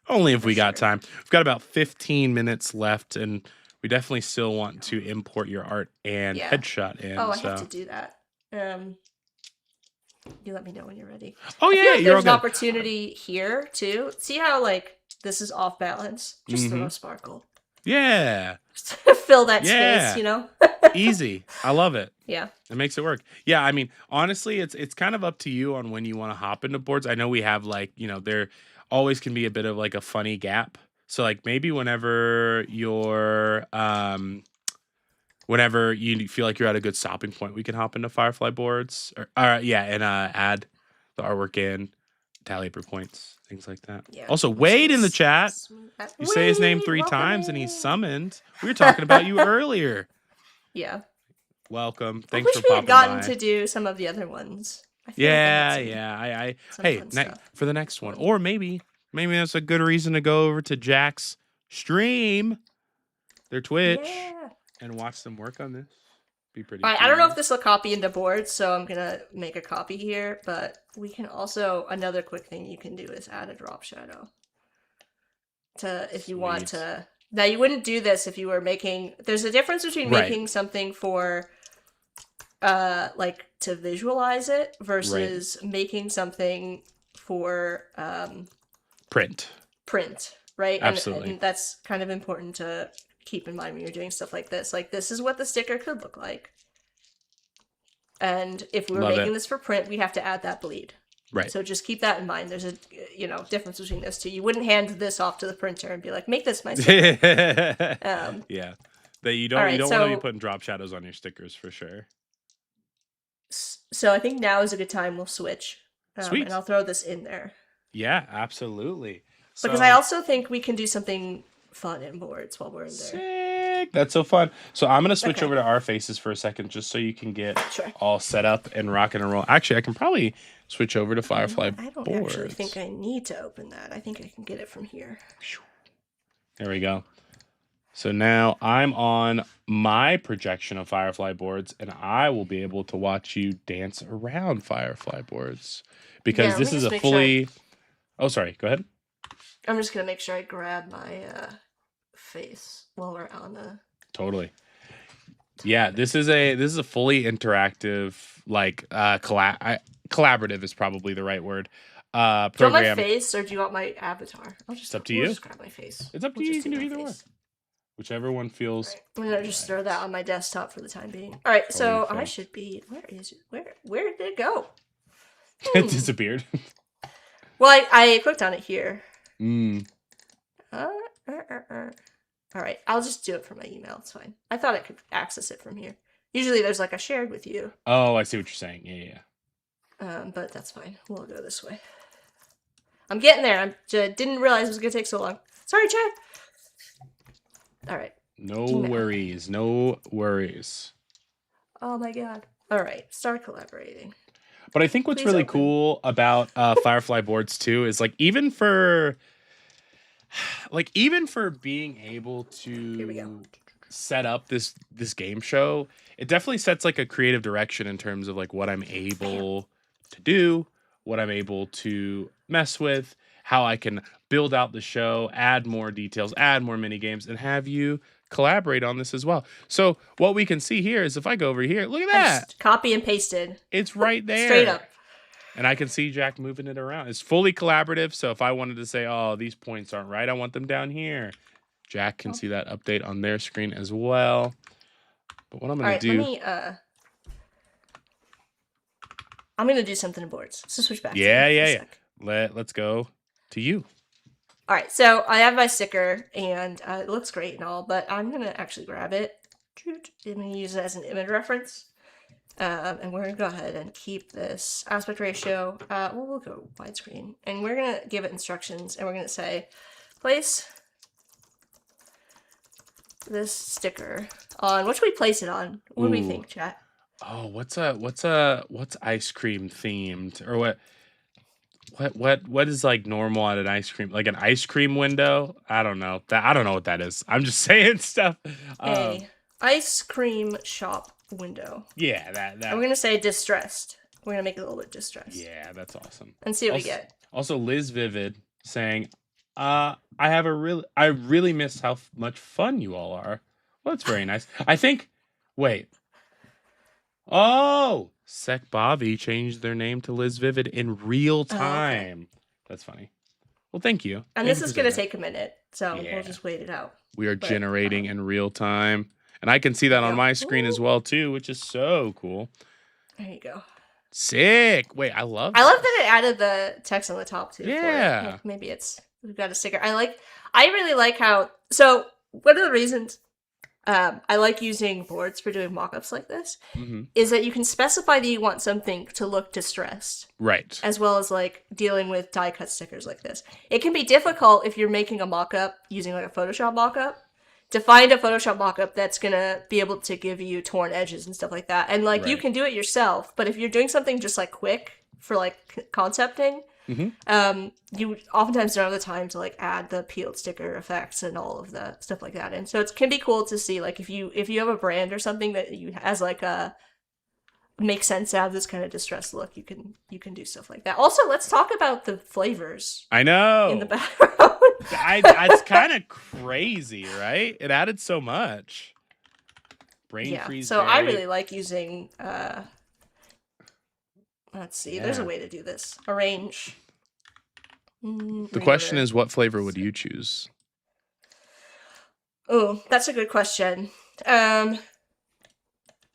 A: Only if we got time. We've got about 15 minutes left, and we definitely still want to import your art and headshot in.
B: Oh, I have to do that. You let me know when you're ready.
A: Oh yeah,
B: like there's an opportunity here too. See how like this is off balance? Just throw a sparkle.
A: Yeah.
B: Just fill that space, you know?
A: Easy. I love it.
B: Yeah.
A: It makes it work. Yeah, I mean, honestly, it's kind of up to you on when you want to hop into boards. I know we have like, you know, there always can be a bit of like a funny gap. So like maybe whenever you're whenever you feel like you're at a good stopping point, we can hop into Firefly boards or and add the artwork in, tally up your points, things like that. Yeah, also, Wade in the chat. You say his name 3 times and he's summoned. We were talking about you earlier.
B: Yeah.
A: Welcome. Thanks for popping by.
B: I wish we had gotten to do some of the other ones.
A: Hey, for the next one, or maybe that's a good reason to go over to Jack's stream, their Twitch, and watch them work on this. Be pretty.
B: All right, I don't know if this will copy into boards, so I'm gonna make a copy here. But we can also another quick thing you can do is add a drop shadow. If you want to. Now you wouldn't do this if you were making. There's a difference between making something for, like to visualize it versus making something for
A: print.
B: Right?
A: Absolutely.
B: And that's kind of important to keep in mind when you're doing stuff like this. Like this is what the sticker could look like. And if we were making this for print, we have to add that bleed.
A: Right.
B: So just keep that in mind. There's a difference between those two. You wouldn't hand this off to the printer and be like, make this my sticker.
A: Yeah. That you don't want to be putting drop shadows on your stickers for sure.
B: So I think now is a good time we'll switch. And
A: Sweet.
B: I'll throw this in there.
A: Yeah, absolutely.
B: Because I
A: So
B: also think we can do something fun in boards while we're in there.
A: sick. That's so fun. So I'm gonna switch
B: Okay.
A: over to our faces for a second, just so you can get
B: Sure.
A: all set up and rocking and roll. Actually, I can probably switch over to Firefly
B: I don't
A: boards.
B: actually think I need to open that. I think I can get it from here.
A: There we go. So now I'm on my projection of Firefly boards, and I will be able to watch you dance around Firefly boards because
B: Yeah,
A: this is a
B: make
A: fully. Oh, sorry. Go ahead.
B: I'm just gonna make sure I grab my face while we're on the.
A: Totally. Yeah, this is a fully interactive, like collaborative is probably the right word.
B: Do you want my
A: Program.
B: face or do you want my avatar?
A: It's up to you.
B: Just grab my face.
A: It's up to you. You can do either one. Whichever one feels.
B: Right. I'm gonna just throw that on my desktop for the time being. All right, so I should be. Where is it? Where did it go?
A: It disappeared.
B: Well, I clicked on it here.
A: Mm.
B: All right, I'll just do it from my email. It's fine. I thought I could access it from here. Usually there's like a shared with you.
A: Oh, I see what you're saying. Yeah.
B: But that's fine. We'll go this way. I'm getting there. I didn't realize it was gonna take so long. Sorry, Chad. All right.
A: No worries. No worries.
B: Oh my god. All right. Start collaborating.
A: But I think what's really cool about Firefly boards too is even for being able to set up this game show, it definitely sets like a creative direction in terms of like what I'm able to do, what I'm able to mess with, how I can build out the show, add more details, add more mini games, and have you collaborate on this as well. So what we can see here is if I go over here, look at that.
B: Just copy and pasted.
A: It's right there.
B: Straight up.
A: And I can see Jack moving it around. It's fully collaborative. So if I wanted to say, oh, these points aren't right, I want them down here, Jack can see that update on their screen as well. But what I'm going to do...
B: I'm going to do something in boards. So switch back.
A: Yeah. Let's go to you.
B: All right, so I have my sticker, and it looks great and all, but I'm going to actually grab it. I'm going to use it as an image reference. And we're going to go ahead and keep this aspect ratio. We'll go widescreen. And we're going to give it instructions, and we're going to say, place this sticker on... What should we place it on? What do we think, chat?
A: Oh, what's ice cream themed? Or what is like normal at an ice cream, like an ice cream window? I don't know. I don't know what that is. I'm just saying stuff.
B: Ice cream shop window.
A: Yeah, that.
B: And we're gonna say distressed. We're gonna make it a little bit distressed.
A: Yeah, that's awesome.
B: And see what we get.
A: Also, Liz Vivid saying, I really miss how much fun you all are. Well, that's very nice. I think. Wait. Oh, Sec Bobby changed their name to Liz Vivid in real time. Okay. That's funny. Well, thank you.
B: And this is going to take a minute, so we'll just wait it out.
A: We are generating in real time. And I can see that on my screen as well, too, which is so cool.
B: There you go.
A: Sick. Wait, I love
B: that it added the text on the top, too.
A: Yeah.
B: Maybe we've got a sticker. I really like how, so one of the reasons I like using boards for doing mockups like this is that you can specify that you want something to look distressed.
A: Right.
B: As well as like dealing with die cut stickers like this. It can be difficult if you're making a mockup using like a Photoshop mockup to find a Photoshop mockup that's gonna be able to give you torn edges and stuff like that. And like you can do it yourself, but if you're doing something just like quick for like concepting, you oftentimes don't have the time to like add the peeled sticker effects and all of the stuff like that. And so it can be cool to see like if you have a brand or something that you has like a makes sense to have this kind of distressed look, you can do stuff like that. Also, let's talk about the flavors.
A: I know
B: in the background.
A: It's kind of crazy, right? It added so much. Brain freeze.
B: So I really like using let's see. There's a way to do this. Arrange.
A: The question is, what flavor would you choose?
B: Oh, that's a good question. I'm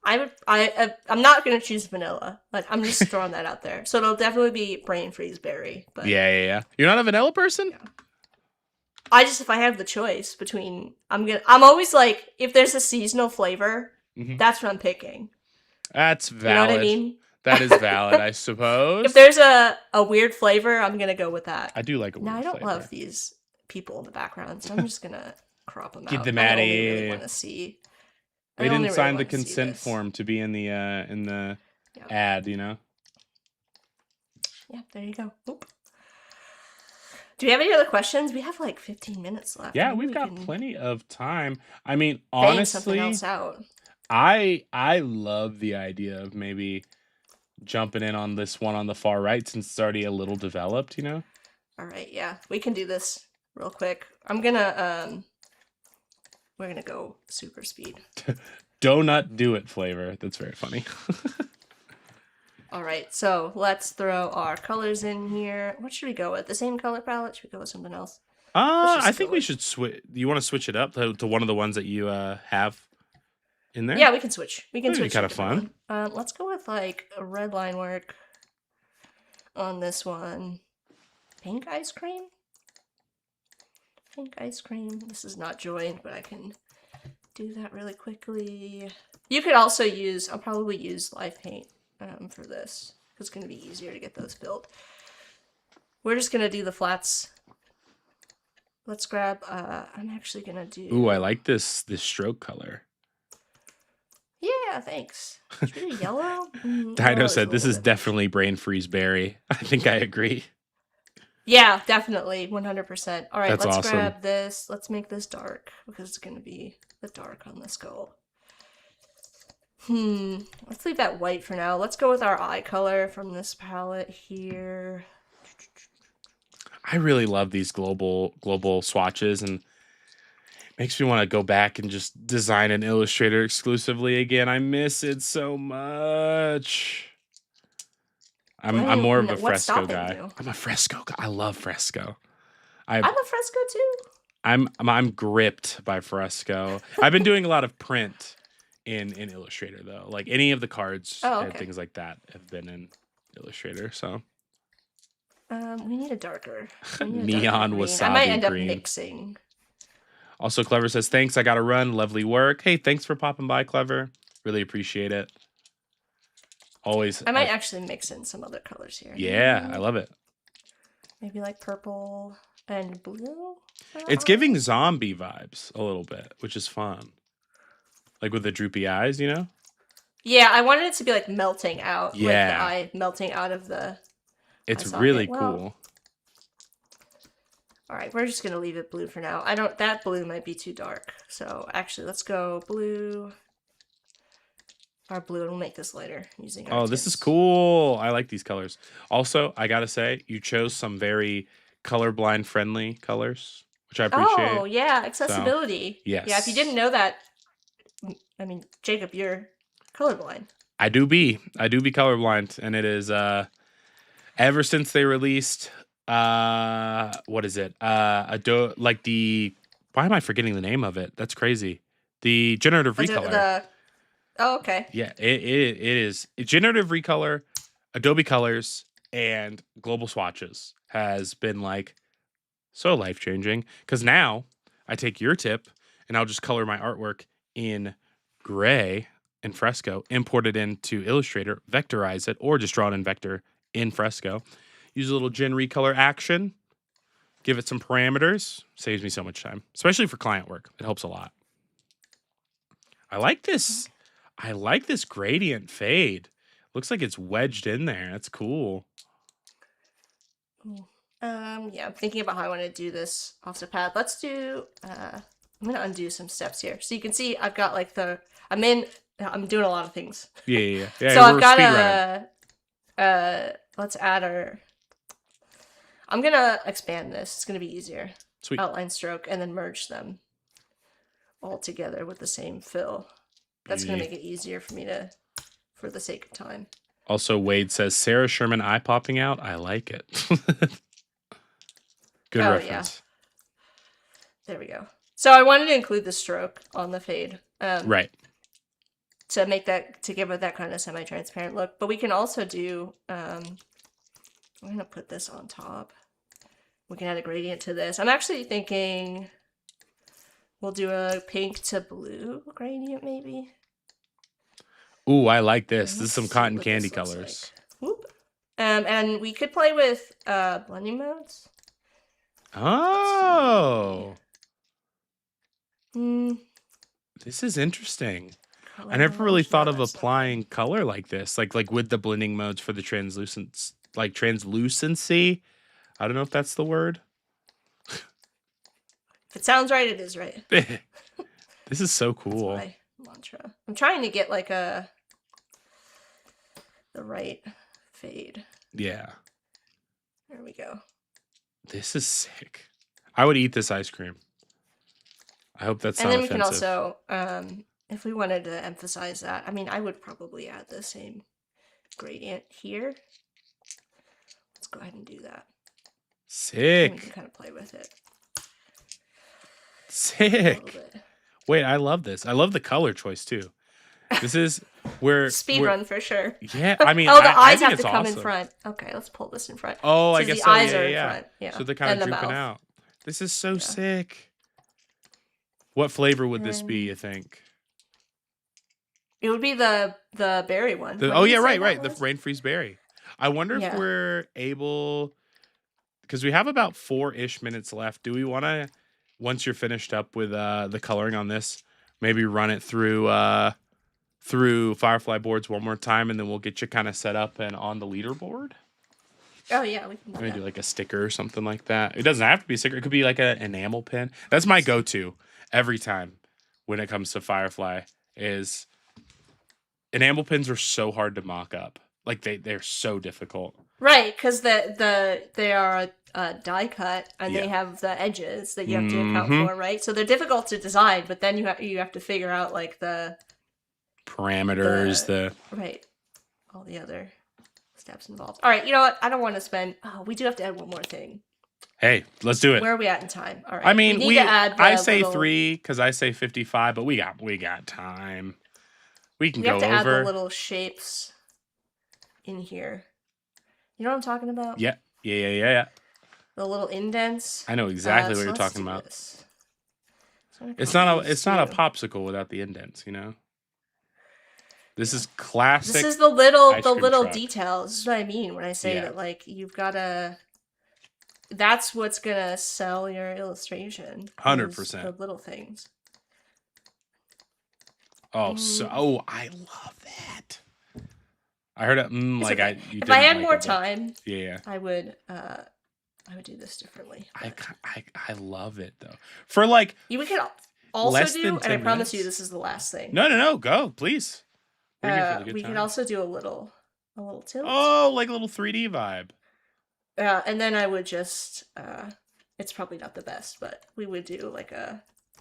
B: not gonna choose vanilla. Like I'm just throwing that out there. So it'll definitely be brain freeze berry. But
A: yeah. You're not a vanilla person?
B: Yeah. If I have the choice between, I'm always like, if there's a seasonal flavor, that's what I'm picking.
A: That's valid.
B: You know what I mean?
A: That is valid, I
B: If
A: suppose.
B: there's a weird flavor, I'm gonna go with that.
A: I do like a
B: Now I
A: weird
B: don't love
A: flavor.
B: these people in the background, so I'm just gonna crop them
A: Get
B: out.
A: them
B: I
A: out of
B: only really
A: here.
B: want to see. I
A: They
B: only
A: didn't
B: really
A: sign the
B: want to see
A: consent
B: this.
A: form to be in the
B: Yeah.
A: ad, you know?
B: Yeah, there you go. Oop. Do we have any other questions? We have like 15 minutes left.
A: Yeah,
B: Maybe
A: we've
B: we
A: got
B: can
A: plenty of time. I mean,
B: bang something
A: honestly,
B: else out.
A: I love the idea of maybe jumping in on this one on the far right since it's already a little developed, you know?
B: All right, yeah, we can do this real quick. I'm gonna we're gonna go super speed.
A: Donut do it flavor. That's very funny.
B: All right, so let's throw our colors in here. What should we go with? The same color palette? Should we go with something else?
A: I think we should switch. You want to switch it up to one of the ones that you have in there?
B: Yeah, we can switch. We can
A: That'd be
B: switch.
A: kind of fun.
B: Let's go with like a red line work on this one. Pink ice cream. Pink ice cream. This is not joined, but I can do that really quickly. You could also use. I'll probably use live paint for this. It's going to be easier to get those built. We're just going to do the flats. Let's grab. I'm actually going to do.
A: Ooh, I like this stroke color.
B: Yeah, thanks. Should we do yellow?
A: Dino said this is definitely brain freeze berry. I think I agree.
B: Yeah, definitely, 100%. All right,
A: That's
B: let's
A: awesome.
B: grab this. Let's make this dark because it's going to be the dark on the skull. Let's leave that white for now. Let's go with our eye color from this palette here.
A: I really love these global swatches, and makes me want to go back and just design an Illustrator exclusively again. I miss it so much. I'm more of a fresco guy.
B: You?
A: I'm a fresco guy. I love fresco.
B: I'm a fresco too.
A: I'm gripped by fresco. I've been doing a lot of print in Illustrator though. Like any of the cards and things like that have been in Illustrator. So
B: we need a darker
A: neon wasabi
B: I might end up
A: green.
B: mixing.
A: Also, Clever says, thanks, I gotta run. Lovely work. Hey, thanks for popping by, Clever. Really appreciate it. Always.
B: I might actually mix in some other colors here.
A: Yeah, I love it.
B: Maybe like purple and blue.
A: It's giving zombie vibes a little bit, which is fun. Like with the droopy eyes, you know?
B: Yeah, I wanted it to be like melting out.
A: Yeah.
B: Like the eye melting out of the...
A: It's really cool.
B: All right, we're just going to leave it blue for now. That blue might be too dark. So actually, let's go blue. Our blue, and we'll make this later using our
A: this is cool. I like these colors. Also, I gotta say, you chose some very colorblind friendly colors, which I appreciate.
B: Oh, yeah, accessibility.
A: So, yes.
B: Yeah, if you didn't know that, I mean, Jacob, you're colorblind.
A: I do be colorblind, and it is ever since they released what is it? Adobe, like the, why am I forgetting the name of it? That's crazy. The generative recolor.
B: Oh, okay.
A: Yeah, it is. Generative recolor, Adobe Colors, and global swatches has been like so life-changing, because now I take your tip and I'll just color my artwork in gray in Fresco, import it into Illustrator, vectorize it, or just draw it in vector in Fresco. Use a little gen recolor action, give it some parameters, saves me so much time, especially for client work. It helps a lot. I like this gradient fade. Looks like it's wedged in there. That's cool.
B: Yeah, I'm thinking about how I want to do this off the pad. Let's do, I'm going to undo some steps here. So you can see I've got like I'm doing a lot of things.
A: Yeah.
B: So I've got let's add I'm going to expand this. It's going to be easier.
A: Sweet.
B: Outline stroke and then merge them all together with the same fill. That's going to make it easier for me for the sake of time.
A: Also, Wade says, Sarah Sherman eye popping out. I like it. Good reference.
B: Yeah. There we go. So I wanted to include the stroke on the fade.
A: Right.
B: To give it that kind of semi-transparent look. But we can also do, I'm going to put this on top. We can add a gradient to this. I'm actually thinking we'll do a pink to blue gradient maybe.
A: Ooh, I like this.
B: And
A: This is
B: let's
A: some
B: see
A: cotton
B: what
A: candy
B: this looks
A: colors.
B: like. Whoop. And we could play with blending modes.
A: Oh.
B: Hmm.
A: This is interesting.
B: Color
A: I never really
B: range? No,
A: thought of
B: that's not good.
A: applying color like this, like with the blending modes for the translucency. I don't know if that's the word.
B: If it sounds right, it is right.
A: This is so
B: That's
A: cool.
B: my mantra. I'm trying to get like the right fade.
A: Yeah.
B: There we go.
A: This is sick. I would eat this ice cream. I hope that's
B: And
A: not
B: then we can
A: offensive.
B: also, if we wanted to emphasize that, I mean, I would probably add the same gradient here. Let's go ahead and do that. And we can
A: Sick.
B: kind of play with it a
A: Sick.
B: little bit.
A: Wait, I love this. I love the color choice too. This is where
B: Speed run for sure.
A: Yeah, I mean,
B: oh, the
A: I
B: eyes
A: think
B: have
A: it's
B: to come in
A: awesome.
B: front. Okay, let's pull this in front.
A: Oh, I
B: So
A: guess
B: the
A: so.
B: eyes
A: Yeah,
B: are in
A: yeah.
B: front. Yeah.
A: So they're kind
B: And
A: of
B: the
A: drooping
B: mouth.
A: out. This is so sick. What flavor would this be, you think?
B: It would be the berry one. What
A: Oh
B: did you
A: yeah,
B: say
A: right,
B: that
A: right. The
B: was?
A: rain freeze berry. I wonder if
B: Yeah.
A: we're able, because we have about 4-ish minutes left. Do we want to, once you're finished up with the coloring on this, maybe run it through Firefly boards one more time, and then we'll get you kind of set up and on the leaderboard?
B: Oh yeah, we can do
A: Maybe
B: that.
A: do like a sticker or something like that. It doesn't have to be a sticker. It could be like an enamel pin. That's my go-to every time when it comes to Firefly. Is enamel pins are so hard to mock up. Like they're so difficult.
B: Right, because they are die cut and they
A: Yeah.
B: have the edges that you have to account for, right? So they're difficult to design, but then you have to figure out like the
A: Parameters,
B: right, all the other steps involved. All right, you know what? I don't want to spend. Oh, we do have to add one more thing.
A: Hey, let's do it.
B: Where are we at in time? All right.
A: I mean,
B: we need to add.
A: I say
B: little,
A: 3 because I say 55, but we got time. We can
B: We have
A: go
B: to add the
A: over.
B: little shapes in here. You know what I'm talking about?
A: Yeah.
B: The little indents.
A: I know exactly what
B: so
A: you're
B: let's
A: talking
B: do
A: about.
B: this.
A: It's not a popsicle without the indents, you know. This is classic.
B: This is the little
A: truck.
B: details. This is what I mean when I say that, like, you've gotta. That's what's gonna sell your illustration.
A: 100%.
B: The little things.
A: Oh, I love that. I heard it. Like
B: okay.
A: you.
B: If I had
A: like
B: more
A: it,
B: time,
A: yeah,
B: I would do this differently.
A: I love it though. For like
B: we could also
A: less
B: do,
A: than
B: and
A: 10
B: I promise
A: minutes?
B: you, this is the last thing.
A: No, go please. We're here for the good
B: We
A: time.
B: could also do a little tilt.
A: Oh, like a little 3D vibe.
B: And then I would just it's probably not the best, but we would do like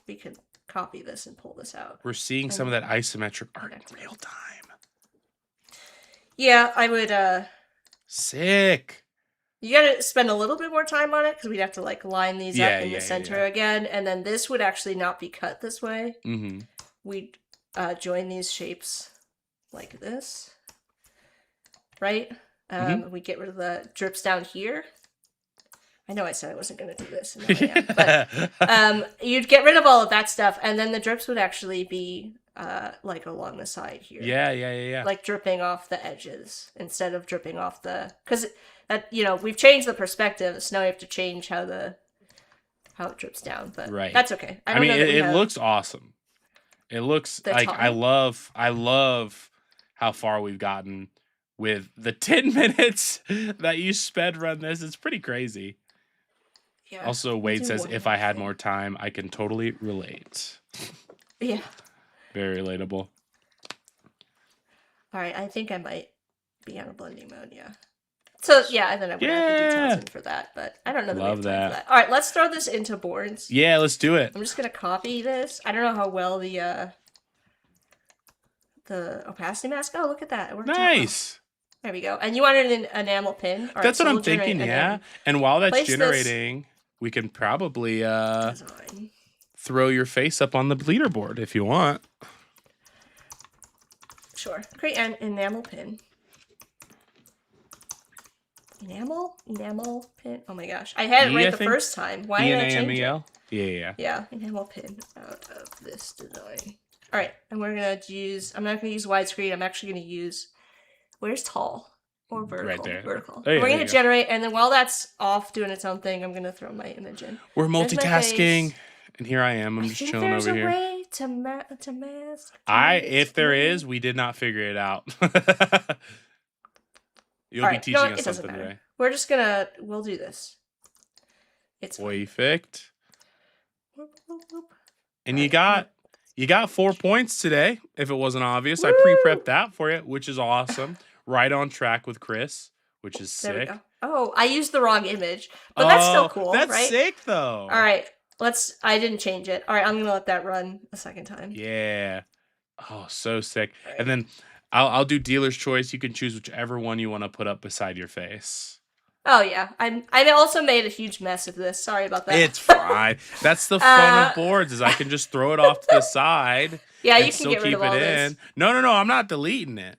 B: we could copy this and pull this out.
A: We're seeing some of that isometric art in real time.
B: Yeah, I would
A: Sick.
B: you gotta spend a little bit more time on it because we'd have to like line these up in the center again, and then this would actually not be cut this way.
A: Mm-hmm.
B: We'd join these shapes like this, right? We get rid of the drips down here. I know I said I wasn't going to do this, and now I am, but you'd get rid of all of that stuff, and then the drips would actually be like along the side here.
A: Yeah.
B: Like dripping off the edges instead of dripping off the, because we've changed the perspective, so now we have to change how it drips down, but that's okay.
A: I mean, it looks awesome. It looks like I love how far we've gotten with the 10 minutes that you sped run this. It's pretty crazy.
B: Yeah.
A: Also, Wade says, if I had more time, I can totally relate.
B: Yeah.
A: Very relatable.
B: All right, I think I might be on a blending mode, yeah. So, yeah, and then I would add the details in for that, but I don't know that we have time for that. All right, let's throw this into boards.
A: Yeah, let's do it.
B: I'm just going to copy this. I don't know how well the opacity mask. Oh, look at that. It worked
A: nice.
B: Out. There we go. And you wanted an enamel pin. All
A: that's
B: right,
A: what I'm thinking, yeah. And while that's generating, we can probably throw your face up on the leaderboard if you want.
B: Sure. Create an enamel pin. Enamel pin. Oh my gosh. I had it right the first time. Why did I change it?
A: Yeah.
B: Yeah, enamel pin out of this design. All right, and we're gonna use. I'm not gonna use widescreen. I'm actually gonna use. Where's tall or vertical?
A: Right there.
B: Vertical.
A: Oh, yeah,
B: We're
A: there
B: gonna
A: you go.
B: generate, and then while that's off doing its own thing, I'm gonna throw my image in.
A: We're
B: There's my
A: multitasking,
B: face.
A: and here I am. I'm
B: I
A: just
B: think
A: chilling
B: there's
A: over
B: a
A: here.
B: way to mask.
A: If there is, we did not figure it out. You'll
B: All
A: be
B: right,
A: teaching
B: no,
A: us
B: it doesn't
A: something
B: matter.
A: today.
B: We're just gonna. We'll do this. It's fine.
A: Perfect.
B: Whoop, whoop, whoop.
A: And
B: All
A: you got 4 points today. If it wasn't obvious, I
B: Woo!
A: pre-prepped that for you, which is awesome. Right on track with Chris, which is
B: There we
A: sick.
B: go. Oh, I used the wrong image, but that's still cool,
A: That's
B: right?
A: sick though.
B: All right, I didn't change it. All right, I'm gonna let that run a second time.
A: Yeah. Oh, so sick.
B: Right.
A: And then I'll do dealer's choice. You can choose whichever one you want to put up beside your face.
B: Oh yeah, I also made a huge mess of this. Sorry about that.
A: It's fine. That's the fun of boards, is I can just throw it off to the side.
B: Yeah,
A: and
B: you can
A: still
B: get rid
A: keep
B: of all
A: it
B: this.
A: in. No, I'm not deleting it.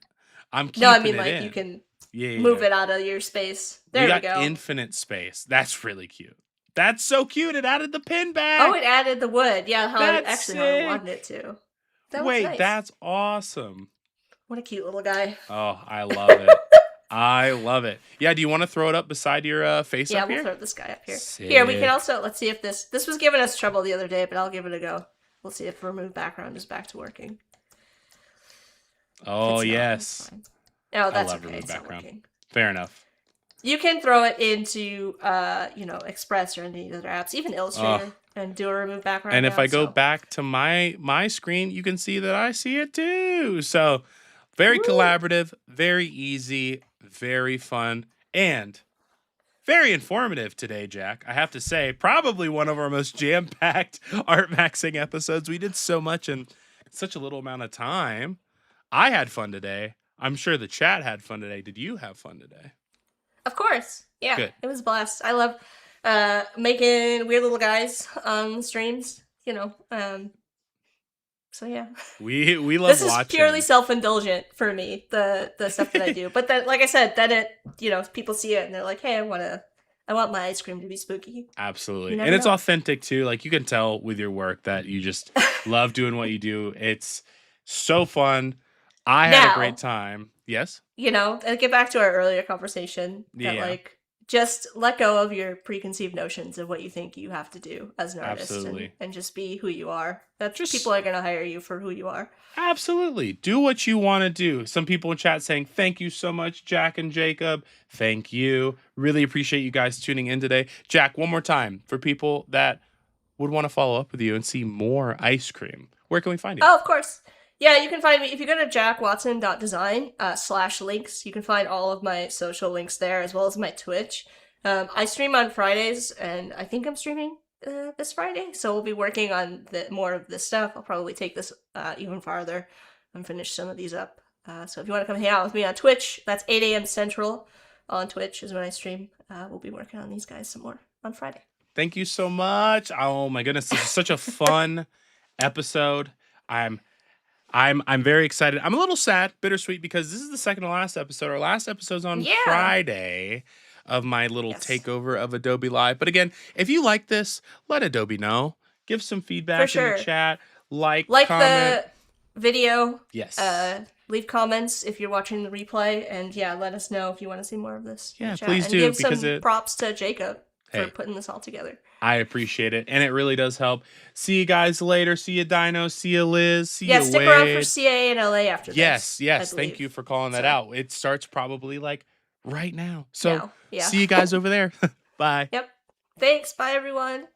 A: I'm keeping
B: No, I mean
A: it
B: like
A: in.
B: you can
A: Yeah,
B: move it out of your space. There we
A: got
B: go.
A: infinite space. That's really cute. That's so cute. It added the pin back.
B: Oh, it added the wood. Yeah, how I
A: sick.
B: wanted it to. That
A: Wait,
B: was nice.
A: that's awesome.
B: What a cute little guy.
A: Oh, I love it. I love it. Yeah, do you want to throw it up beside your face
B: Yeah,
A: up here?
B: we'll throw this guy up here.
A: Sick.
B: Here, we can also, let's see if this was giving us trouble the other day, but I'll give it a go. We'll see if remove background is back to working.
A: Oh, yes.
B: No, that's
A: I love
B: okay.
A: remove
B: It's not
A: background.
B: working.
A: Fair enough.
B: You can throw it into, Express or any other apps, even Illustrator, and do a remove background.
A: And if I go back to my screen, you can see that I see it too. So very collaborative, very easy, very fun, and very informative today, Jack. I have to say, probably one of our most jam-packed art maxing episodes. We did so much in such a little amount of time. I had fun today. I'm sure the chat had fun today. Did you have fun today?
B: Of course. Yeah.
A: Good.
B: It was a blast. I love making weird little guys on streams, so yeah.
A: We love
B: this
A: watching.
B: Is purely self-indulgent for me, the stuff that I do. But then, like I said, then it, people see it and they're like, hey, I want my ice cream to be spooky.
A: Absolutely. And it's authentic too. Like you can tell with your work that you just love doing what you do. It's so fun. I had a great time. Yes?
B: Get back to our earlier conversation that just let go of your preconceived notions of what you think you have to do as an artist. And just be who you are. People are going to hire you for who you are.
A: Absolutely. Do what you want to do. Some people in chat saying, thank you so much, Jack and Jacob. Thank you. Really appreciate you guys tuning in today. Jack, one more time for people that would want to follow up with you and see more ice cream. Where can we find you?
B: Oh, of course. Yeah, you can find me if you go to jackwatson.design /links. You can find all of my social links there, as well as my Twitch. I stream on Fridays, and I think I'm streaming this Friday, so we'll be working on more of this stuff. I'll probably take this even farther and finish some of these up. So if you want to come hang out with me on Twitch, that's 8 a.m. Central on Twitch is when I stream. We'll be working on these guys some more on Friday.
A: Thank you so much. Oh my goodness, this is such a fun episode. I'm very excited. I'm a little sad, bittersweet, because this is the second to last episode. Our last episode's on Friday of my little takeover of Adobe Live. But again, if you like this, let Adobe know. Give some feedback in the chat. Like comment.
B: The video.
A: Yes.
B: Leave comments if you're watching the replay, and let us know if you want to see more of this.
A: Yeah, please do.
B: And give some props to Jacob for putting this all together.
A: I appreciate it, and it really does help. See you guys later. See you, Dino. See you, Liz. See you, Wade.
B: Stick around for CA in LA after this.
A: Yes. Thank you for calling that out. It starts probably right now. So see you guys over there. Bye.
B: Yep. Thanks. Bye, everyone.